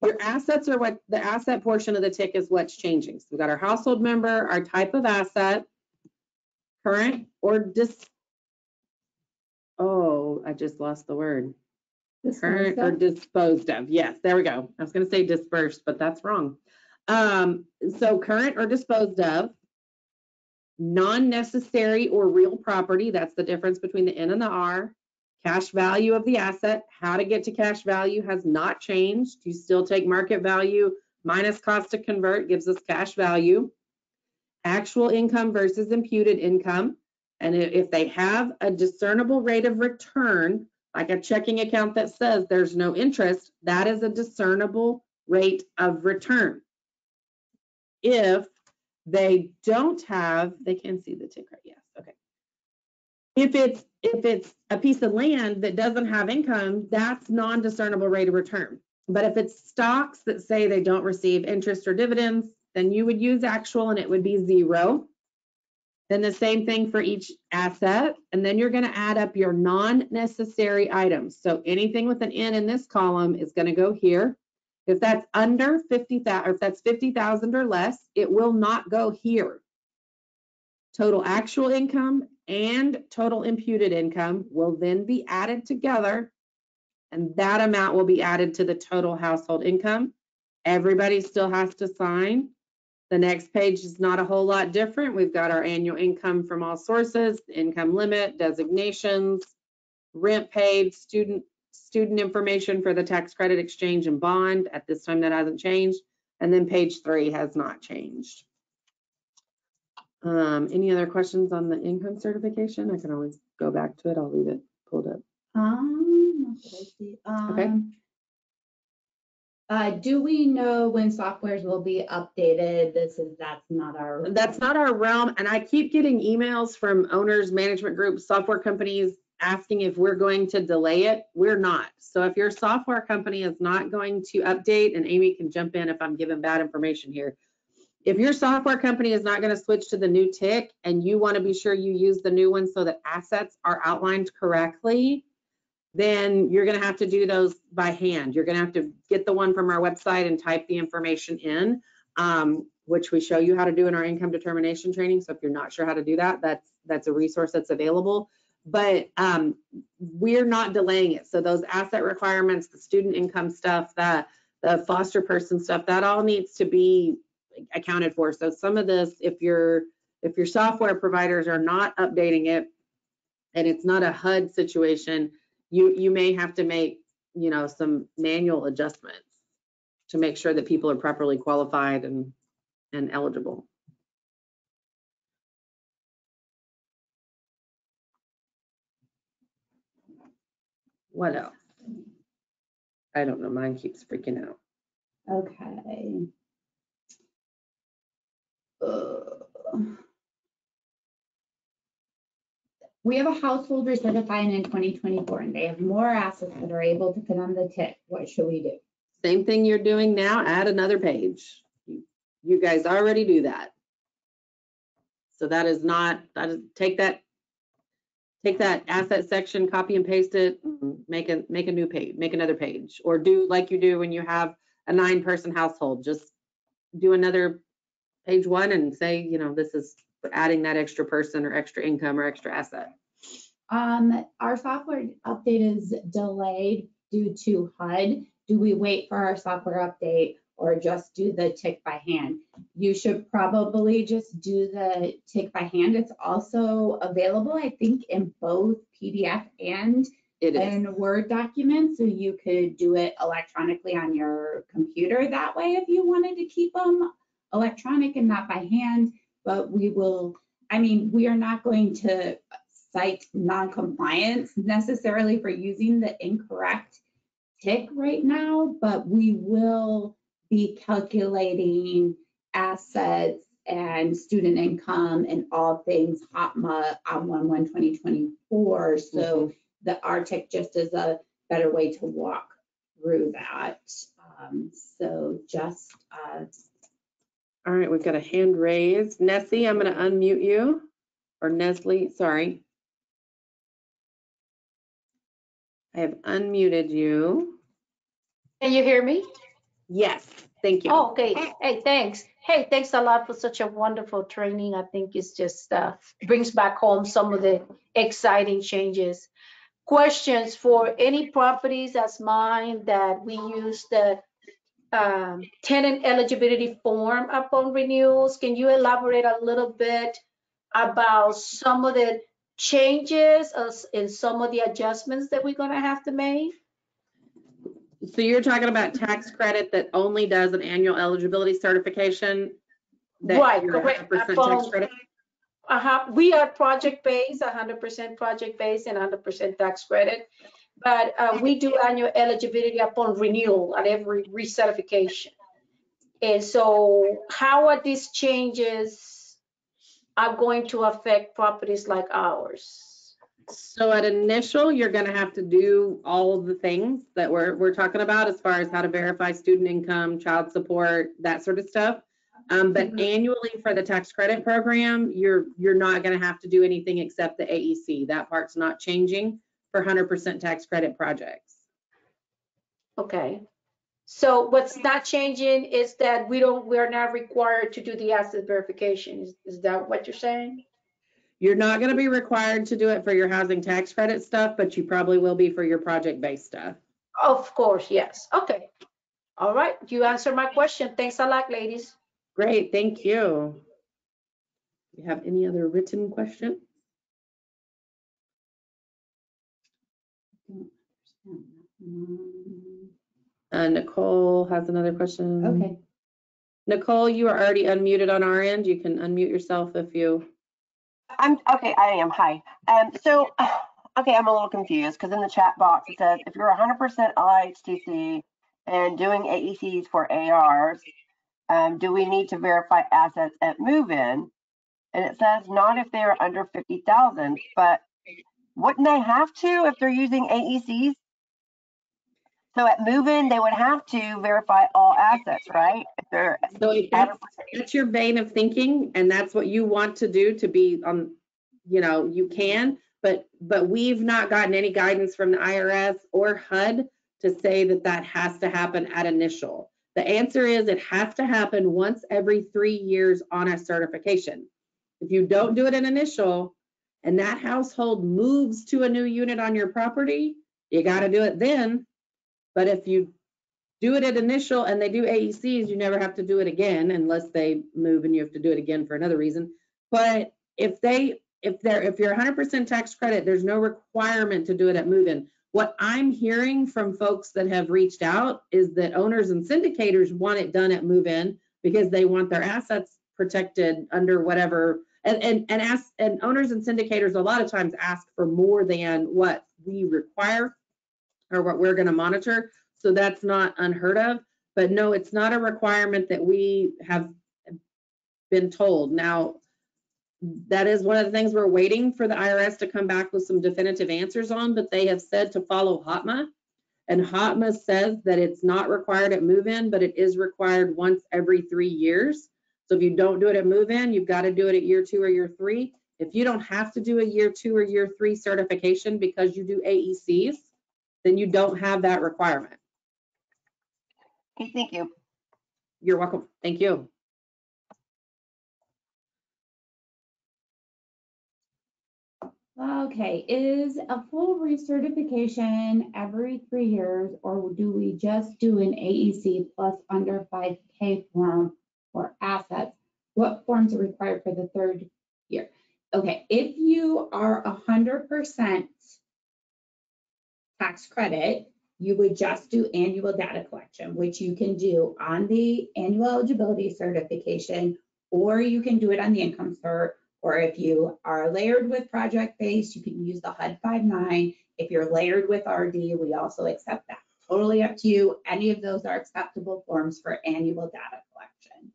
Your assets are what the asset portion of the tick is what's changing. So we've got our household member, our type of asset, current or oh, I just lost the word. Current or disposed of. Yes, there we go. I was going to say dispersed, but that's wrong. So current or disposed of, non-necessary or real property. That's the difference between the N and the R. Cash value of the asset. How to get to cash value has not changed. You still take market value minus cost to convert gives us cash value. Actual income versus imputed income. And if they have a discernible rate of return, like a checking account that says there's no interest, that is a discernible rate of return. If they don't have, they can see the tick right, yes, okay. If it's a piece of land that doesn't have income, that's non-discernible rate of return. But if it's stocks that say they don't receive interest or dividends, then you would use actual and it would be 0. Then the same thing for each asset. And then you're going to add up your non-necessary items. So anything with an N in this column is going to go here. If that's under 50,000, or if that's 50,000 or less, it will not go here. Total actual income and total imputed income will then be added together, and that amount will be added to the total household income. Everybody still has to sign. The next page is not a whole lot different. We've got our annual income from all sources, income limit, designations, rent paid, student information for the tax credit exchange and bond. At this time, that hasn't changed. And then page 3 has not changed. Any other questions on the income certification? I can always go back to it. I'll leave it pulled up. Okay. Do we know when softwares will be updated? That's not our realm. And I keep getting emails from owners, management groups, software companies asking if we're going to delay it. We're not. So if your software company is not going to update, and Amy can jump in if I'm giving bad information here. If your software company is not going to switch to the new TIC and you want to be sure you use the new one so that assets are outlined correctly, then you're going to have to do those by hand. You're going to have to get the one from our website and type the information in, which we show you how to do in our income determination training. So if you're not sure how to do that, that's a resource that's available. But we're not delaying it. So those asset requirements, the student income stuff, the foster person stuff, that all needs to be accounted for. So some of this, if your software providers are not updating it and it's not a HUD situation, you may have to make, some manual adjustments to make sure that people are properly qualified and eligible. What else? I don't know. Mine keeps freaking out. Okay. We have a household recertifying in 2024, and they have more assets that are able to fit on the TIC. What should we do? Same thing you're doing now, add another page. You guys already do that. So that is not, take that asset section, copy and paste it, make a new page, make another page, or do like you do when you have a 9-person household. Just do another page 1 and say, this is for adding that extra person or extra income or extra asset. Our software update is delayed due to HUD. Do we wait for our software update or just do the TIC by hand? You should probably just do the TIC by hand. It's also available, I think, in both PDF and in Word documents. So you could do it electronically on your computer that way if you wanted to keep them electronic and not by hand. But we are not going to cite non-compliance necessarily for using the incorrect TIC right now, but we will be calculating assets and student income and all things HOTMA on 1/1/2024. So the RTIC just is a better way to walk through that. All right, we've got a hand raised. Nessie, I'm going to unmute you. Or Nestle, sorry. I have unmuted you. Can you hear me? Yes, thank you. Oh, okay. Hey, thanks. Hey, thanks a lot for such a wonderful training. I think it's just brings back home some of the exciting changes. Questions for any properties as mine that we use the tenant eligibility form upon renewals. Can you elaborate a little bit about some of the changes and some of the adjustments that we're going to have to make? So you're talking about tax credit that only does an annual eligibility certification? Right, correct. Tax credit? We are project-based, 100% project-based and 100% tax credit. But we do annual eligibility upon renewal at every recertification. And so how are these changes are going to affect properties like ours? So at initial, you're going to have to do all of the things that we're talking about as far as how to verify student income, child support, that sort of stuff. But annually for the tax credit program, you're not going to have to do anything except the AEC. That part's not changing for 100% tax credit projects. Okay. So what's not changing is that we're not required to do the asset verification. Is that what you're saying? You're not going to be required to do it for your housing tax credit stuff, but you probably will be for your project-based stuff. Of course, yes. Okay. All right. You answered my question. Thanks a lot, ladies. Great, thank you. Do you have any other written questions? Nicole has another question. Okay. Nicole, you are already unmuted on our end. You can unmute yourself if you. I'm okay. I am. Hi. So, okay, I'm a little confused because in the chat box it says if you're 100% LIHTC and doing AECs for ARs, do we need to verify assets at move-in? And it says not if they are under 50,000, but wouldn't they have to if they're using AECs? So at move-in, they would have to verify all assets, right? If they're So if that's your vein of thinking, and that's what you want to do to be on, you can, but we've not gotten any guidance from the IRS or HUD to say that that has to happen at initial. The answer is it has to happen once every 3 years on a certification. If you don't do it in initial and that household moves to a new unit on your property, you got to do it then. But if you do it at initial and they do AECs, you never have to do it again unless they move and you have to do it again for another reason. But if you're 100% tax credit, there's no requirement to do it at move-in. What I'm hearing from folks that have reached out is that owners and syndicators want it done at move-in because they want their assets protected under whatever. And owners and syndicators a lot of times ask for more than what we require or what we're going to monitor. So that's not unheard of. But no, it's not a requirement that we have been told. Now, that is one of the things we're waiting for the IRS to come back with some definitive answers on, but they have said to follow HOTMA. And HOTMA says that it's not required at move-in, but it is required once every 3 years. So if you don't do it at move-in, you've got to do it at year 2 or year 3. If you don't have to do a year 2 or year 3 certification because you do AECs, then you don't have that requirement. Okay, thank you. You're welcome. Thank you. Okay, is a full recertification every 3 years, or do we just do an AEC plus under 5K form for assets? What forms are required for the 3rd year? Okay, if you are 100% tax credit, you would just do annual data collection, which you can do on the annual eligibility certification, or you can do it on the income cert. Or if you are layered with project-based, you can use the HUD 5.9. If you're layered with RD, we also accept that. Totally up to you. Any of those are acceptable forms for annual data collection.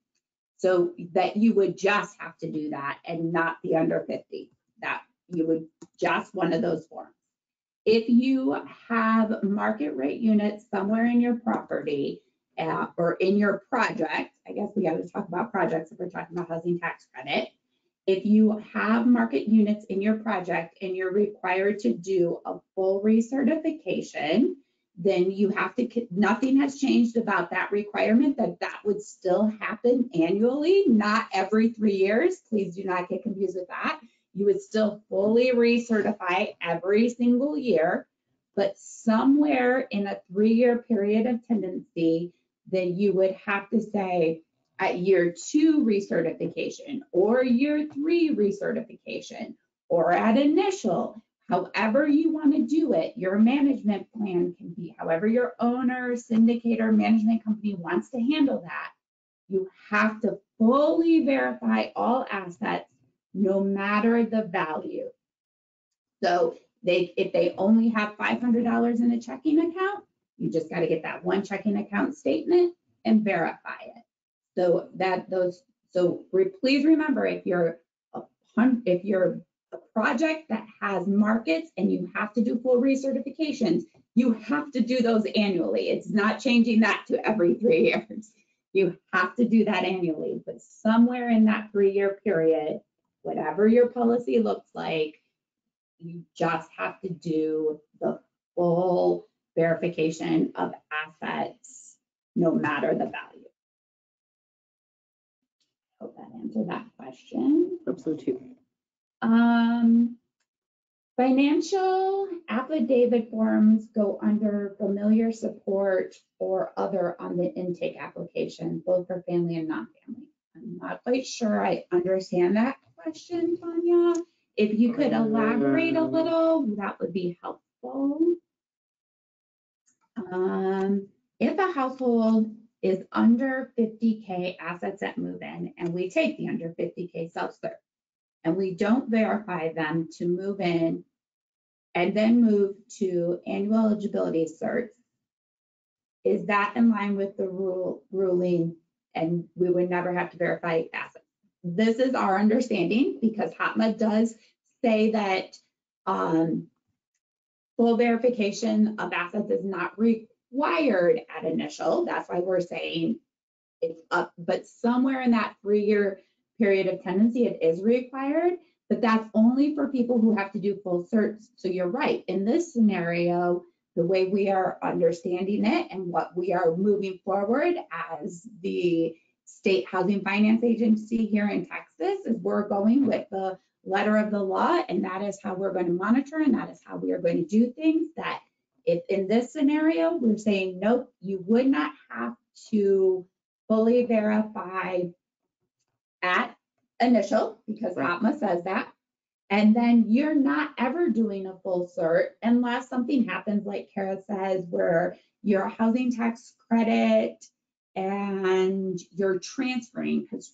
So that you would just have to do that and not the under 50. That you would just one of those forms. If you have market rate units somewhere in your property or in your project, I guess we got to talk about projects if we're talking about housing tax credit. If you have market units in your project and you're required to do a full recertification, then you have to, nothing has changed about that requirement, that would still happen annually, not every 3 years. Please do not get confused with that. You would still fully recertify every single year, but somewhere in a 3-year period of tendency, then you would have to say, at year 2 recertification or year 3 recertification or at initial, however you want to do it, your management plan can be however your owner, syndicator, management company wants to handle that. You have to fully verify all assets no matter the value. So if they only have $500 in a checking account, you just got to get that one checking account statement and verify it. So please remember, if you're a project that has markets and you have to do full recertifications, you have to do those annually. It's not changing that to every 3 years. You have to do that annually, but somewhere in that 3-year period, whatever your policy looks like, you just have to do the full verification of assets, no matter the value. Hope that answered that question. Hope so too. Financial affidavit forms go under familiar support or other on the intake application, both for family and non-family. I'm not quite sure I understand that question, Tanya. If you could elaborate a little, that would be helpful. If a household is under 50K assets at move-in, and we take the under 50K self-cert, and we don't verify them to move in and then move to annual eligibility certs, is that in line with the ruling and we would never have to verify assets? This is our understanding because HOTMA does say that full verification of assets is not required at initial. That's why we're saying it's up, but somewhere in that 3-year period of tenancy, it is required, but that's only for people who have to do full certs. So you're right. In this scenario, the way we are understanding it and what we are moving forward as the State Housing Finance Agency here in Texas is we're going with the letter of the law, and that is how we're going to monitor, and that is how we are going to do things. That if in this scenario, we're saying, nope, you would not have to fully verify at initial because HOTMA says that. And then you're not ever doing a full cert unless something happens, like Kara says, where your housing tax credit and you're transferring because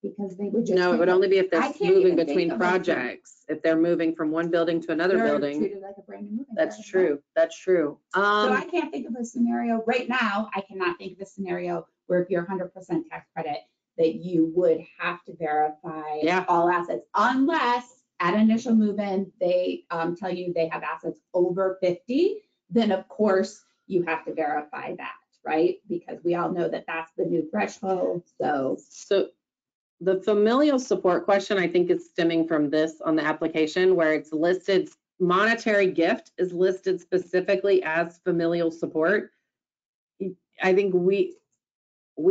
because they would just. No, it would only be if they're I can't moving even think between of a- projects. If they're moving from one building to another They're building. treated like a brand new moving That's card. true. That's true. So I can't think of a scenario right now. I cannot think of a scenario where if you're 100% tax credit, that you would have to verify all assets, unless at initial move-in, they tell you they have assets over 50, then of course you have to verify that, right? Because we all know that that's the new threshold, so. The familial support question, I think, is stemming from this on the application where it's listed, monetary gift is listed specifically as familial support. I think we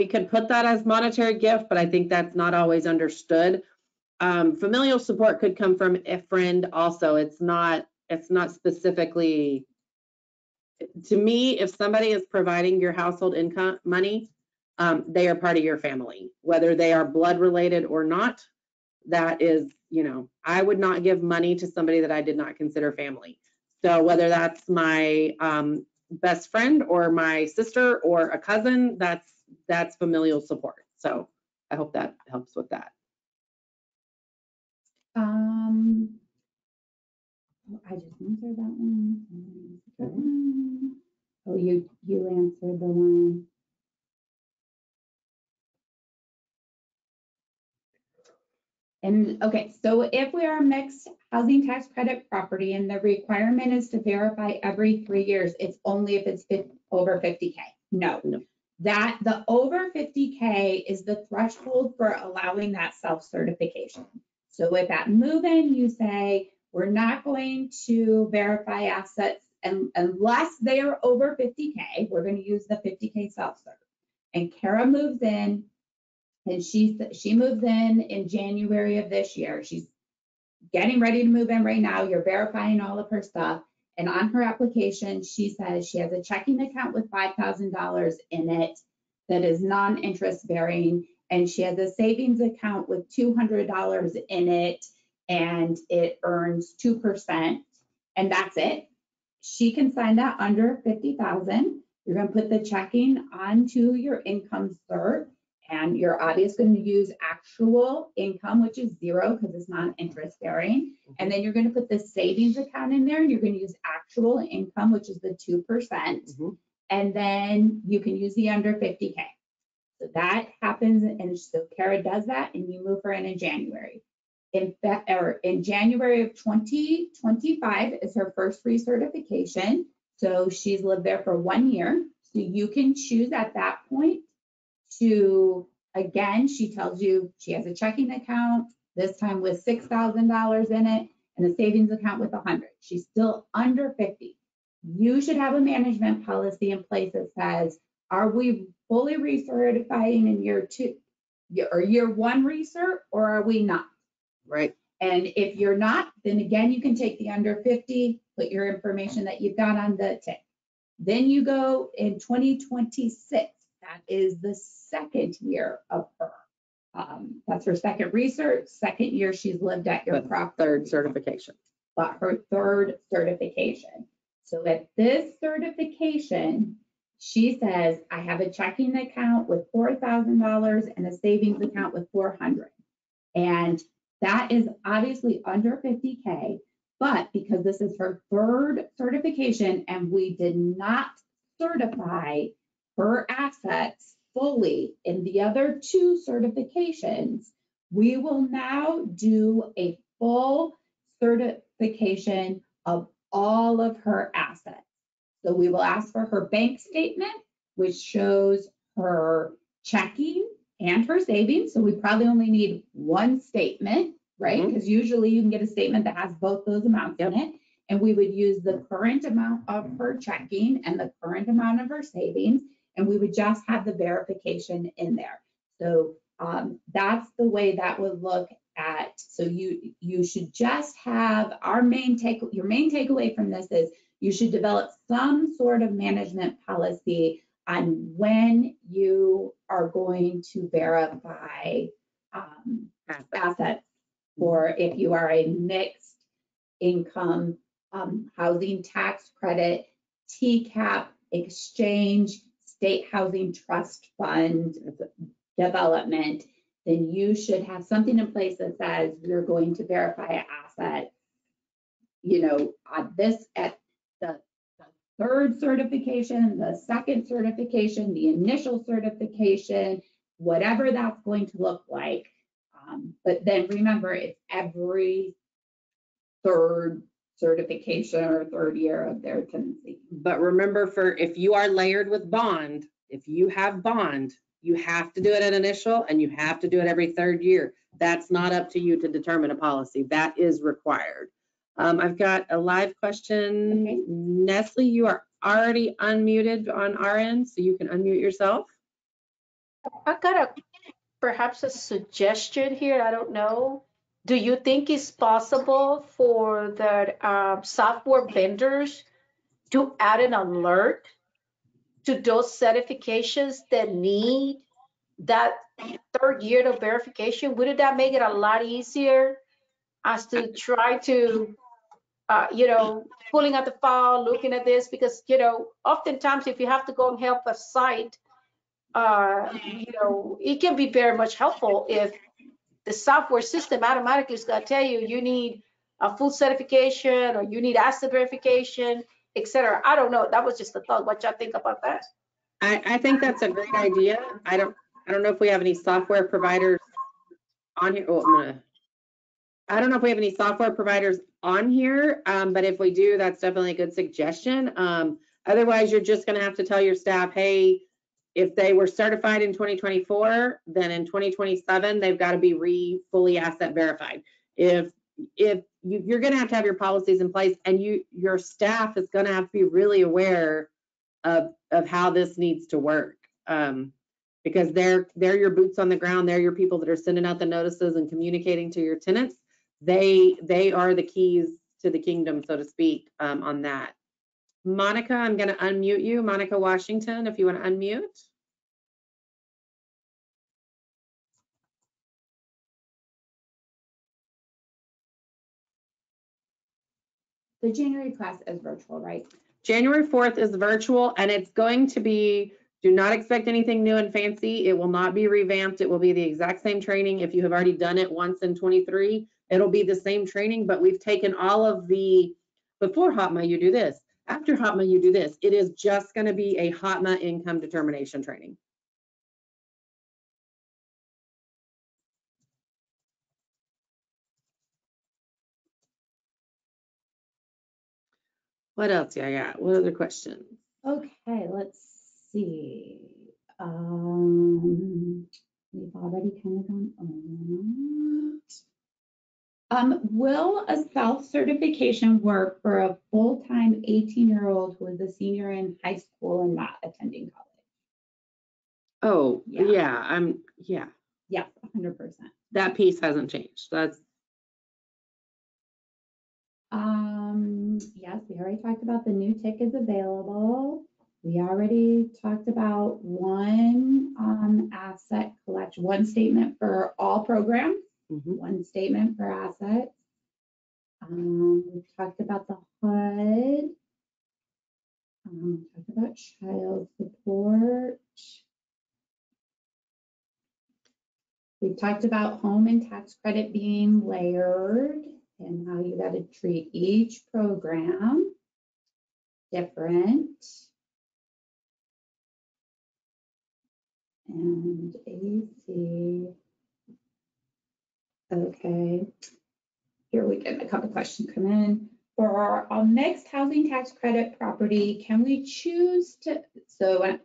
could put that as monetary gift, but I think that's not always understood. Familial support could come from a friend also. It's not specifically, to me, if somebody is providing your household income money, they are part of your family, whether they are blood related or not. That is, I would not give money to somebody that I did not consider family. So whether that's my best friend or my sister or a cousin, that's familial support. So I hope that helps with that. I just answered that one. Oh, you answered the one. And okay, so if we are a mixed housing tax credit property and the requirement is to verify every 3 years, it's only if it's over 50K. No. That the over 50K is the threshold for allowing that self-certification. So if at move-in you say, we're not going to verify assets unless they are over 50K, we're going to use the 50K self-cert. And Kara moves in, and she moves in January of this year. She's getting ready to move in right now. You're verifying all of her stuff. And on her application, she says she has a checking account with $5,000 in it that is non-interest bearing. And she has a savings account with $200 in it, and it earns 2%. And that's it. She can sign that under 50,000. You're going to put the checking onto your income cert. And you're obviously going to use actual income, which is 0 because it's not interest bearing. And then you're going to put the savings account in there, and you're going to use actual income, which is the 2%. And then you can use the under 50K. So that happens. And so Kara does that, and you move her in January. In January of 2025 is her first recertification. So she's lived there for 1 year. So you can choose at that point to, again, she tells you she has a checking account, this time with $6,000 in it, and a savings account with 100. She's still under 50. You should have a management policy in place that says, are we fully recertifying in year 2 or year 1 recert, or are we not? Right. And if you're not, then again, you can take the under 50, put your information that you've got on the tick. Then you go in 2026. That is the second year of her. That's her second research, second year she's lived at your property. Third certification. But her third certification. So at this certification, she says, I have a checking account with $4,000 and a savings account with 400. And that is obviously under 50K, but because this is her third certification and we did not certify her assets fully in the other 2 certifications, we will now do a full certification of all of her assets. So we will ask for her bank statement, which shows her checking and her savings. So we probably only need one statement, right? Because usually you can get a statement that has both those amounts in it. And we would use the current amount of her checking and the current amount of her savings, and we would just have the verification in there. So that's the way that would look at. So you should just have your main takeaway from this is you should develop some sort of management policy on when you are going to verify assets, or if you are a mixed income housing tax credit, TCAP, exchange, state housing trust fund development, then you should have something in place that says you're going to verify assets, at the third certification, the second certification, the initial certification, whatever that's going to look like. But then remember, it's every third certification or third year of their tenancy. But remember, if you are layered with bond, if you have bond, you have to do it at initial and you have to do it every third year. That's not up to you to determine a policy. That is required. I've got a live question. Okay. Nestle, you are already unmuted on our end, so you can unmute yourself. I got perhaps a suggestion here. I don't know. Do you think it's possible for the software vendors to add an alert to those certifications that need that third year of verification? Wouldn't that make it a lot easier as to try to, pulling out the file, looking at this? Because, oftentimes if you have to go and help a site, it can be very much helpful if the software system automatically is going to tell you you need a full certification or you need asset verification, etc. I don't know. That was just a thought. What y'all think about that? I think that's a great idea. I don't know if we have any software providers on here. I don't know if we have any software providers on here, but if we do, that's definitely a good suggestion. Otherwise, you're just going to have to tell your staff, hey, if they were certified in 2024, then in 2027, they've got to be fully asset verified. If you're going to have your policies in place, and your staff is going to have to be really aware of how this needs to work, because they're your boots on the ground. They're your people that are sending out the notices and communicating to your tenants. They are the keys to the kingdom, so to speak, on that. Monica, I'm going to unmute you. Monica Washington, if you want to unmute. The January class is virtual, right? January 4th is virtual, and it's going to be, do not expect anything new and fancy. It will not be revamped. It will be the exact same training. If you have already done it once in 23, it'll be the same training, but we've taken all of before HOTMA, you do this. After HOTMA, you do this. It is just going to be a HOTMA income determination training. What else? Yeah. What other questions? Okay, let's see. We've already kind of gone over that. Will a self-certification work for a full-time 18-year-old who is a senior in high school and not attending college? Oh, yeah, yeah. Yes, 100%. That piece hasn't changed. That's yes, we already talked about the new tick is available. We already talked about one asset collection, one statement for all programs, one statement for assets. We've talked about the HUD. Talked about child support. We've talked about home and tax credit being layered and how you got to treat each program different. And AC. Okay. Here we get a couple questions come in. For a mixed housing tax credit property, can we choose to, so I'm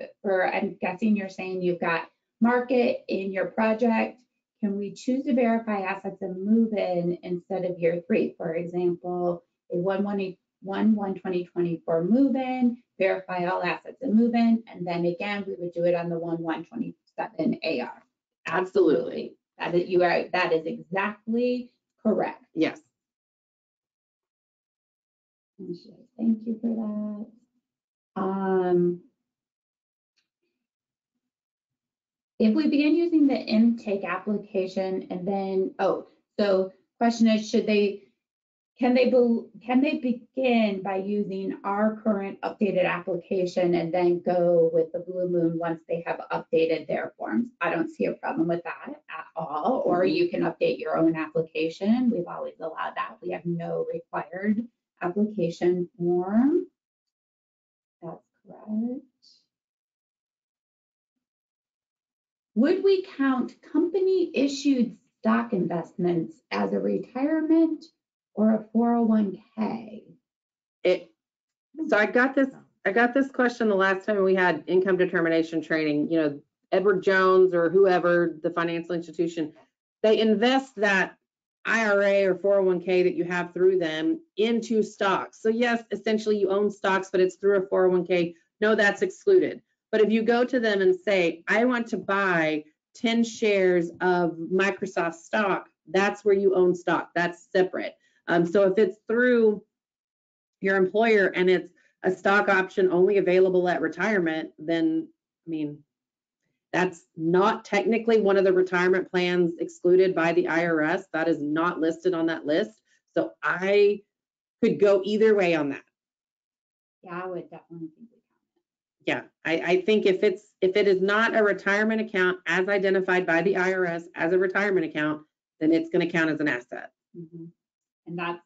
guessing you're saying you've got market in your project. Can we choose to verify assets and move in instead of year 3? For example, a 1/1/2024 move in, verify all assets and move in, and then again, we would do it on the 1/1/27 AR. absolutely. That is exactly correct. Yes. Thank you for that. If we begin using the intake application and then, so question is, can they begin by using our current updated application and then go with the Blue Moon once they have updated their forms? I don't see a problem with that at all. Or you can update your own application. We've always allowed that. We have no required application form. That's correct. Would we count company issued stock investments as a retirement or a 401k? So I got this question the last time we had income determination training. You know, Edward Jones or whoever, the financial institution, they invest that IRA or 401k that you have through them into stocks. So yes, essentially you own stocks, but it's through a 401k. No, that's excluded. But if you go to them and say, I want to buy 10 shares of Microsoft stock, that's where you own stock. That's separate. So if it's through your employer and it's a stock option only available at retirement, then, I mean, that's not technically one of the retirement plans excluded by the IRS. That is not listed on that list. So I could go either way on that. Yeah, I would definitely think we count it. Yeah, I think if it is not a retirement account as identified by the IRS as a retirement account, then it's going to count as an asset. And that's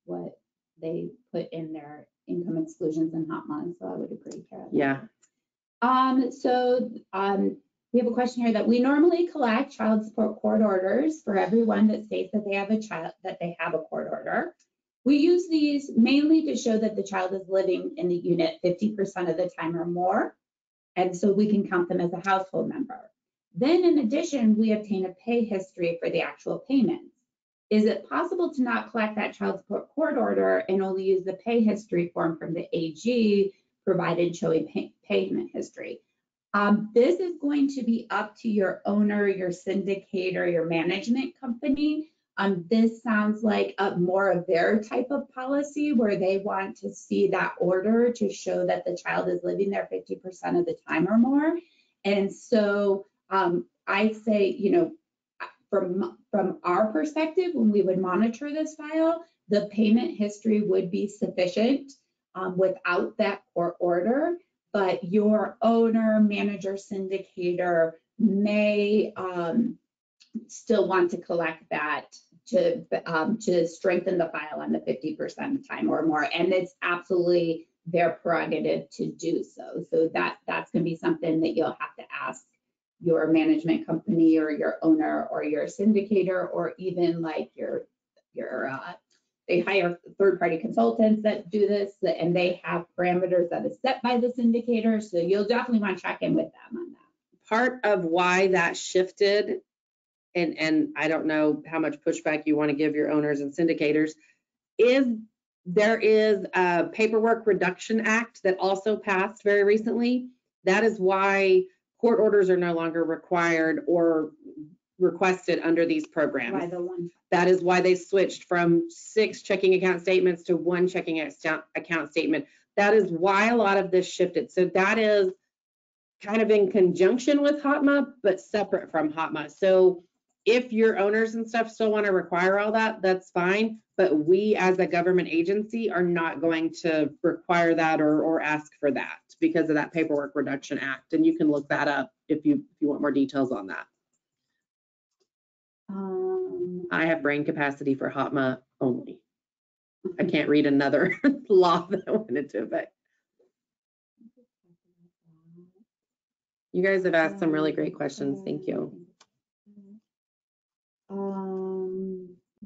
what they put in their income exclusions and HOTMA, so I would agree, Kara. Yeah. We have a question here that we normally collect child support court orders for everyone that states that they have a court order. We use these mainly to show that the child is living in the unit 50% of the time or more, and so we can count them as a household member. Then in addition, we obtain a pay history for the actual payments. Is it possible to not collect that child support court order and only use the pay history form from the AG provided showing payment history? This is going to be up to your owner, your syndicator, your management company. This sounds like more of their type of policy where they want to see that order to show that the child is living there 50% of the time or more. And so I say, you know, from our perspective, when we would monitor this file, the payment history would be sufficient without that court order. But your owner, manager, syndicator may still want to collect that to strengthen the file on the 50% time or more. And it's absolutely their prerogative to do so. So that's going to be something that you'll have to ask your management company or your owner or your syndicator, or even like they hire third-party consultants that do this, and they have parameters that is set by the syndicator. So you'll definitely want to check in with them on that. part of why that shifted, and I don't know how much pushback you want to give your owners and syndicators, is there is a Paperwork Reduction Act that also passed very recently. That is why court orders are no longer required or requested under these programs. That is why they switched from 6 checking account statements to 1 checking account statement. That is why a lot of this shifted. So that is kind of in conjunction with HOTMA, but separate from HOTMA. So if your owners and stuff still want to require all that, that's fine. But we as a government agency are not going to require that or ask for that because of that Paperwork Reduction Act. And you can look that up if you want more details on that. I have brain capacity for HOTMA only. I can't read another law that went into effect. You guys have asked some really great questions. Thank you. I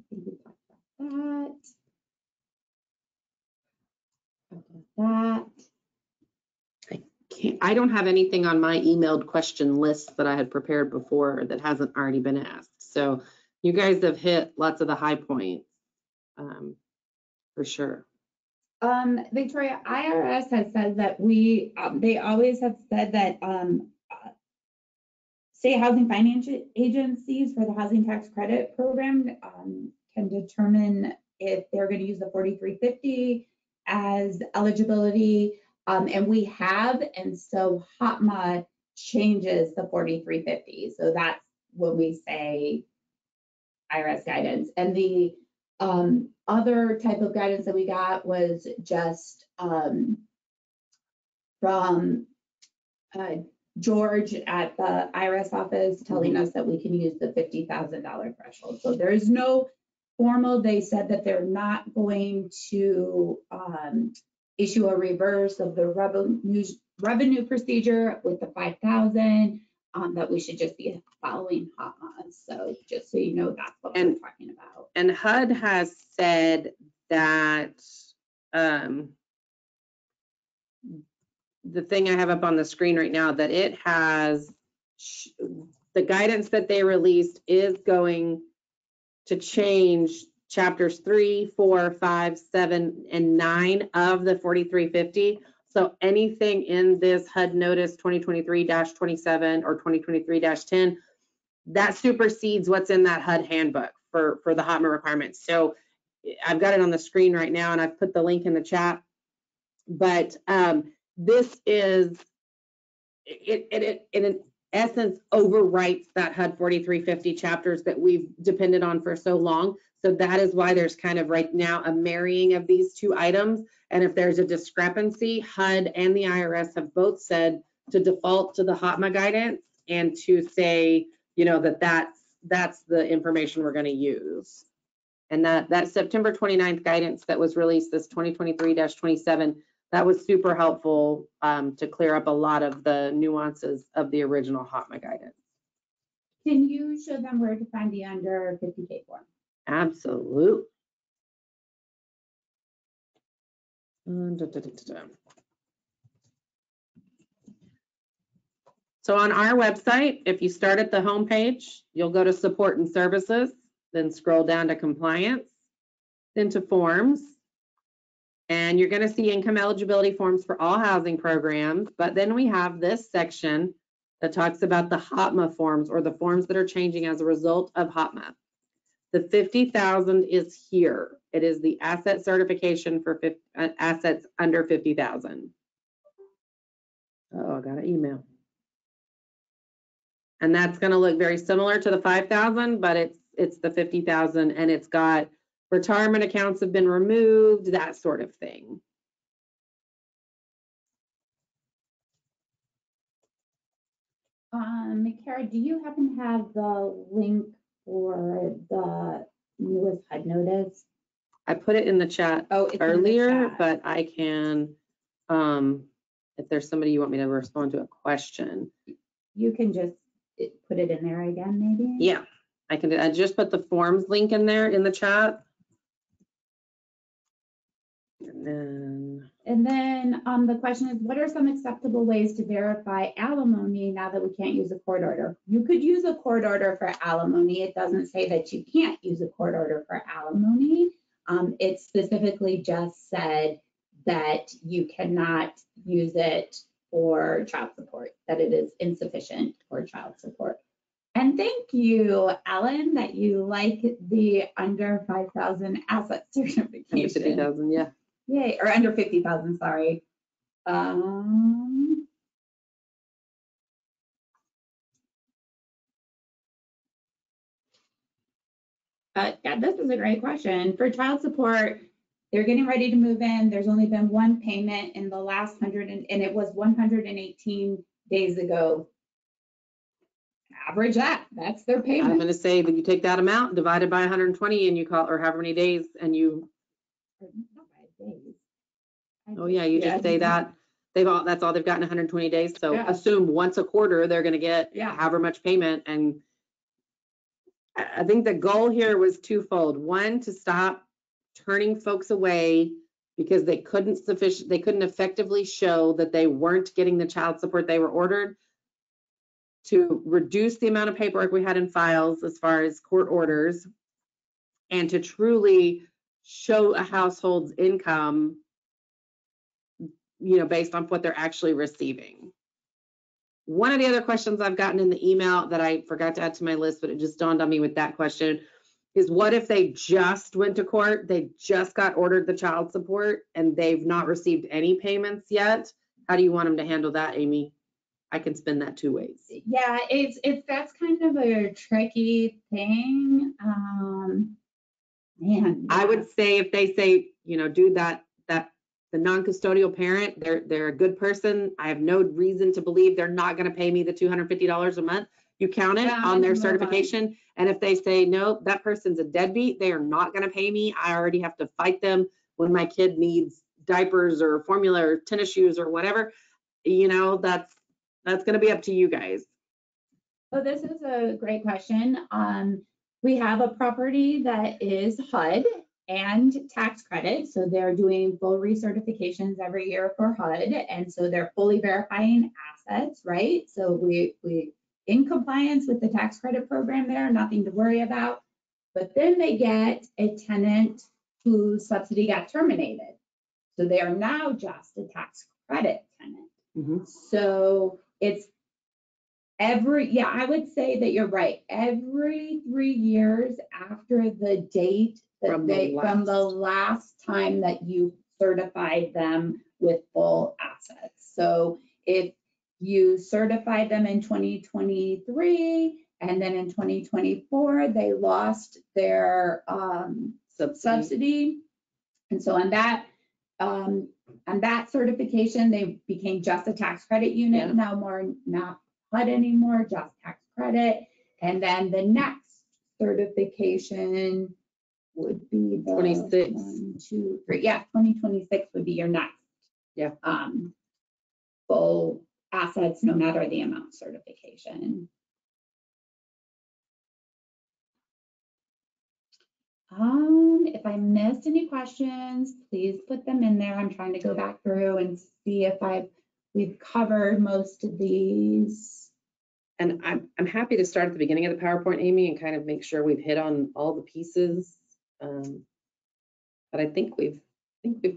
think we talked about that. I don't have anything on my emailed question list that I had prepared before that hasn't already been asked. So you guys have hit lots of the high points, for sure. Victoria, IRS has said that they always have said that state housing finance agencies for the housing tax credit program can determine if they're going to use the 4350 as eligibility. And we have, and so HOTMA changes the 4350. So that's when we say IRS guidance. And the other type of guidance that we got was just from George at the IRS office telling us that we can use the $50,000 threshold. So there is no formal, they said that they're not going to issue a reverse of the revenue procedure with the 5,000, that we should just be following HOTMA. So just so you know, that's what we're talking about. And HUD has said that the thing I have up on the screen right now, that it has the guidance that they released is going to change chapters 3, 4, 5, 7, and 9 of the 4350. So anything in this HUD notice 2023-27 or 2023-10, that supersedes what's in that HUD handbook for the HOTMA requirements. So I've got it on the screen right now and I've put the link in the chat. But this is, it in essence overwrites that HUD 4350 chapters that we've depended on for so long. So that is why there's kind of right now a marrying of these two items. And if there's a discrepancy, HUD and the IRS have both said to default to the HOTMA guidance and to say, you know, that's the information we're going to use. And that September 29th guidance that was released, this 2023-27, that was super helpful to clear up a lot of the nuances of the original HOTMA guidance. Can you show them where to find the under 50K form? Absolutely. So on our website, if you start at the home page, you'll go to support and services, then scroll down to compliance, then to forms. And you're going to see income eligibility forms for all housing programs. But then we have this section that talks about the HOTMA forms, or the forms that are changing as a result of HOTMA. The 50,000 is here. It is the asset certification for assets under 50,000. Oh, I got an email. And that's going to look very similar to the 5,000, but it's the 50,000, and it's got retirement accounts have been removed, that sort of thing. Kara, do you happen to have the link for the newest HUD notice? I put it in the chat earlier, but I can, if there's somebody you want me to respond to a question. You can just put it in there again, maybe? Yeah, I can. I just put the forms link in there in the chat. And then And then the question is, what are some acceptable ways to verify alimony now that we can't use a court order? You could use a court order for alimony. It doesn't say that you can't use a court order for alimony. It specifically just said that you cannot use it for child support, that it is insufficient for child support. And thank you, Ellen, that you like the under 5,000 asset certification. Under 50,000, yeah. Yay, or under 50,000, sorry. Yeah, this is a great question. For child support, they're getting ready to move in. There's only been one payment in the last 100, and it was 118 days ago. Average that. That's their payment. I'm going to say that you take that amount divided by 120 and you call, or however many days, and you. Oh yeah, you just say that that's all they've gotten 120 days. So assume once a quarter they're going to get however much payment. And I think the goal here was twofold. One, to stop turning folks away because they couldn't effectively show that they weren't getting the child support they were ordered, to reduce the amount of paperwork we had in files as far as court orders, and to truly show a household's income, based on what they're actually receiving. One of the other questions I've gotten in the email that I forgot to add to my list, but it just dawned on me with that question, is what if they just went to court, they just got ordered the child support, and they've not received any payments yet? How do you want them to handle that, Amy? I can spin that two ways. Yeah, that's kind of a tricky thing. Man, I would say if they say, do that the non-custodial parent, they're a good person. I have no reason to believe they're not going to pay me the $250 a month. You count it on their certification. And if they say, no, that person's a deadbeat, they are not going to pay me. I already have to fight them when my kid needs diapers or formula or tennis shoes or whatever. That's going to be up to you guys. So this is a great question. We have a property that is HUD and tax credit. So they're doing full recertifications every year for HUD. And so they're fully verifying assets, right? So we in compliance with the tax credit program there, nothing to worry about. But then they get a tenant whose subsidy got terminated. So they are now just a tax credit tenant. Mm-hmm. So it's I would say that you're right. Every 3 years after the date that from the last time that you certified them with full assets. So if you certified them in 2023 and then in 2024 they lost their subsidy, and so on that certification they became just a tax credit unit. Yeah. Not HUD anymore, just tax credit. And then the next certification would be the 26. 1, 2, 3. Yeah, 2026 would be your next. Yeah. Full assets, no matter the amount certification. If I missed any questions, please put them in there. I'm trying to go back through and see if we've covered most of these. And I'm happy to start at the beginning of the PowerPoint, Amy, and kind of make sure we've hit on all the pieces. But I think we've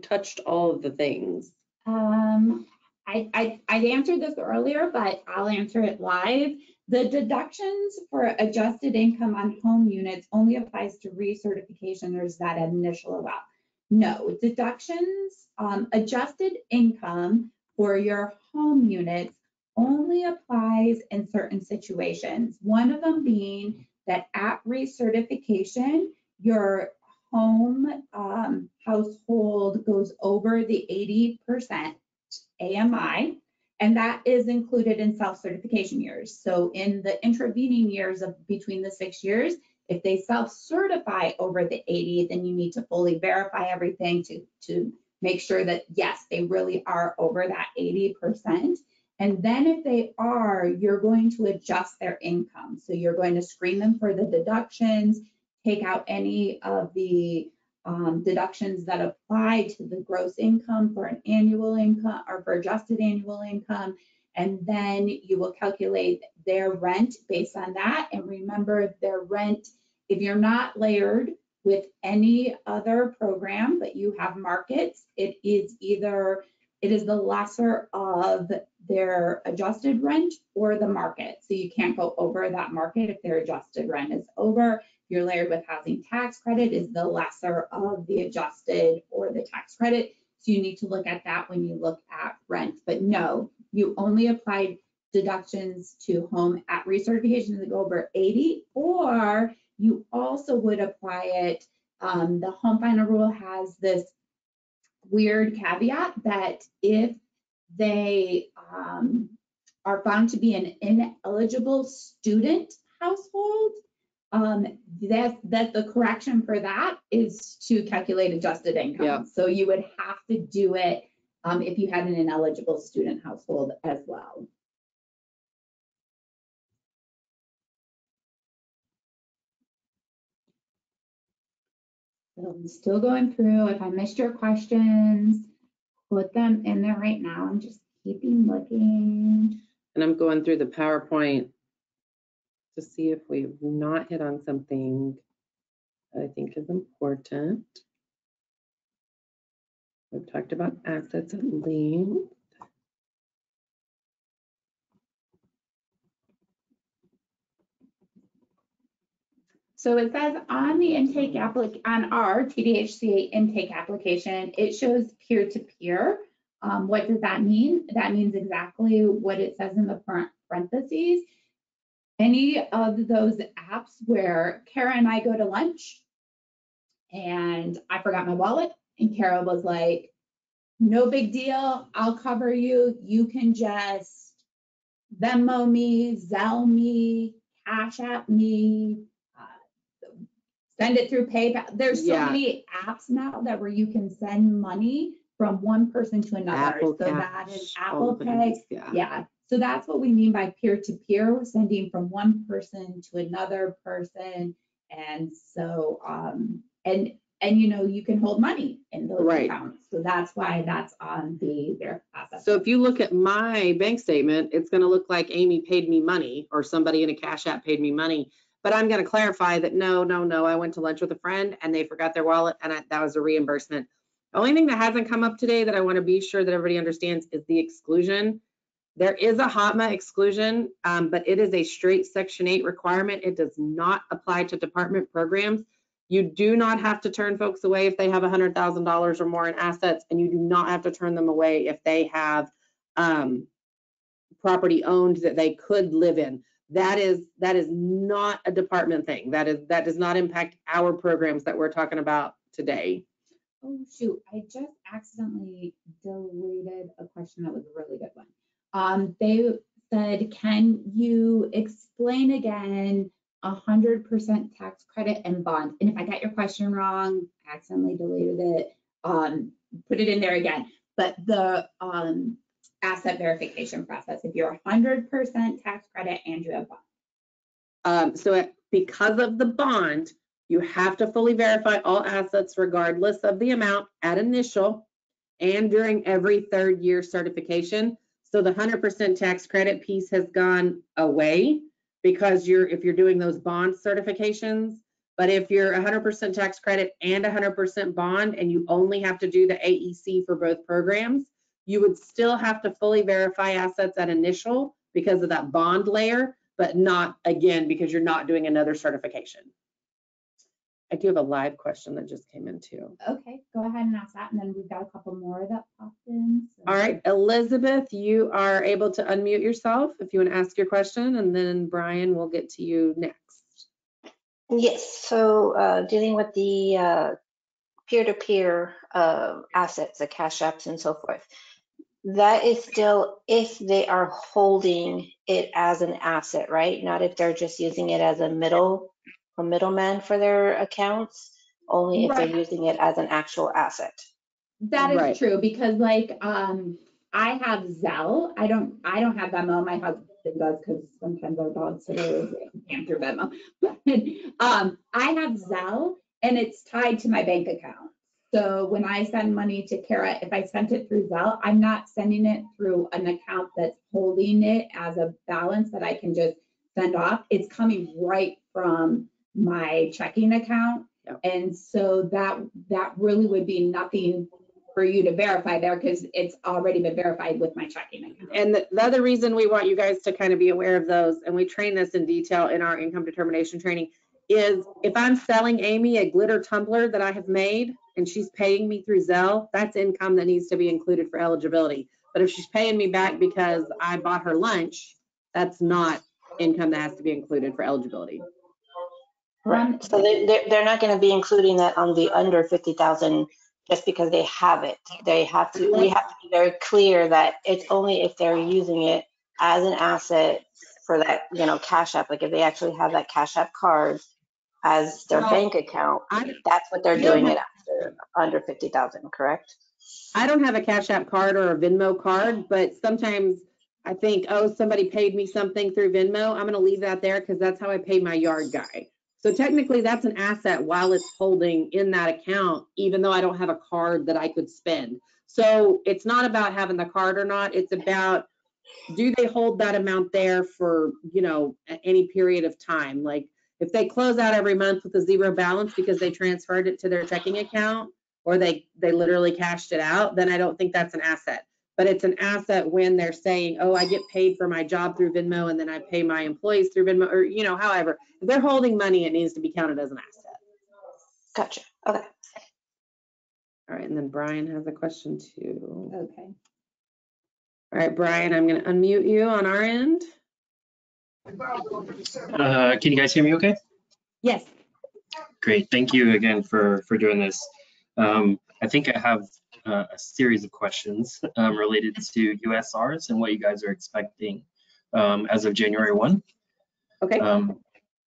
touched all of the things. I answered this earlier, but I'll answer it live. The deductions for adjusted income on home units only applies to recertification. There's that initial amount. No, deductions, adjusted income for your home units only applies in certain situations. One of them being that at recertification, your home household goes over the 80% AMI, and that is included in self-certification years. So in the intervening years of between the 6 years, if they self-certify over the 80, then you need to fully verify everything to make sure that, yes, they really are over that 80%. And then if they are, you're going to adjust their income. So you're going to screen them for the deductions, take out any of the deductions that apply to the gross income for an annual income or for adjusted annual income. And then you will calculate their rent based on that. And remember, their rent, if you're not layered with any other program, but you have markets, it is the lesser of their adjusted rent or the market. So you can't go over that market if their adjusted rent is over. If you're layered with housing tax credit, is the lesser of the adjusted or the tax credit. So you need to look at that when you look at rent. But no, you only applied deductions to home at recertification that go over 80, or you also would apply it. The home final rule has this weird caveat that if they are found to be an ineligible student household, that the correction for that is to calculate adjusted income. Yep. So you would have to do it if you had an ineligible student household as well. So I'm still going through. If I missed your questions, put them in there right now. I'm just keeping looking. And I'm going through the PowerPoint to see if we've not hit on something that I think is important. We've talked about assets at length. So it says on the intake on our TDHCA intake application, it shows peer-to-peer. What does that mean? That means exactly what it says in the parentheses. Any of those apps where Kara and I go to lunch and I forgot my wallet and Kara was like, no big deal, I'll cover you. You can just Venmo me, Zelle me, Cash App me, send it through PayPal. There's so many apps now that where you can send money from one person to another. Apple so Cash, that is Apple Pay. things, Yeah. So that's what we mean by peer-to-peer. We're sending from one person to another person. And so, and you know, you can hold money in those accounts. So that's why that's on the verify. So if you look at my bank statement, it's going to look like Amy paid me money or somebody in a Cash App paid me money. But I'm going to clarify that no, I went to lunch with a friend and they forgot their wallet and that was a reimbursement. The only thing that hasn't come up today that I want to be sure that everybody understands is the exclusion. There is a HOTMA exclusion, but it is a straight Section 8 requirement. It does not apply to department programs. You do not have to turn folks away if they have $100,000 or more in assets, and you do not have to turn them away if they have property owned that they could live in. That is not a department thing. That does not impact our programs that we're talking about today. Oh shoot, I just accidentally deleted a question that was a really good one. They said, can you explain again 100% tax credit and bond? And if I got your question wrong, I accidentally deleted it, put it in there again. But the asset verification process, if you're 100% tax credit and you have bond. Because of the bond, you have to fully verify all assets regardless of the amount at initial and during every third year certification. So the 100% tax credit piece has gone away because if you're doing those bond certifications, but if you're 100% tax credit and 100% bond and you only have to do the AEC for both programs, you would still have to fully verify assets at initial because of that bond layer, but not again because you're not doing another certification. I do have a live question that just came in too. Okay, go ahead and ask that, and then we've got a couple more that popped in. So. All right, Elizabeth, you are able to unmute yourself if you want to ask your question, and then Brian will get to you next. Yes, so dealing with the peer-to-peer assets, the cash apps and so forth, that is still if they are holding it as an asset, right? Not if they're just using it as a middleman for their accounts, only if they're using it as an actual asset. That is true because like I have Zelle. I don't have Venmo. My husband does because sometimes our dog sitters can't through Venmo. But I have Zelle, and it's tied to my bank account. So when I send money to Kara, if I sent it through Zelle, I'm not sending it through an account that's holding it as a balance that I can just send off. It's coming right from my checking account. Yep. And so that really would be nothing for you to verify there because it's already been verified with my checking account. And the other reason we want you guys to kind of be aware of those, and we train this in detail in our income determination training, is if I'm selling Amy a glitter tumbler that I have made and she's paying me through Zelle, that's income that needs to be included for eligibility. But if she's paying me back because I bought her lunch, that's not income that has to be included for eligibility. Right. So they're not going to be including that on the under 50,000 just because they have it. They have to. We have to be very clear that it's only if they're using it as an asset for that, Cash App. Like if they actually have that Cash App card as their bank account, that's what they're doing it after under 50,000. Correct? I don't have a Cash App card or a Venmo card, but sometimes I think, oh, somebody paid me something through Venmo. I'm going to leave that there because that's how I pay my yard guy. So technically that's an asset while it's holding in that account, even though I don't have a card that I could spend. So it's not about having the card or not. It's about, do they hold that amount there for, any period of time? Like if they close out every month with a zero balance because they transferred it to their checking account or they literally cashed it out, then I don't think that's an asset. But it's an asset when they're saying, oh, I get paid for my job through Venmo and then I pay my employees through Venmo, or, however, if they're holding money, it needs to be counted as an asset. Gotcha. Okay. All right. And then Brian has a question too. Okay. All right, Brian, I'm going to unmute you on our end. Can you guys hear me okay? Yes. Great. Thank you again for doing this. I think I have a series of questions related to USRs and what you guys are expecting as of January 1. Okay.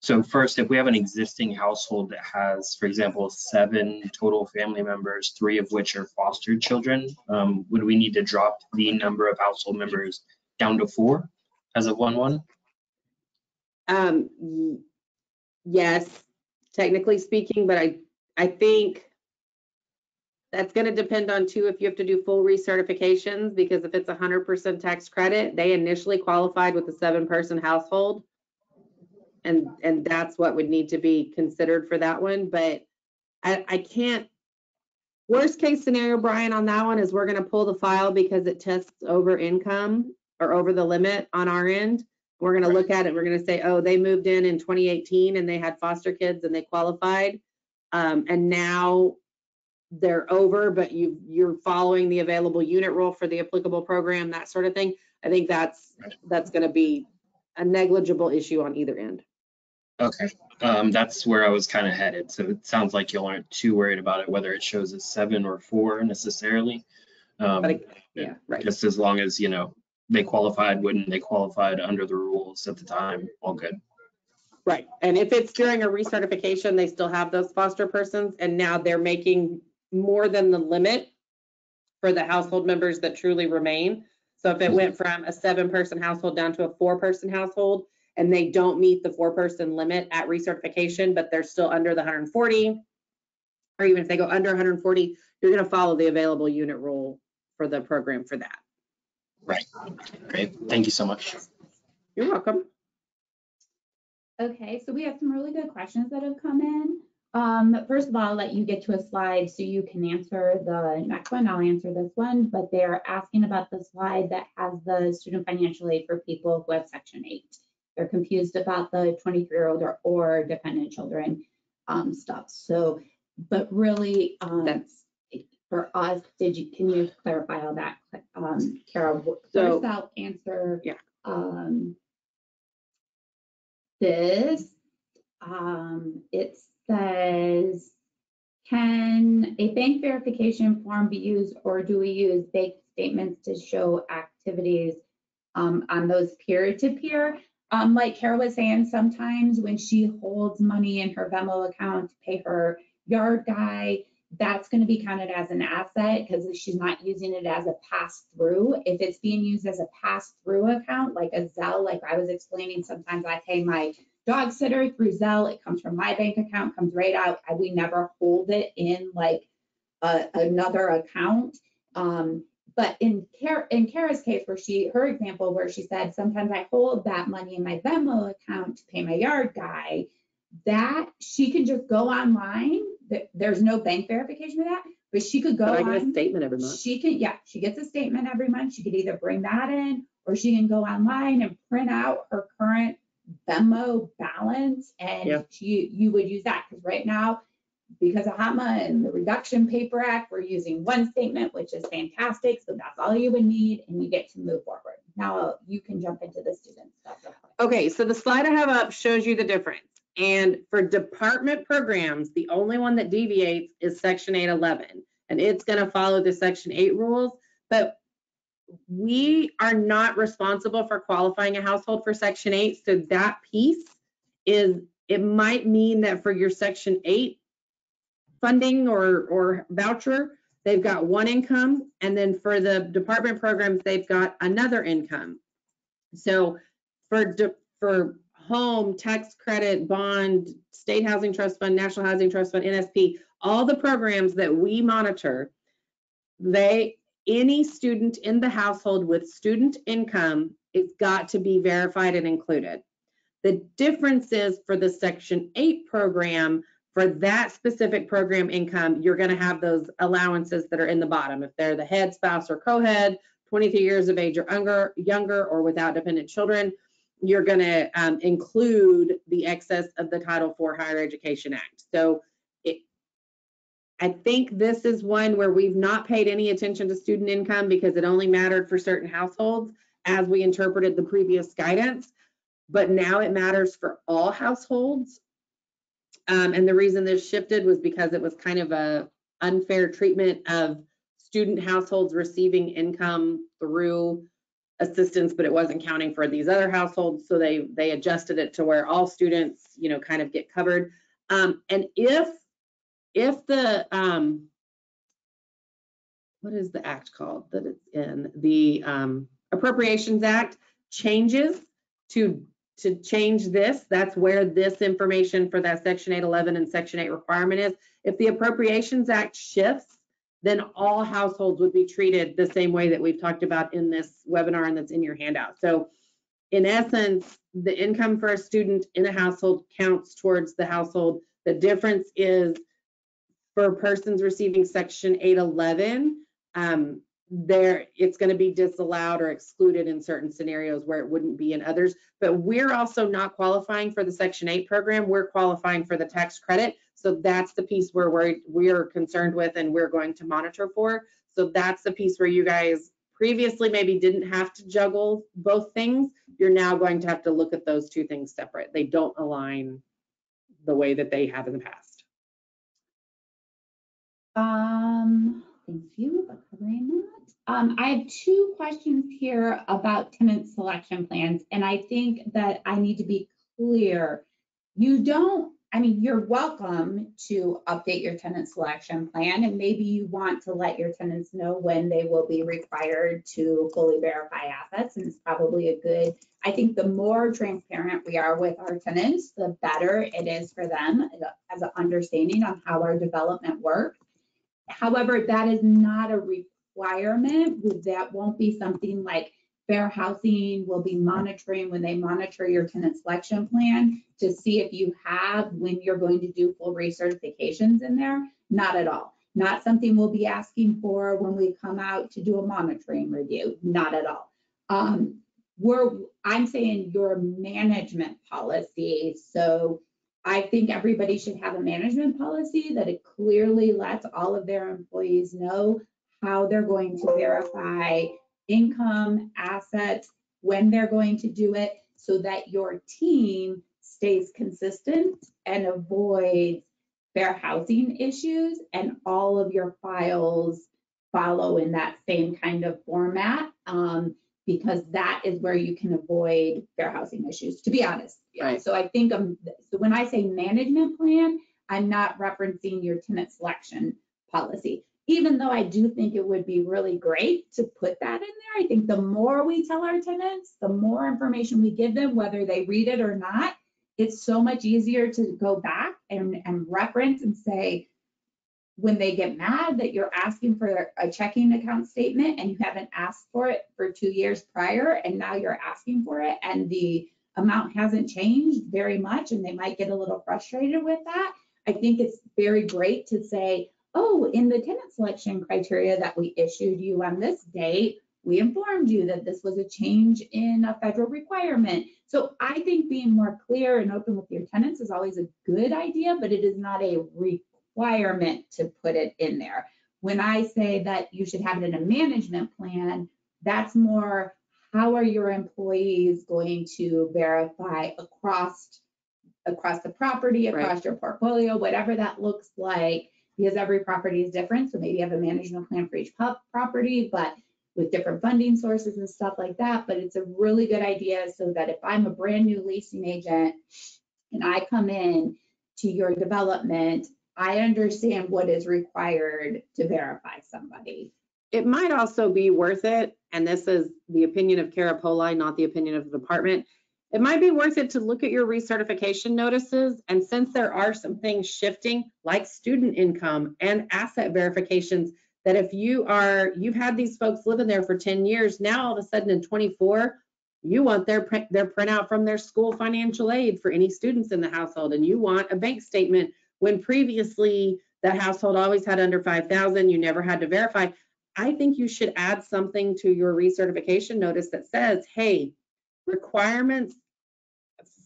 So first, if we have an existing household that has, for example, 7 total family members, 3 of which are foster children, would we need to drop the number of household members down to 4 as of 1/1? Yes, technically speaking, but I think that's going to depend on too if you have to do full recertifications, because if it's 100% tax credit, they initially qualified with a 7-person household. And that's what would need to be considered for that one. But I can't, worst case scenario, Brian, on that one is we're going to pull the file because it tests over income or over the limit on our end. We're going to look at it. We're going to say, oh, they moved in 2018 and they had foster kids and they qualified. And now they're over, but you're following the available unit rule for the applicable program, that sort of thing. I think that's going to be a negligible issue on either end. Okay, that's where I was kind of headed. So it sounds like you aren't too worried about it, whether it shows as 7 or 4 necessarily. Yeah, right. Just as long as, they qualified when they qualified under the rules at the time, all good. Right. And if it's during a recertification, they still have those foster persons and now they're making more than the limit for the household members that truly remain. So if it went from a 7-person household down to a 4-person household and they don't meet the 4-person limit at recertification, but they're still under the 140, or even if they go under 140, you're going to follow the available unit rule for the program for that. Right. Great. Thank you so much. You're welcome. Okay, so we have some really good questions that have come in. First of all, I'll let you get to a slide so you can answer the next one. I'll answer this one, but they're asking about the slide that has the student financial aid for people who have Section 8. They're confused about the 23-year-old or dependent children stuff. So, but really, that's for us. Can you clarify all that, Kara? First, I'll answer. Yeah. This. It says, can a bank verification form be used, or do we use bank statements to show activities on those peer-to-peer? Like Kara was saying, sometimes when she holds money in her Venmo account to pay her yard guy, that's going to be counted as an asset because she's not using it as a pass-through. If it's being used as a pass-through account, like a Zelle, like I was explaining, sometimes I pay my dog sitter through Zelle. It comes from my bank account, comes right out. We never hold it in like another account. But in Kara's case, where her example where she said, sometimes I hold that money in my Venmo account to pay my yard guy, that she can just go online. There's no bank verification for that, but she could go I on. get a statement every month. She gets a statement every month. She could either bring that in, or she can go online and print out her current Venmo balance, and you would use that, because right now, because of HOTMA and the Reduction Paper Act, we're using one statement, which is fantastic. So that's all you would need, and you get to move forward. Now you can jump into the student stuff. Okay, so the slide I have up shows you the difference. And for department programs, the only one that deviates is Section 811, and it's going to follow the Section 8 rules. But we are not responsible for qualifying a household for Section 8. So that piece is, it might mean that for your Section 8 funding or voucher, they've got one income, and then for the department programs, they've got another income. So for home, tax credit, bond, state housing trust fund, national housing trust fund, NSP, all the programs that we monitor, any student in the household with student income, it's got to be verified and included. The difference is for the Section 8 program, for that specific program income, you're going to have those allowances that are in the bottom. If they're the head, spouse, or co-head, 23 years of age or younger, or without dependent children, you're going to include the excess of the Title IV Higher Education Act. So I think this is one where we've not paid any attention to student income because it only mattered for certain households as we interpreted the previous guidance, but now it matters for all households. And the reason this shifted was because it was kind of a unfair treatment of student households receiving income through assistance, but it wasn't counting for these other households. So they adjusted it to where all students, kind of get covered. And if the, what is the act called that it's in? The Appropriations Act changes to change this, that's where this information for that Section 811 and Section 8 requirement is. If the Appropriations Act shifts, then all households would be treated the same way that we've talked about in this webinar and that's in your handout. So in essence, the income for a student in a household counts towards the household. The difference is for persons receiving Section 811, it's going to be disallowed or excluded in certain scenarios where it wouldn't be in others. But we're also not qualifying for the Section 8 program. We're qualifying for the tax credit. So that's the piece where we're concerned with and we're going to monitor for. So that's the piece where you guys previously maybe didn't have to juggle both things. You're now going to have to look at those two things separate. They don't align the way that they have in the past. Thank you for covering that. I have two questions here about tenant selection plans, and I think that I need to be clear. You're welcome to update your tenant selection plan, and maybe you want to let your tenants know when they will be required to fully verify assets, and it's probably I think the more transparent we are with our tenants, the better it is for them as an understanding on how our development works. However, that is not a requirement. That won't be something like Fair Housing will be monitoring when they monitor your tenant selection plan to see if you have when you're going to do full recertifications in there. Not at all. Not something we'll be asking for when we come out to do a monitoring review. Not at all. I'm saying your management policy. So I think everybody should have a management policy that it clearly lets all of their employees know how they're going to verify income, assets, when they're going to do it, so that your team stays consistent and avoids fair housing issues, and all of your files follow in that same kind of format, because that is where you can avoid fair housing issues, to be honest. Right. So I think so when I say management plan, I'm not referencing your tenant selection policy. Even though I do think it would be really great to put that in there. I think the more we tell our tenants, the more information we give them, whether they read it or not, it's so much easier to go back and reference and say, when they get mad that you're asking for a checking account statement and you haven't asked for it for 2 years prior, and now you're asking for it and the amount hasn't changed very much, and they might get a little frustrated with that. I think it's very great to say, oh, in the tenant selection criteria that we issued you on this date, we informed you that this was a change in a federal requirement. So I think being more clear and open with your tenants is always a good idea, but it is not a requirement to put it in there. When I say that you should have it in a management plan, that's more, how are your employees going to verify across the property, across your portfolio, whatever that looks like, because every property is different. So maybe you have a management plan for each property, but with different funding sources and stuff like that. But it's a really good idea so that if I'm a brand new leasing agent and I come in to your development, I understand what is required to verify somebody. It might also be worth it, and this is the opinion of Cara Poli, not the opinion of the department. It might be worth it to look at your recertification notices, and since there are some things shifting, like student income and asset verifications, that if you've had these folks living there for 10 years, now all of a sudden in 24, you want their printout from their school financial aid for any students in the household, and you want a bank statement when previously the household always had under 5,000, you never had to verify. I think you should add something to your recertification notice that says, hey, requirements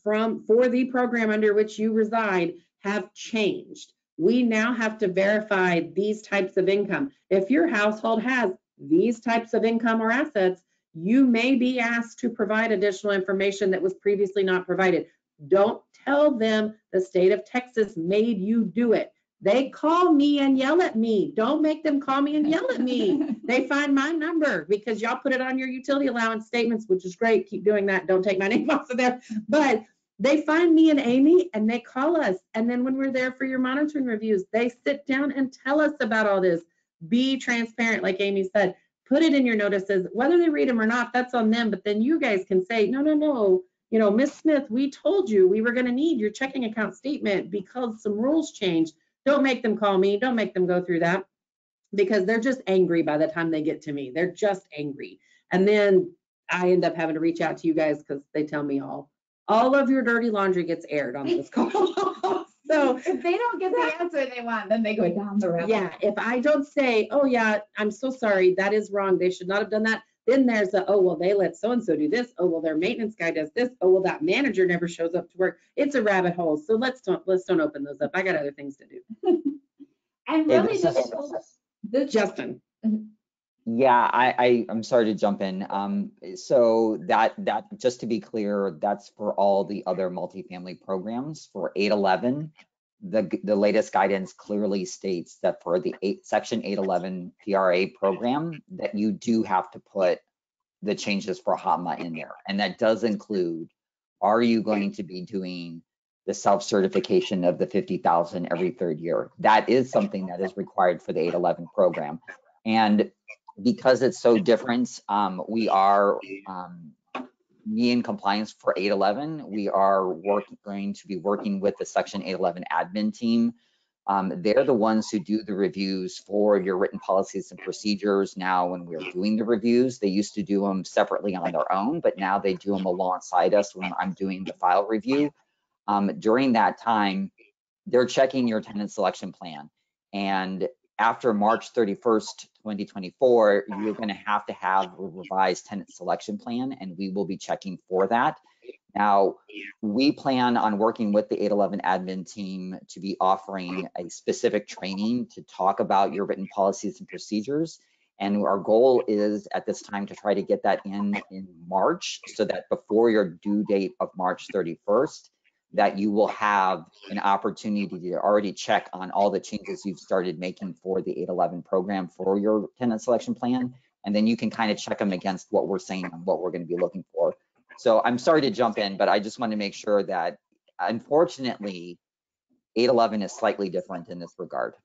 for the program under which you reside have changed. We now have to verify these types of income. If your household has these types of income or assets, you may be asked to provide additional information that was previously not provided. Don't tell them the state of Texas made you do it. They call me and yell at me. Don't make them call me and yell at me. They find my number because y'all put it on your utility allowance statements, which is great. Keep doing that. Don't take my name off of there. But they find me and Amy and they call us. And then when we're there for your monitoring reviews, they sit down and tell us about all this. Be transparent, like Amy said. Put it in your notices. Whether they read them or not, that's on them. But then you guys can say, no. You know, Miss Smith, we told you we were going to need your checking account statement because some rules changed. Don't make them call me. Don't make them go through that because they're just angry by the time they get to me. They're just angry. And then I end up having to reach out to you guys because they tell me all of your dirty laundry gets aired on this call. So if they don't get the answer they want, then they go down the rabbit. Yeah, if I don't say, oh yeah, I'm so sorry, that is wrong. They should not have done that. Then there's the, oh, well, they let so-and-so do this. Oh, well, their maintenance guy does this. Oh, well, that manager never shows up to work. It's a rabbit hole. So let's don't open those up. I got other things to do. And really Justin. Yeah, I'm sorry to jump in. So that just to be clear, that's for all the other multifamily programs. For 811, the latest guidance clearly states that for the Section 811 PRA program, that you do have to put the changes for HOTMA in there. And that does include, are you going to be doing the self-certification of the 50,000 every third year? That is something that is required for the 811 program. And because it's so different, we are in compliance for 811. We are going to be working with the Section 811 admin team. They're the ones who do the reviews for your written policies and procedures. Now, when we're doing the reviews, they used to do them separately on their own, but now they do them alongside us when I'm doing the file review. During that time, they're checking your tenant selection plan. And after March 31st, 2024, you're going to have a revised tenant selection plan, and we will be checking for that. Now, we plan on working with the 811 admin team to be offering a specific training to talk about your written policies and procedures. And our goal is at this time to try to get that in March, so that before your due date of March 31st, that you will have an opportunity to already check on all the changes you've started making for the 811 program for your tenant selection plan. And then you can kind of check them against what we're saying and what we're going to be looking for. So I'm sorry to jump in, but I just want to make sure that, unfortunately, 811 is slightly different in this regard.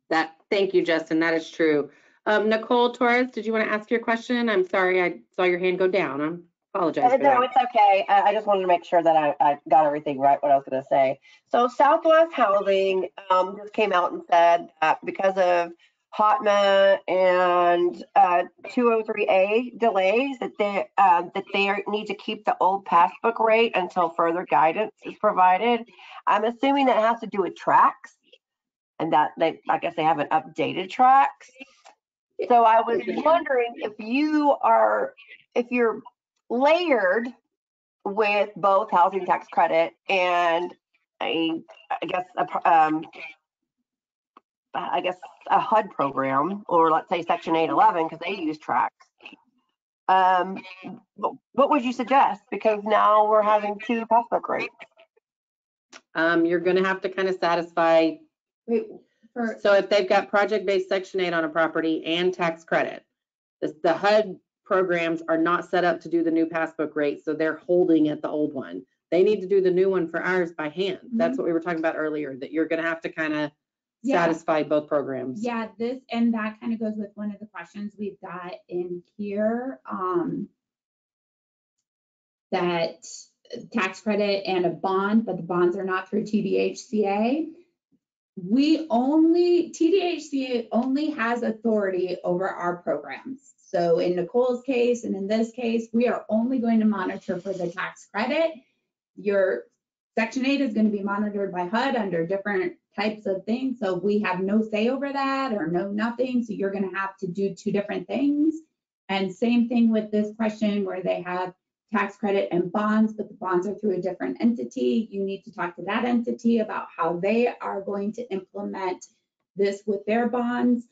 Thank you, Justin. That is true. Nicole Torres, did you want to ask your question? I'm sorry, I saw your hand go down. Apologize for No, that. it's okay. I just wanted to make sure that I got everything right, what I was going to say. So Southwest Housing just came out and said that because of HOTMA and 203A delays, that they need to keep the old passbook rate until further guidance is provided. I'm assuming that has to do with tracks, and that I guess they haven't updated tracks. So I was wondering if you're layered with both housing tax credit and I guess a HUD program, or let's say Section 811, because they use tracks. What would you suggest? Because now we're having two passbook rates. You're going to have to kind of satisfy. So if they've got project-based Section 8 on a property and tax credit, the HUD programs are not set up to do the new passbook rate, so they're holding at the old one. They need to do the new one for ours by hand. That's what we were talking about earlier, that you're going to have to kind of satisfy both programs. Yeah, and that kind of goes with one of the questions we've got in here, that tax credit and a bond, but the bonds are not through TDHCA. TDHCA only has authority over our programs. So in Nicole's case and in this case, we are only going to monitor for the tax credit. Your Section 8 is going to be monitored by HUD under different types of things. So we have no say over that or no nothing. So you're going to have to do two different things. And same thing with this question where they have tax credit and bonds, but the bonds are through a different entity. You need to talk to that entity about how they are going to implement this with their bonds.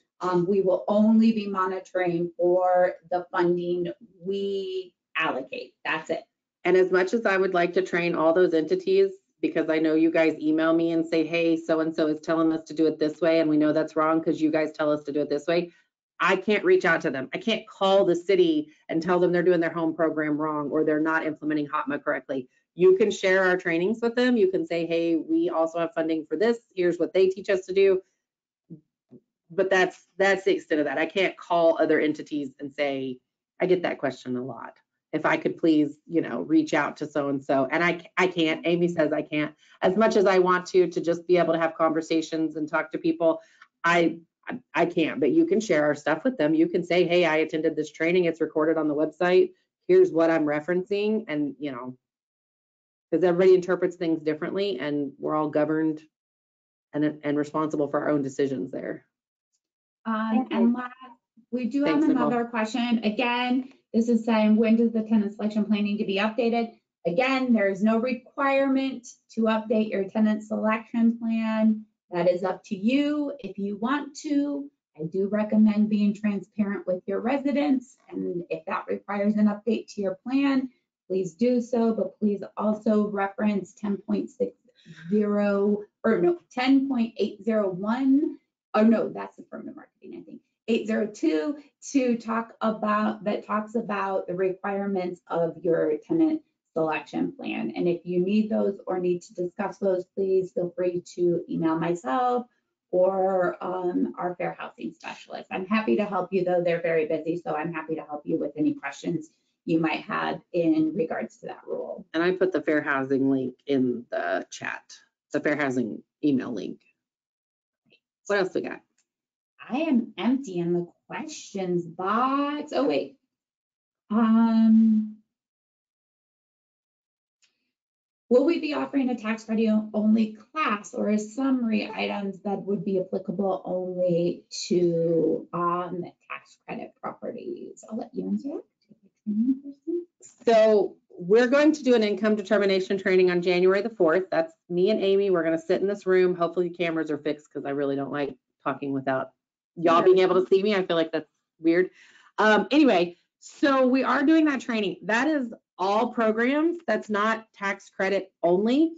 We will only be monitoring for the funding we allocate. That's it. And as much as I would like to train all those entities, because I know you guys email me and say, hey, so-and-so is telling us to do it this way, and we know that's wrong because you guys tell us to do it this way, I can't reach out to them. I can't call the city and tell them they're doing their home program wrong or they're not implementing HOTMA correctly. You can share our trainings with them. You can say, hey, we also have funding for this. Here's what they teach us to do. But that's the extent of that. I can't call other entities and say, I get that question a lot. If I could please, reach out to so-and-so. And I can't. Amy says I can't. As much as I want to just be able to have conversations and talk to people, I can't. But you can share our stuff with them. You can say, hey, I attended this training. It's recorded on the website. Here's what I'm referencing. And, because everybody interprets things differently and we're all governed and responsible for our own decisions there. And last, we do have another question. Again, this is saying, when does the tenant selection plan need to be updated? Again, there is no requirement to update your tenant selection plan. That is up to you if you want to. I do recommend being transparent with your residents. And if that requires an update to your plan, please do so. But please also reference 10.60 or no, 10.801. Oh no, that's affirmative marketing, I think. 802 talks about the requirements of your tenant selection plan. And if you need those or need to discuss those, please feel free to email myself or our fair housing specialist. I'm happy to help you, though they're very busy, so I'm happy to help you with any questions you might have in regards to that rule. And I put the fair housing link in the chat, the fair housing email link. What else we got? I am empty in the questions box. Oh, wait. Will we be offering a tax credit only class or a summary items that would be applicable only to tax credit properties? I'll let you answer that. So we're going to do an income determination training on January the 4th. That's me and Amy. We're going to sit in this room. Hopefully cameras are fixed because I really don't like talking without y'all being able to see me. I feel like that's weird. Anyway, so we are doing that training. That is all programs. That's not tax credit only.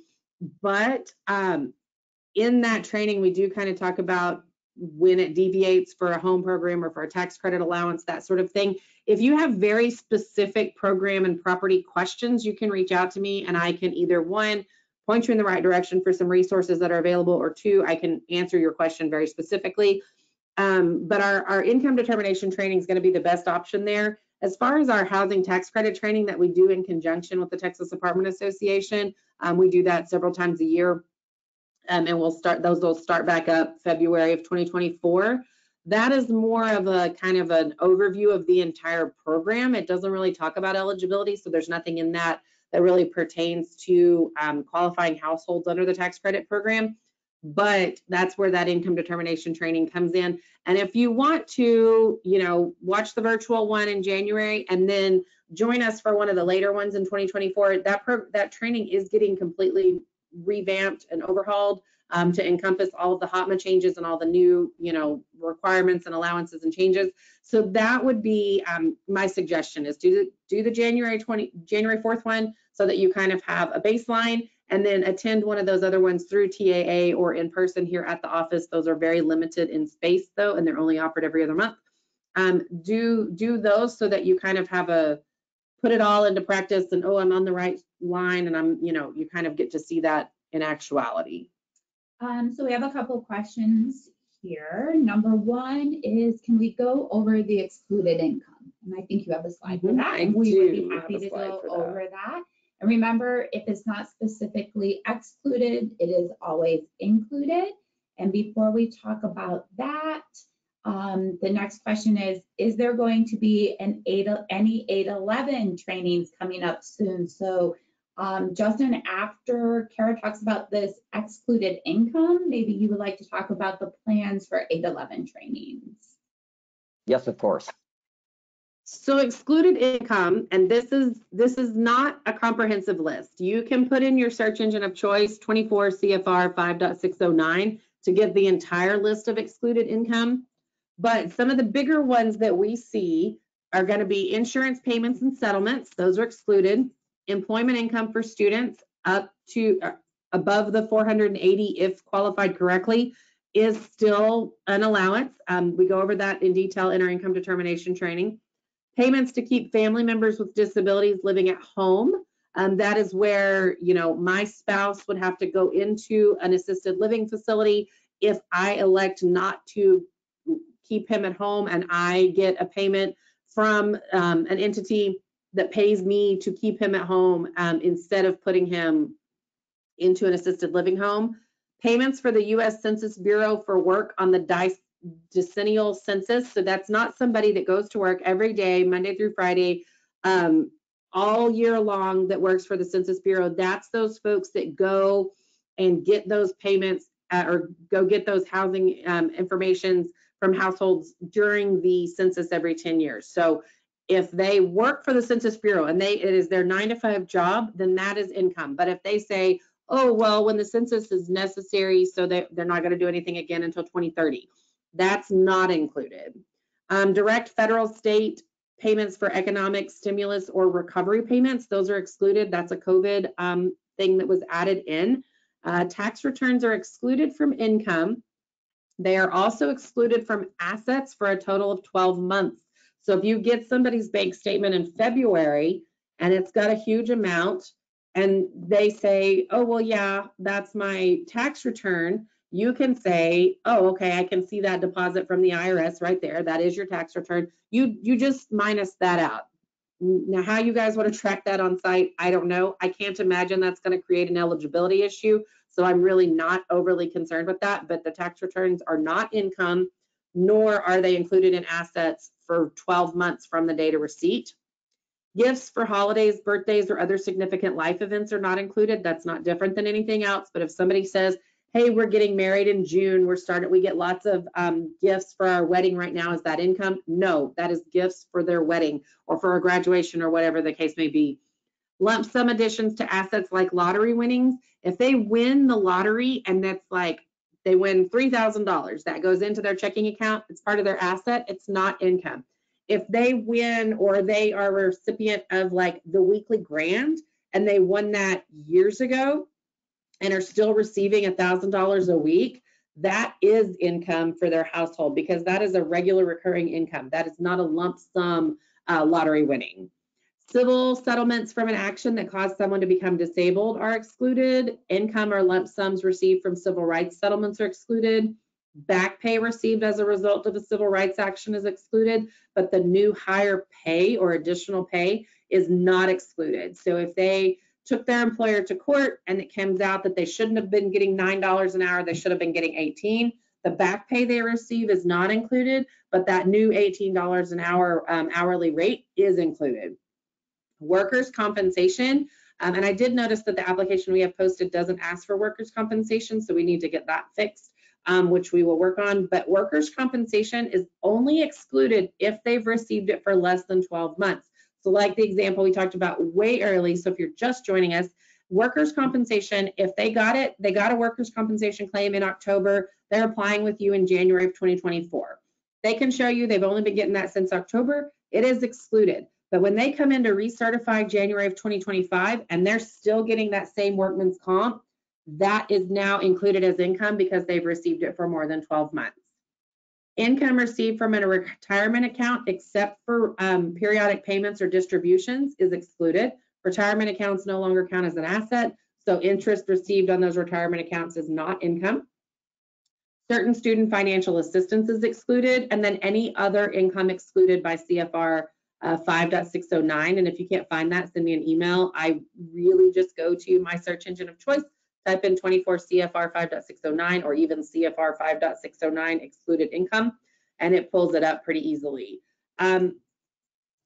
But in that training, we do kind of talk about when it deviates for a home program or for a tax credit allowance, that sort of thing. If you have very specific program and property questions, you can reach out to me and I can either, one, point you in the right direction for some resources that are available, or two, I can answer your question very specifically. But our income determination training is going to be the best option there. As far as our housing tax credit training that we do in conjunction with the Texas Apartment Association, we do that several times a year. And those will start back up February of 2024. That is more of a kind of an overview of the entire program. It doesn't really talk about eligibility, so there's nothing in that really pertains to qualifying households under the tax credit program. But that's where that income determination training comes in. And if you want to, watch the virtual one in January and then join us for one of the later ones in 2024, that training is getting completely revamped and overhauled to encompass all of the HOTMA changes and all the new, requirements and allowances and changes. So that would be my suggestion, is do the January 4th one so that you kind of have a baseline, and then attend one of those other ones through TAA or in person here at the office. Those are very limited in space though, and they're only offered every other month. Do those so that you kind of have put it all into practice and, oh, I'm on the right line, and I'm, you kind of get to see that in actuality. So we have a couple questions here. Number one is, can we go over the excluded income? And I think you have a slide for that. And we would be happy to go over that. And remember, if it's not specifically excluded, it is always included. And before we talk about that, the next question is there going to be any 811 trainings coming up soon? So Justin, after Kara talks about this excluded income, maybe you would like to talk about the plans for 811 trainings. Yes, of course. So excluded income, and this is not a comprehensive list. You can put in your search engine of choice 24 CFR 5.609 to get the entire list of excluded income. But some of the bigger ones that we see are going to be insurance payments and settlements. Those are excluded. Employment income for students up to above the 480 if qualified correctly is still an allowance. We go over that in detail in our income determination training. Payments to keep family members with disabilities living at home. That is where, my spouse would have to go into an assisted living facility if I elect not to keep him at home, and I get a payment from an entity that pays me to keep him at home instead of putting him into an assisted living home. Payments for the U.S. Census Bureau for work on the decennial census. So that's not somebody that goes to work every day, Monday through Friday, all year long, that works for the Census Bureau. That's those folks that go and get those payments or go get those housing informations from households during the census every 10 years. So if they work for the Census Bureau and it is their 9-to-5 job, then that is income. But if they say, oh, well, when the census is necessary, so they're not going to do anything again until 2030, that's not included. Direct federal state payments for economic stimulus or recovery payments, those are excluded. That's a COVID thing that was added in. Tax returns are excluded from income. They are also excluded from assets for a total of 12 months. So if you get somebody's bank statement in February and it's got a huge amount and they say, oh, well, yeah, that's my tax return, you can say, oh, okay, I can see that deposit from the IRS right there. That is your tax return. You just minus that out. Now, how you guys want to track that on site, I don't know. I can't imagine that's going to create an eligibility issue. So I'm really not overly concerned with that, but the tax returns are not income, nor are they included in assets for 12 months from the date of receipt. Gifts for holidays, birthdays, or other significant life events are not included. That's not different than anything else. But if somebody says, hey, we're getting married in June, we get lots of gifts for our wedding right now, is that income? No, that is gifts for their wedding or for a graduation or whatever the case may be. Lump sum additions to assets like lottery winnings. If they win the lottery and that's like they win $3,000, that goes into their checking account, it's part of their asset, it's not income. If they win or they are a recipient of like the weekly grant and they won that years ago and are still receiving $1,000 a week, that is income for their household because that is a regular recurring income. That is not a lump sum lottery winning. Civil settlements from an action that caused someone to become disabled are excluded. Income or lump sums received from civil rights settlements are excluded. Back pay received as a result of a civil rights action is excluded, but the new higher pay or additional pay is not excluded. So if they took their employer to court and it comes out that they shouldn't have been getting $9 an hour, they should have been getting 18, the back pay they receive is not included, but that new $18 an hour hourly rate is included. Workers' compensation, and I did notice that the application we have posted doesn't ask for workers' compensation, so we need to get that fixed, which we will work on. But workers' compensation is only excluded if they've received it for less than 12 months. So like the example we talked about way early, so if you're just joining us, workers' compensation, if they got it, they got a workers' compensation claim in October, they're applying with you in January of 2024. They can show you they've only been getting that since October, it is excluded. But when they come in to recertify January of 2025 and they're still getting that same workman's comp, that is now included as income because they've received it for more than 12 months. Income received from a retirement account, except for periodic payments or distributions, is excluded. Retirement accounts no longer count as an asset, so interest received on those retirement accounts is not income. Certain student financial assistance is excluded, and then any other income excluded by CFR 5.609. And if you can't find that, send me an email. I really just go to my search engine of choice, type in 24 CFR 5.609 or even CFR 5.609 excluded income, and it pulls it up pretty easily.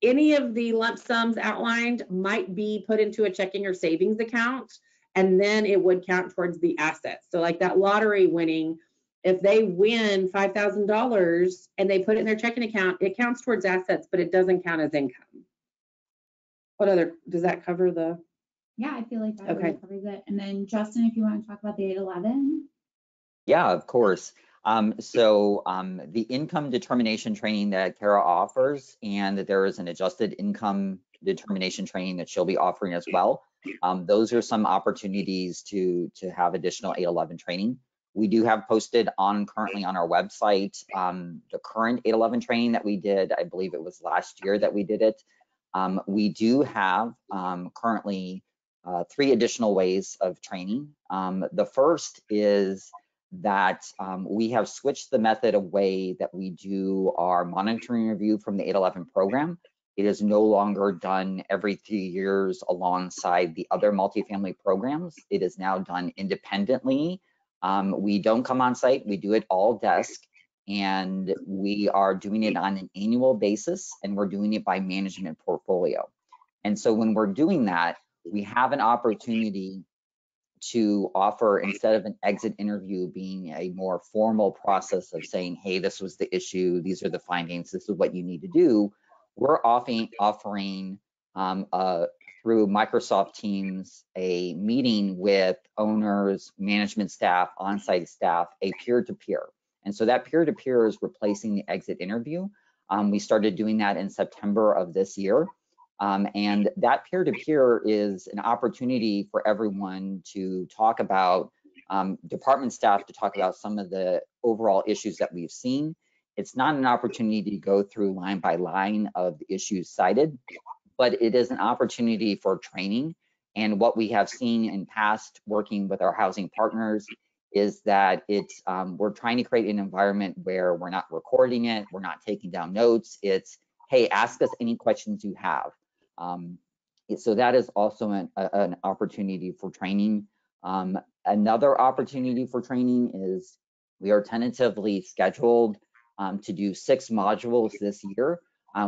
Any of the lump sums outlined might be put into a checking or savings account, and then it would count towards the assets. So like that lottery winning, if they win $5,000 and they put it in their checking account, it counts towards assets, but it doesn't count as income. What other, does that cover the? Yeah, I feel like that Okay. really covers it. And then Justin, if you want to talk about the 811. Yeah, of course. The income determination training that Kara offers, and that there is an adjusted income determination training that she'll be offering as well. Those are some opportunities to have additional 811 training. We do have posted currently on our website the current 811 training that we did. I believe it was last year that we did it. We do have currently 3 additional ways of training. The first is that we have switched the method of way that we do our monitoring review from the 811 program. It is no longer done every 3 years alongside the other multifamily programs. It is now done independently. We don't come on site, we do it all desk, and we are doing it on an annual basis, and we're doing it by management portfolio. And so when we're doing that, we have an opportunity to offer, instead of an exit interview being a more formal process of saying, hey, this was the issue, these are the findings, this is what you need to do, we're offering through Microsoft Teams a meeting with owners, management staff, on-site staff, a peer-to-peer. And so that peer-to-peer is replacing the exit interview. We started doing that in September of this year. And that peer-to-peer is an opportunity for everyone to talk about, department staff to talk about some of the overall issues that we've seen. It's not an opportunity to go through line by line of the issues cited, but it is an opportunity for training. And what we have seen in past working with our housing partners is that we're trying to create an environment where we're not recording it, we're not taking down notes. It's, hey, ask us any questions you have. So that is also an opportunity for training. Another opportunity for training is we are tentatively scheduled to do 6 modules this year.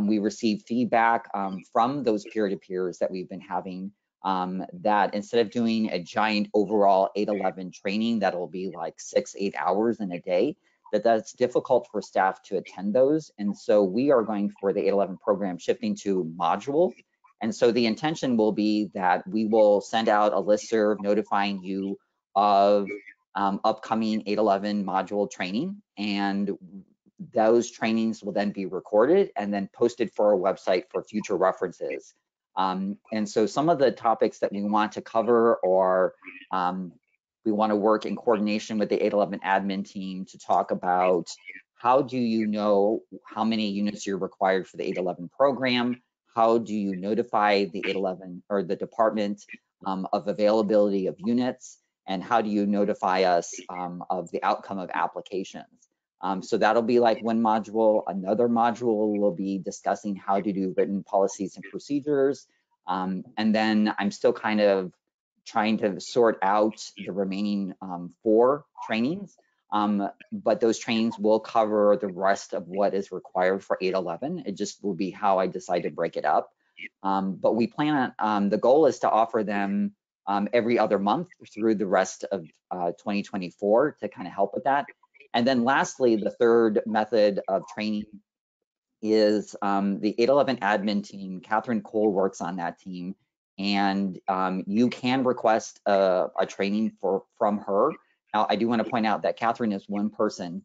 We received feedback from those peer-to-peers that we've been having, that instead of doing a giant overall 811 training that'll be like 6-8 hours in a day, that's difficult for staff to attend those. And so we are going for the 811 program shifting to modules. And so the intention will be that we will send out a listserv notifying you of upcoming 811 module training, and those trainings will then be recorded and then posted for our website for future references. And so some of the topics that we want to cover, or we want to work in coordination with the 811 admin team to talk about, how do you know how many units you're required for the 811 program? How do you notify the 811 or the department of availability of units? And how do you notify us of the outcome of applications? So that'll be like one module. Another module will be discussing how to do written policies and procedures. And then I'm still kind of trying to sort out the remaining 4 trainings. But those trainings will cover the rest of what is required for 811. It just will be how I decide to break it up. But we plan on, the goal is to offer them every other month through the rest of 2024 to kind of help with that. And then lastly, the third method of training is the 811 admin team. Catherine Cole works on that team, and you can request a training from her. Now, I do want to point out that Catherine is one person,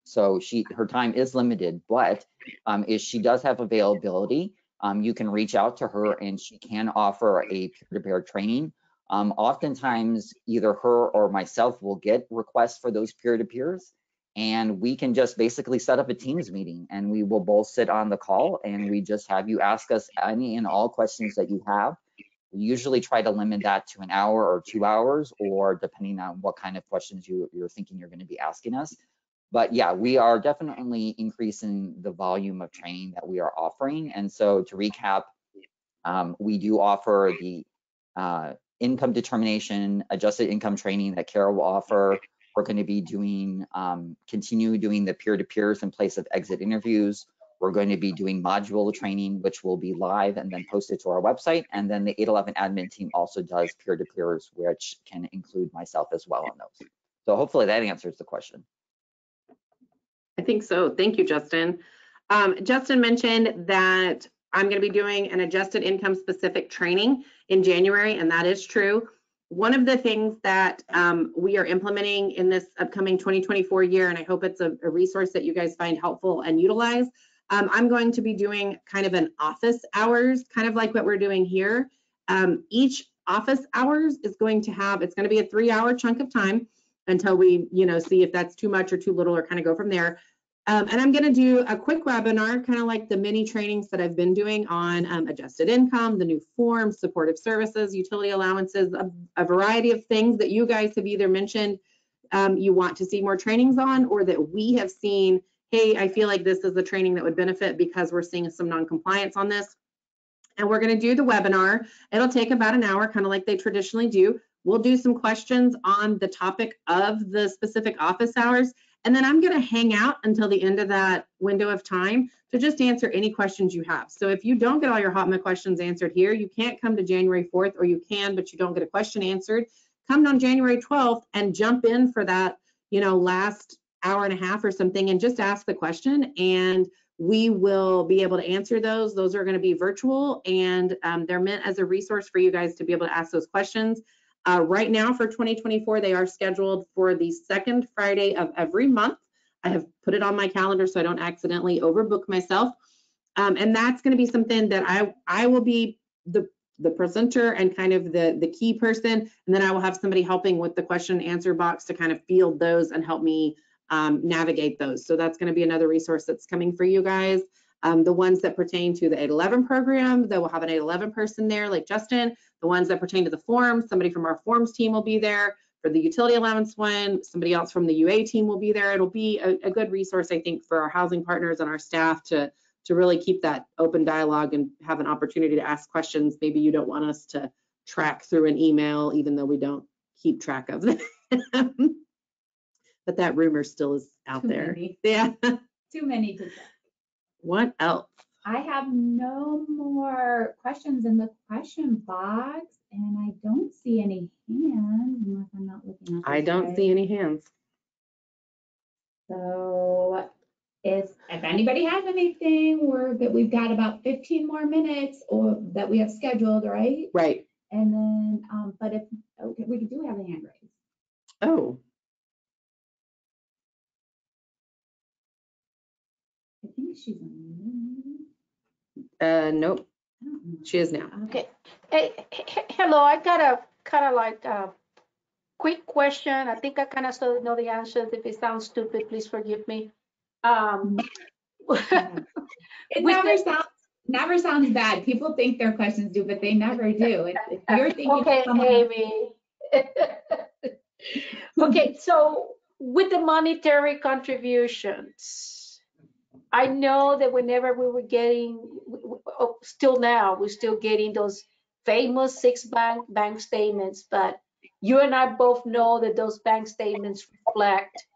so her time is limited, but if she does have availability, you can reach out to her and she can offer a peer-to-peer training. Oftentimes, either her or myself will get requests for those peer-to-peers, and we can just basically set up a Teams meeting and we will both sit on the call and we just have you ask us any and all questions that you have. We usually try to limit that to an hour or 2 hours, or depending on what kind of questions you're thinking you're going to be asking us. But yeah, we are definitely increasing the volume of training that we are offering. And so to recap, we do offer the income determination, adjusted income training that Kara will offer. We're going to be doing, continue doing the peer-to-peers in place of exit interviews. We're going to be doing module training, which will be live and then posted to our website. And then the 811 admin team also does peer-to-peers, which can include myself as well on those. So hopefully that answers the question. I think so. Thank you, Justin. Justin mentioned that I'm going to be doing an adjusted income specific training in January, and that is true. One of the things that we are implementing in this upcoming 2024 year, and I hope it's a resource that you guys find helpful and utilize, I'm going to be doing kind of an office hours, kind of like what we're doing here. Each office hours is going to have, it's going to be a 3-hour chunk of time until we, see if that's too much or too little, or kind of go from there. And I'm going to do a quick webinar, kind of like the mini trainings that I've been doing on adjusted income, the new forms, supportive services, utility allowances, a variety of things that you guys have either mentioned you want to see more trainings on, or that we have seen, hey, I feel like this is a training that would benefit because we're seeing some non-compliance on this. And we're going to do the webinar. It'll take about an hour, kind of like they traditionally do. We'll do some questions on the topic of the specific office hours. And then I'm going to hang out until the end of that window of time to just answer any questions you have. So if you don't get all your HOTMA questions answered here, you can't come to January 4th, or you can, but you don't get a question answered. Come on January 12th and jump in for that, last hour and a half or something, and just ask the question, and we will be able to answer those. Those are going to be virtual, and they're meant as a resource for you guys to be able to ask those questions. Right now for 2024, they are scheduled for the second Friday of every month. I have put it on my calendar so I don't accidentally overbook myself. And that's going to be something that I will be the presenter and kind of the key person. And then I will have somebody helping with the question and answer box to kind of field those and help me navigate those. So that's going to be another resource that's coming for you guys. The ones that pertain to the 811 program, they will have an 811 person there like Justin. The ones that pertain to the forms, somebody from our forms team will be there. For the utility allowance one, somebody else from the UA team will be there. It'll be a good resource, I think, for our housing partners and our staff to really keep that open dialogue and have an opportunity to ask questions. Maybe you don't want us to track through an email, even though we don't keep track of them. But that rumor still is out there. Yeah. Too many to check. What else? I have no more questions in the question box, and I don't see any hands unless I'm not looking at this. I don't see any hands. So if anybody has anything, we've got about 15 more minutes or that we have scheduled, right? Right. And then, but if, okay, we do have a hand raised. Oh. I think she's on. Nope. She is now. Okay. Hey, hello. I got a kind of like a quick question. I think I kind of still know the answers. If it sounds stupid, please forgive me. It never sounds bad. People think their questions do, but they never do. If you're thinking okay, Amy. Okay, so with the monetary contributions, I know that whenever we were getting, still now, we're still getting those famous 6 bank statements, but you and I both know that those bank statements reflect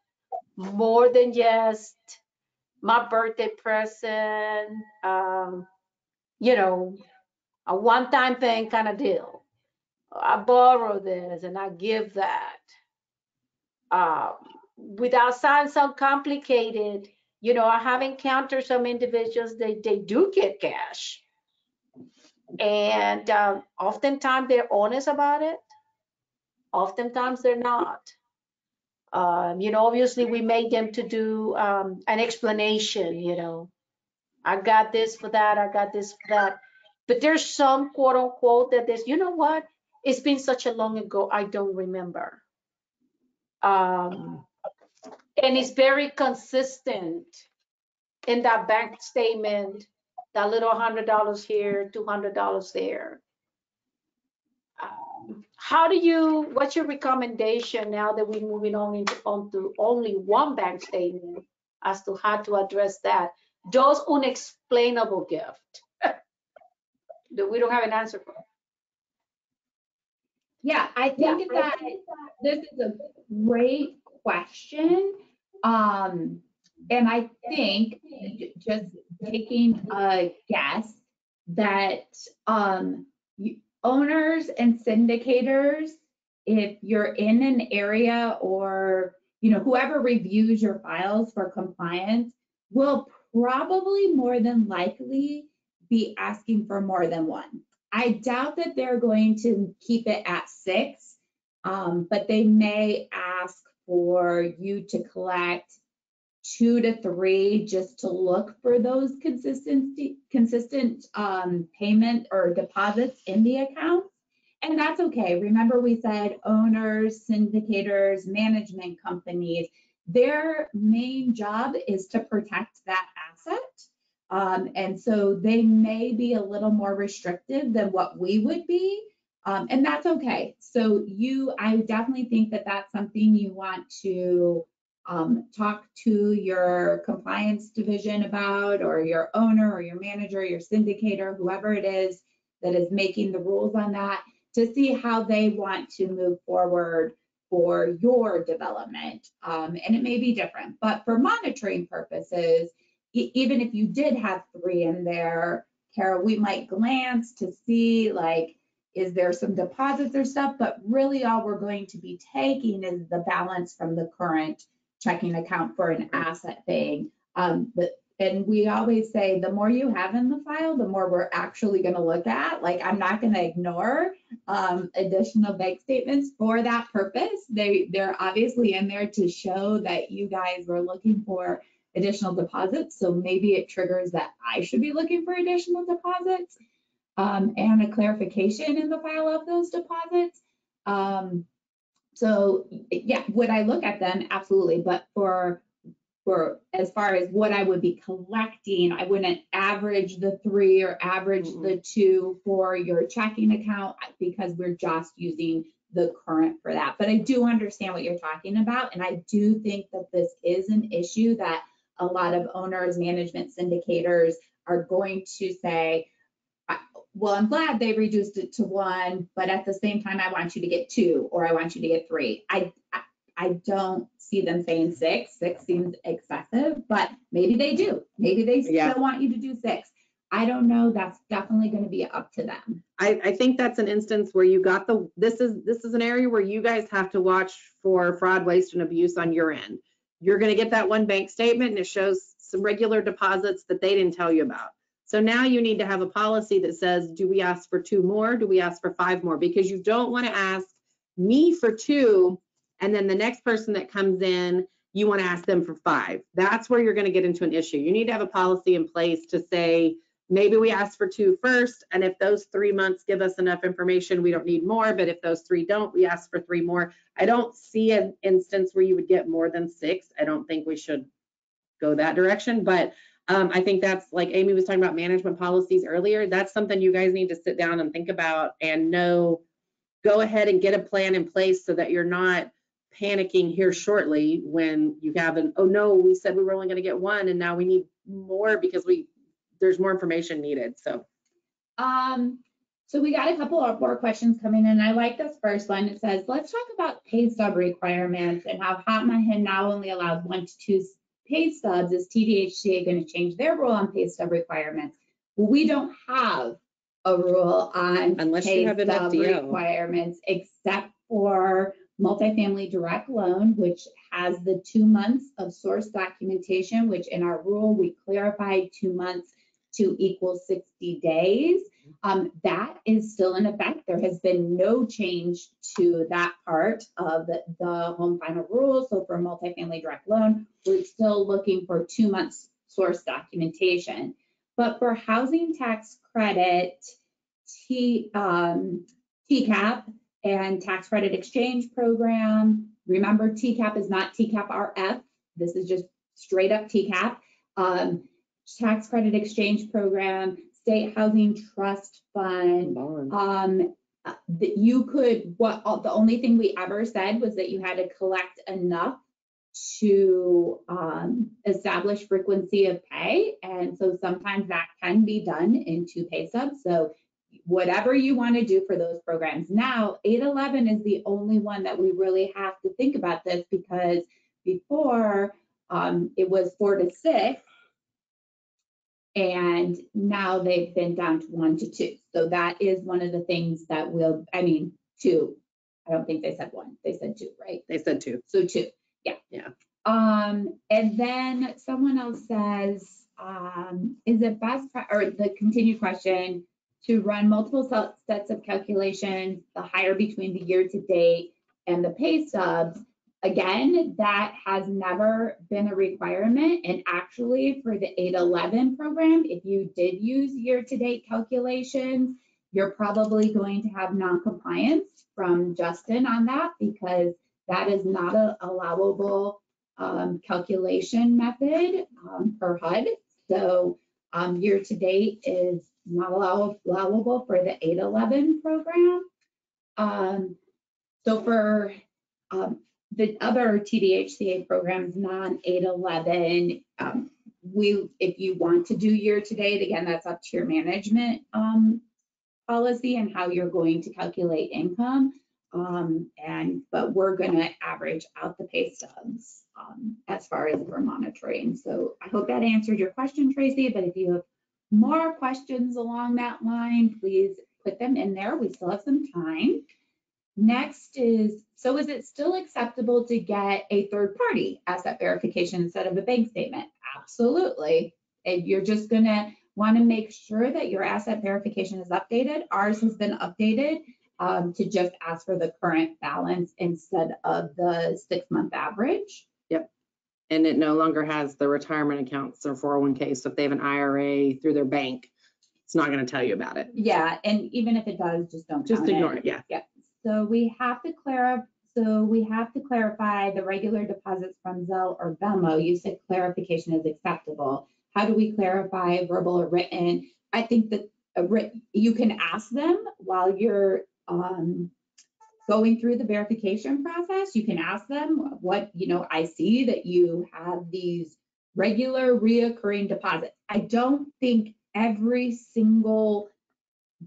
more than just my birthday present, you know, a one-time thing kind of deal. I borrow this and I give that. Without sounding so complicated, you know, I have encountered some individuals, they do get cash. And oftentimes they're honest about it. Oftentimes they're not. You know, obviously we made them to do an explanation, you know, I got this for that, I got this for that. But there's some quote unquote that there's, you know what, it's been such a long ago, I don't remember. And it's very consistent in that bank statement, that little $100 here, $200 there. How do you, what's your recommendation now that we're moving on to only one bank statement as to how to address that? Those unexplainable gift that we don't have an answer for. Yeah, I think that this is a great question. And I think, just taking a guess, that owners and syndicators, if you're in an area, or you know, whoever reviews your files for compliance, will probably more than likely be asking for more than one. I doubt that they're going to keep it at 6, but they may ask for you to collect 2 to 3 just to look for those consistent payment or deposits in the account. And that's okay. Remember, we said owners, syndicators, management companies, their main job is to protect that asset. And so they may be a little more restrictive than what we would be. And that's okay. So I definitely think that that's something you want to talk to your compliance division about, or your owner or your manager, your syndicator, whoever it is that is making the rules on that, to see how they want to move forward for your development. And it may be different, but for monitoring purposes, even if you did have 3 in there, Kara, we might glance to see, like, is there some deposits or stuff, but really all we're going to be taking is the balance from the current checking account for an asset thing. And we always say, the more you have in the file, the more we're actually going to look at. Like, I'm not going to ignore additional bank statements for that purpose. They're obviously in there to show that you guys were looking for additional deposits. So maybe it triggers that I should be looking for additional deposits, and a clarification in the file of those deposits. So yeah, would I look at them? Absolutely. But for as far as what I would be collecting, I wouldn't average the 3 or average the 2 for your checking account, because we're just using the current for that. But I do understand what you're talking about. And I do think that this is an issue that a lot of owners, management, syndicators are going to say, well, I'm glad they reduced it to 1, but at the same time, I want you to get 2, or I want you to get 3. I don't see them saying 6. 6 seems excessive, but maybe they do. Maybe they still want you to do 6. I don't know. That's definitely going to be up to them. I think that's an instance where you got this is an area where you guys have to watch for fraud, waste, and abuse on your end. You're going to get that one bank statement and it shows some regular deposits that they didn't tell you about. So now you need to have a policy that says, do we ask for 2 more? Do we ask for 5 more? Because you don't want to ask me for 2, and then the next person that comes in, you want to ask them for 5. That's where you're going to get into an issue. You need to have a policy in place to say, maybe we ask for 2 first, and if those 3 months give us enough information, we don't need more. But if those 3 don't, we ask for 3 more. I don't see an instance where you would get more than 6. I don't think we should go that direction, but I think that's, like Amy was talking about management policies earlier, that's something you guys need to sit down and think about and know, go ahead and get a plan in place so that you're not panicking here shortly when you have an, oh no, we said we were only going to get one and now we need more because there's more information needed. So So we got a couple of more questions coming in. I like this first one. It says, let's talk about pay stub requirements and how HOTMA had now only allowed 1 to 2 pay stubs. Is TDHCA going to change their rule on pay stub requirements? Well, we don't have a rule on unless pay you have an stub FDO requirements, except for multifamily direct loan, which has the 2 months of source documentation, which in our rule, we clarified 2 months to equal 60 days. That is still in effect. There has been no change to that part of the home final rule. So for multifamily direct loan, we're still looking for 2 months source documentation. But for housing tax credit, TCAP and tax credit exchange program, remember TCAP is not TCAP RF. This is just straight up TCAP. Tax credit exchange program, state housing trust fund. That you could, the only thing we ever said was that you had to collect enough to establish frequency of pay. And so sometimes that can be done in 2 pay stubs. So whatever you want to do for those programs. Now, 811 is the only one that we really have to think about this, because before it was 4 to 6. And now they've been down to 1 to 2. So that is one of the things that will, 2. I don't think they said 1. They said 2, right? They said 2. So 2. Yeah. Yeah. And then someone else says, is it best, or the continued question, to run multiple sets of calculations, the higher between the year to date and the pay stubs? Again, that has never been a requirement. And actually for the 811 program, if you did use year-to-date calculations, you're probably going to have non-compliance from Justin on that, because that is not an allowable calculation method per HUD. So year-to-date is not allowable for the 811 program. So for the other TDHCA programs, non-811, if you want to do year-to-date, again, that's up to your management policy and how you're going to calculate income. But we're going to average out the pay stubs as far as we're monitoring. So I hope that answered your question, Tracy. But if you have more questions along that line, please put them in there. We still have some time. Next is, so is it still acceptable to get a third-party asset verification instead of a bank statement? Absolutely. And you're just going to want to make sure that your asset verification is updated. Ours has been updated to just ask for the current balance instead of the 6-month average. Yep. And it no longer has the retirement accounts or 401k. So if they have an IRA through their bank, it's not going to tell you about it. Yeah. And even if it does, just don't count ignore it. Yeah. Yeah. So we have to clarify the regular deposits from Zelle or Venmo. You said clarification is acceptable. How do we clarify verbal or written? I think that you can ask them while you're going through the verification process. You can ask them I see that you have these regular reoccurring deposits. I don't think every single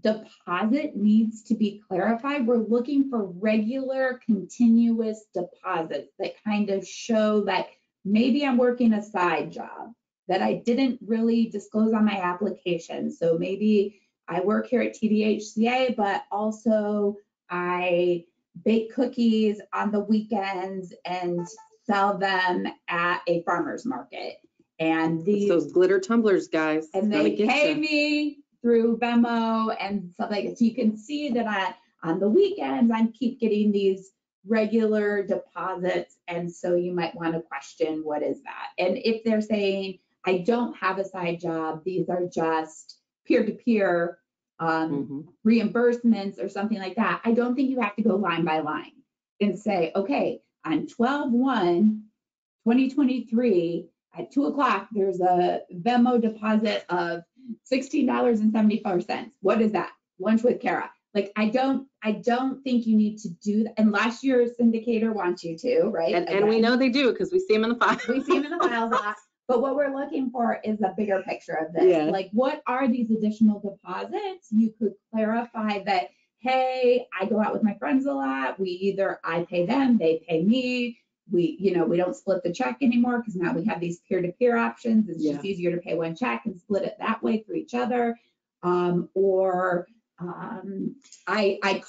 deposit needs to be clarified. We're looking for regular continuous deposits that kind of show that maybe I'm working a side job that I didn't really disclose on my application. So maybe I work here at TDHCA, but also I bake cookies on the weekends and sell them at a farmer's market. And those glitter tumblers, guys. And they pay me through Venmo and stuff like that. So you can see that on the weekends, I keep getting these regular deposits. And so you might want to question, what is that? And if they're saying, I don't have a side job, these are just peer-to-peer reimbursements or something like that, I don't think you have to go line by line and say, okay, on 12/1/2023 at 2 o'clock, there's a Venmo deposit of $16.74. What is that? Lunch with Kara. Like, I don't think you need to do that unless your syndicator wants you to, right? And we know they do because we see them in the file. We see them in the files a lot. But what we're looking for is a bigger picture of this. Yeah. Like, what are these additional deposits? You could clarify that, hey, I go out with my friends a lot. I pay them, they pay me. We don't split the check anymore because now we have these peer-to-peer options. It's just easier to pay one check and split it that way for each other. I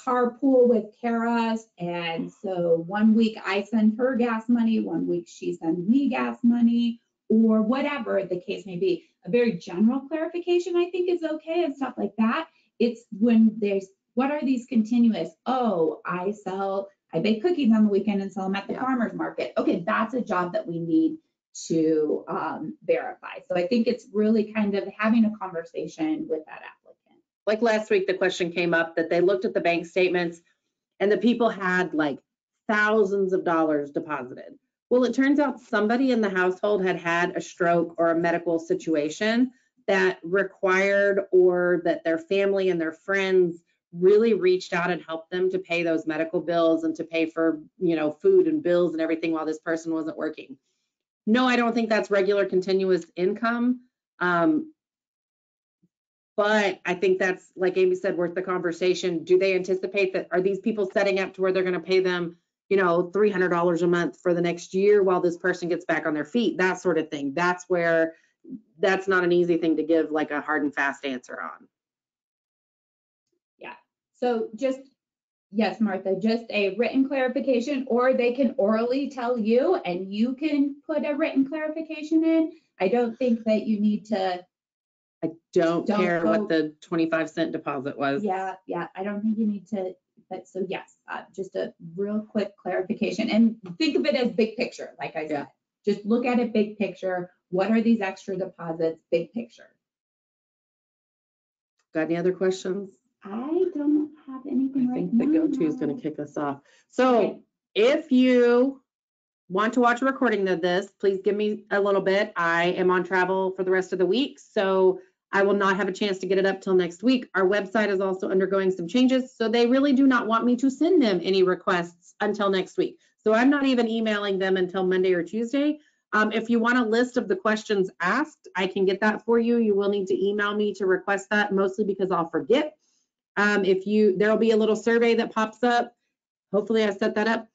carpool with Kara, and so 1 week I send her gas money, 1 week she sends me gas money, or whatever the case may be. A very general clarification, I think, is okay and stuff like that. It's when what are these continuous? Oh, I bake cookies on the weekend and sell them at the farmer's market. Okay, that's a job that we need to verify. So I think it's really kind of having a conversation with that applicant. Like last week, the question came up that they looked at the bank statements and the people had like thousands of dollars deposited. Well, it turns out somebody in the household had a stroke or a medical situation that required, or that their family and their friends really reached out and helped them to pay those medical bills and to pay for, food and bills and everything while this person wasn't working. No, I don't think that's regular continuous income. But I think that's, like Amy said, worth the conversation. Do they anticipate that? Are these people setting up to where they're going to pay them, $300 a month for the next year while this person gets back on their feet? That sort of thing. That's not an easy thing to give like a hard and fast answer on. Yeah. So yes, Martha, just a written clarification, or they can orally tell you and you can put a written clarification in. I don't think that you need to. I don't care what the 25-cent deposit was. Yeah, I don't think you need to, but so yes, just a real quick clarification, and think of it as big picture, like I said. Just look at it big picture. What are these extra deposits, big picture? Got any other questions? I don't have anything right now. I think the go-to is going to kick us off. So if you want to watch a recording of this, please give me a little bit. I am on travel for the rest of the week, so I will not have a chance to get it up till next week. Our website is also undergoing some changes, so they really do not want me to send them any requests until next week. So I'm not even emailing them until Monday or Tuesday. If you want a list of the questions asked, I can get that for you. You will need to email me to request that, mostly because I'll forget. There'll be a little survey that pops up. Hopefully I set that up.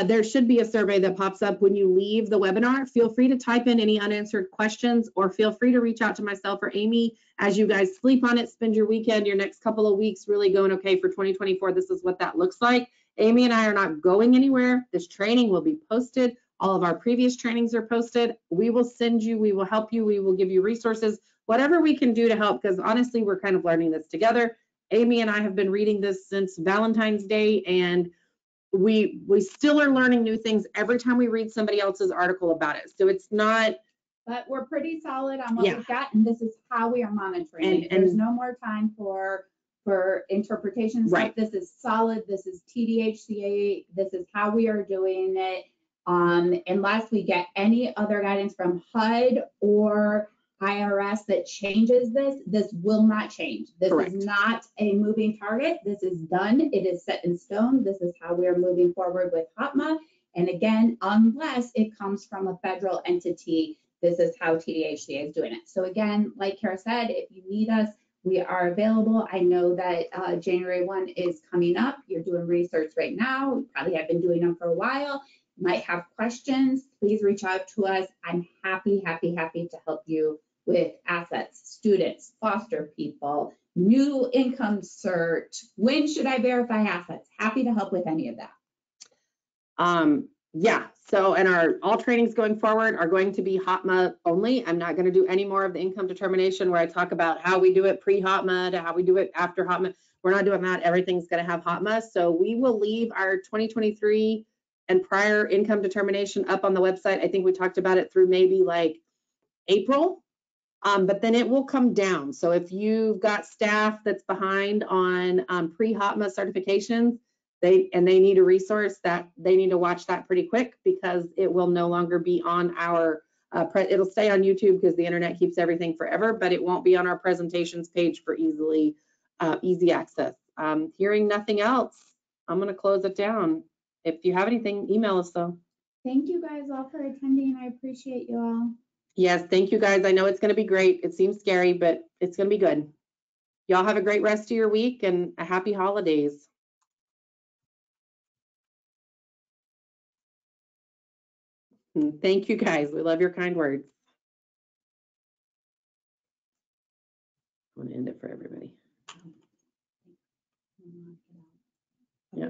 There should be a survey that pops up when you leave the webinar. Feel free to type in any unanswered questions, or feel free to reach out to myself or Amy as you guys sleep on it, spend your weekend, your next couple of weeks really going, okay, for 2024, this is what that looks like. Amy and I are not going anywhere. This training will be posted. All of our previous trainings are posted. We will send you, we will help you, we will give you resources, whatever we can do to help, because honestly, we're kind of learning this together. Amy and I have been reading this since Valentine's Day, and we still are learning new things every time we read somebody else's article about it. So it's not. But we're pretty solid on what we've got, and this is how we are monitoring it. There's no more time for interpretation stuff. Right. This is solid. This is TDHCA. This is how we are doing it. Unless we get any other guidance from HUD or IRS that changes this will not change. This Correct. is not a moving target. This is done. It is set in stone. This is how we are moving forward with HOTMA. And again, unless it comes from a federal entity, this is how TDHCA is doing it. So again, like Kara said, if you need us, we are available. I know that January 1 is coming up. You're doing research right now. We probably have been doing them for a while. Might have questions, please reach out to us. I'm happy to help you with assets, students, foster people, new income cert. When should I verify assets? Happy to help with any of that. Yeah, so, and all trainings going forward are going to be HOTMA only. I'm not going to do any more of the income determination where I talk about how we do it pre-HOTMA to how we do it after HOTMA. We're not doing that. Everything's going to have HOTMA. So we will leave our 2023 and prior income determination up on the website. I think we talked about it through maybe like April, but then it will come down. So if you've got staff that's behind on pre-HOTMA certifications, they need a resource, that they need to watch that pretty quick, because it will no longer be on our, it'll stay on YouTube because the internet keeps everything forever, but it won't be on our presentations page for easy access. Hearing nothing else, I'm going to close it down. If you have anything, email us though. Thank you guys all for attending. I appreciate you all. Yes, thank you guys. I know it's going to be great. It seems scary, but it's going to be good. Y'all have a great rest of your week and a happy holidays. Thank you guys. We love your kind words. I want to end it for everybody. Yeah.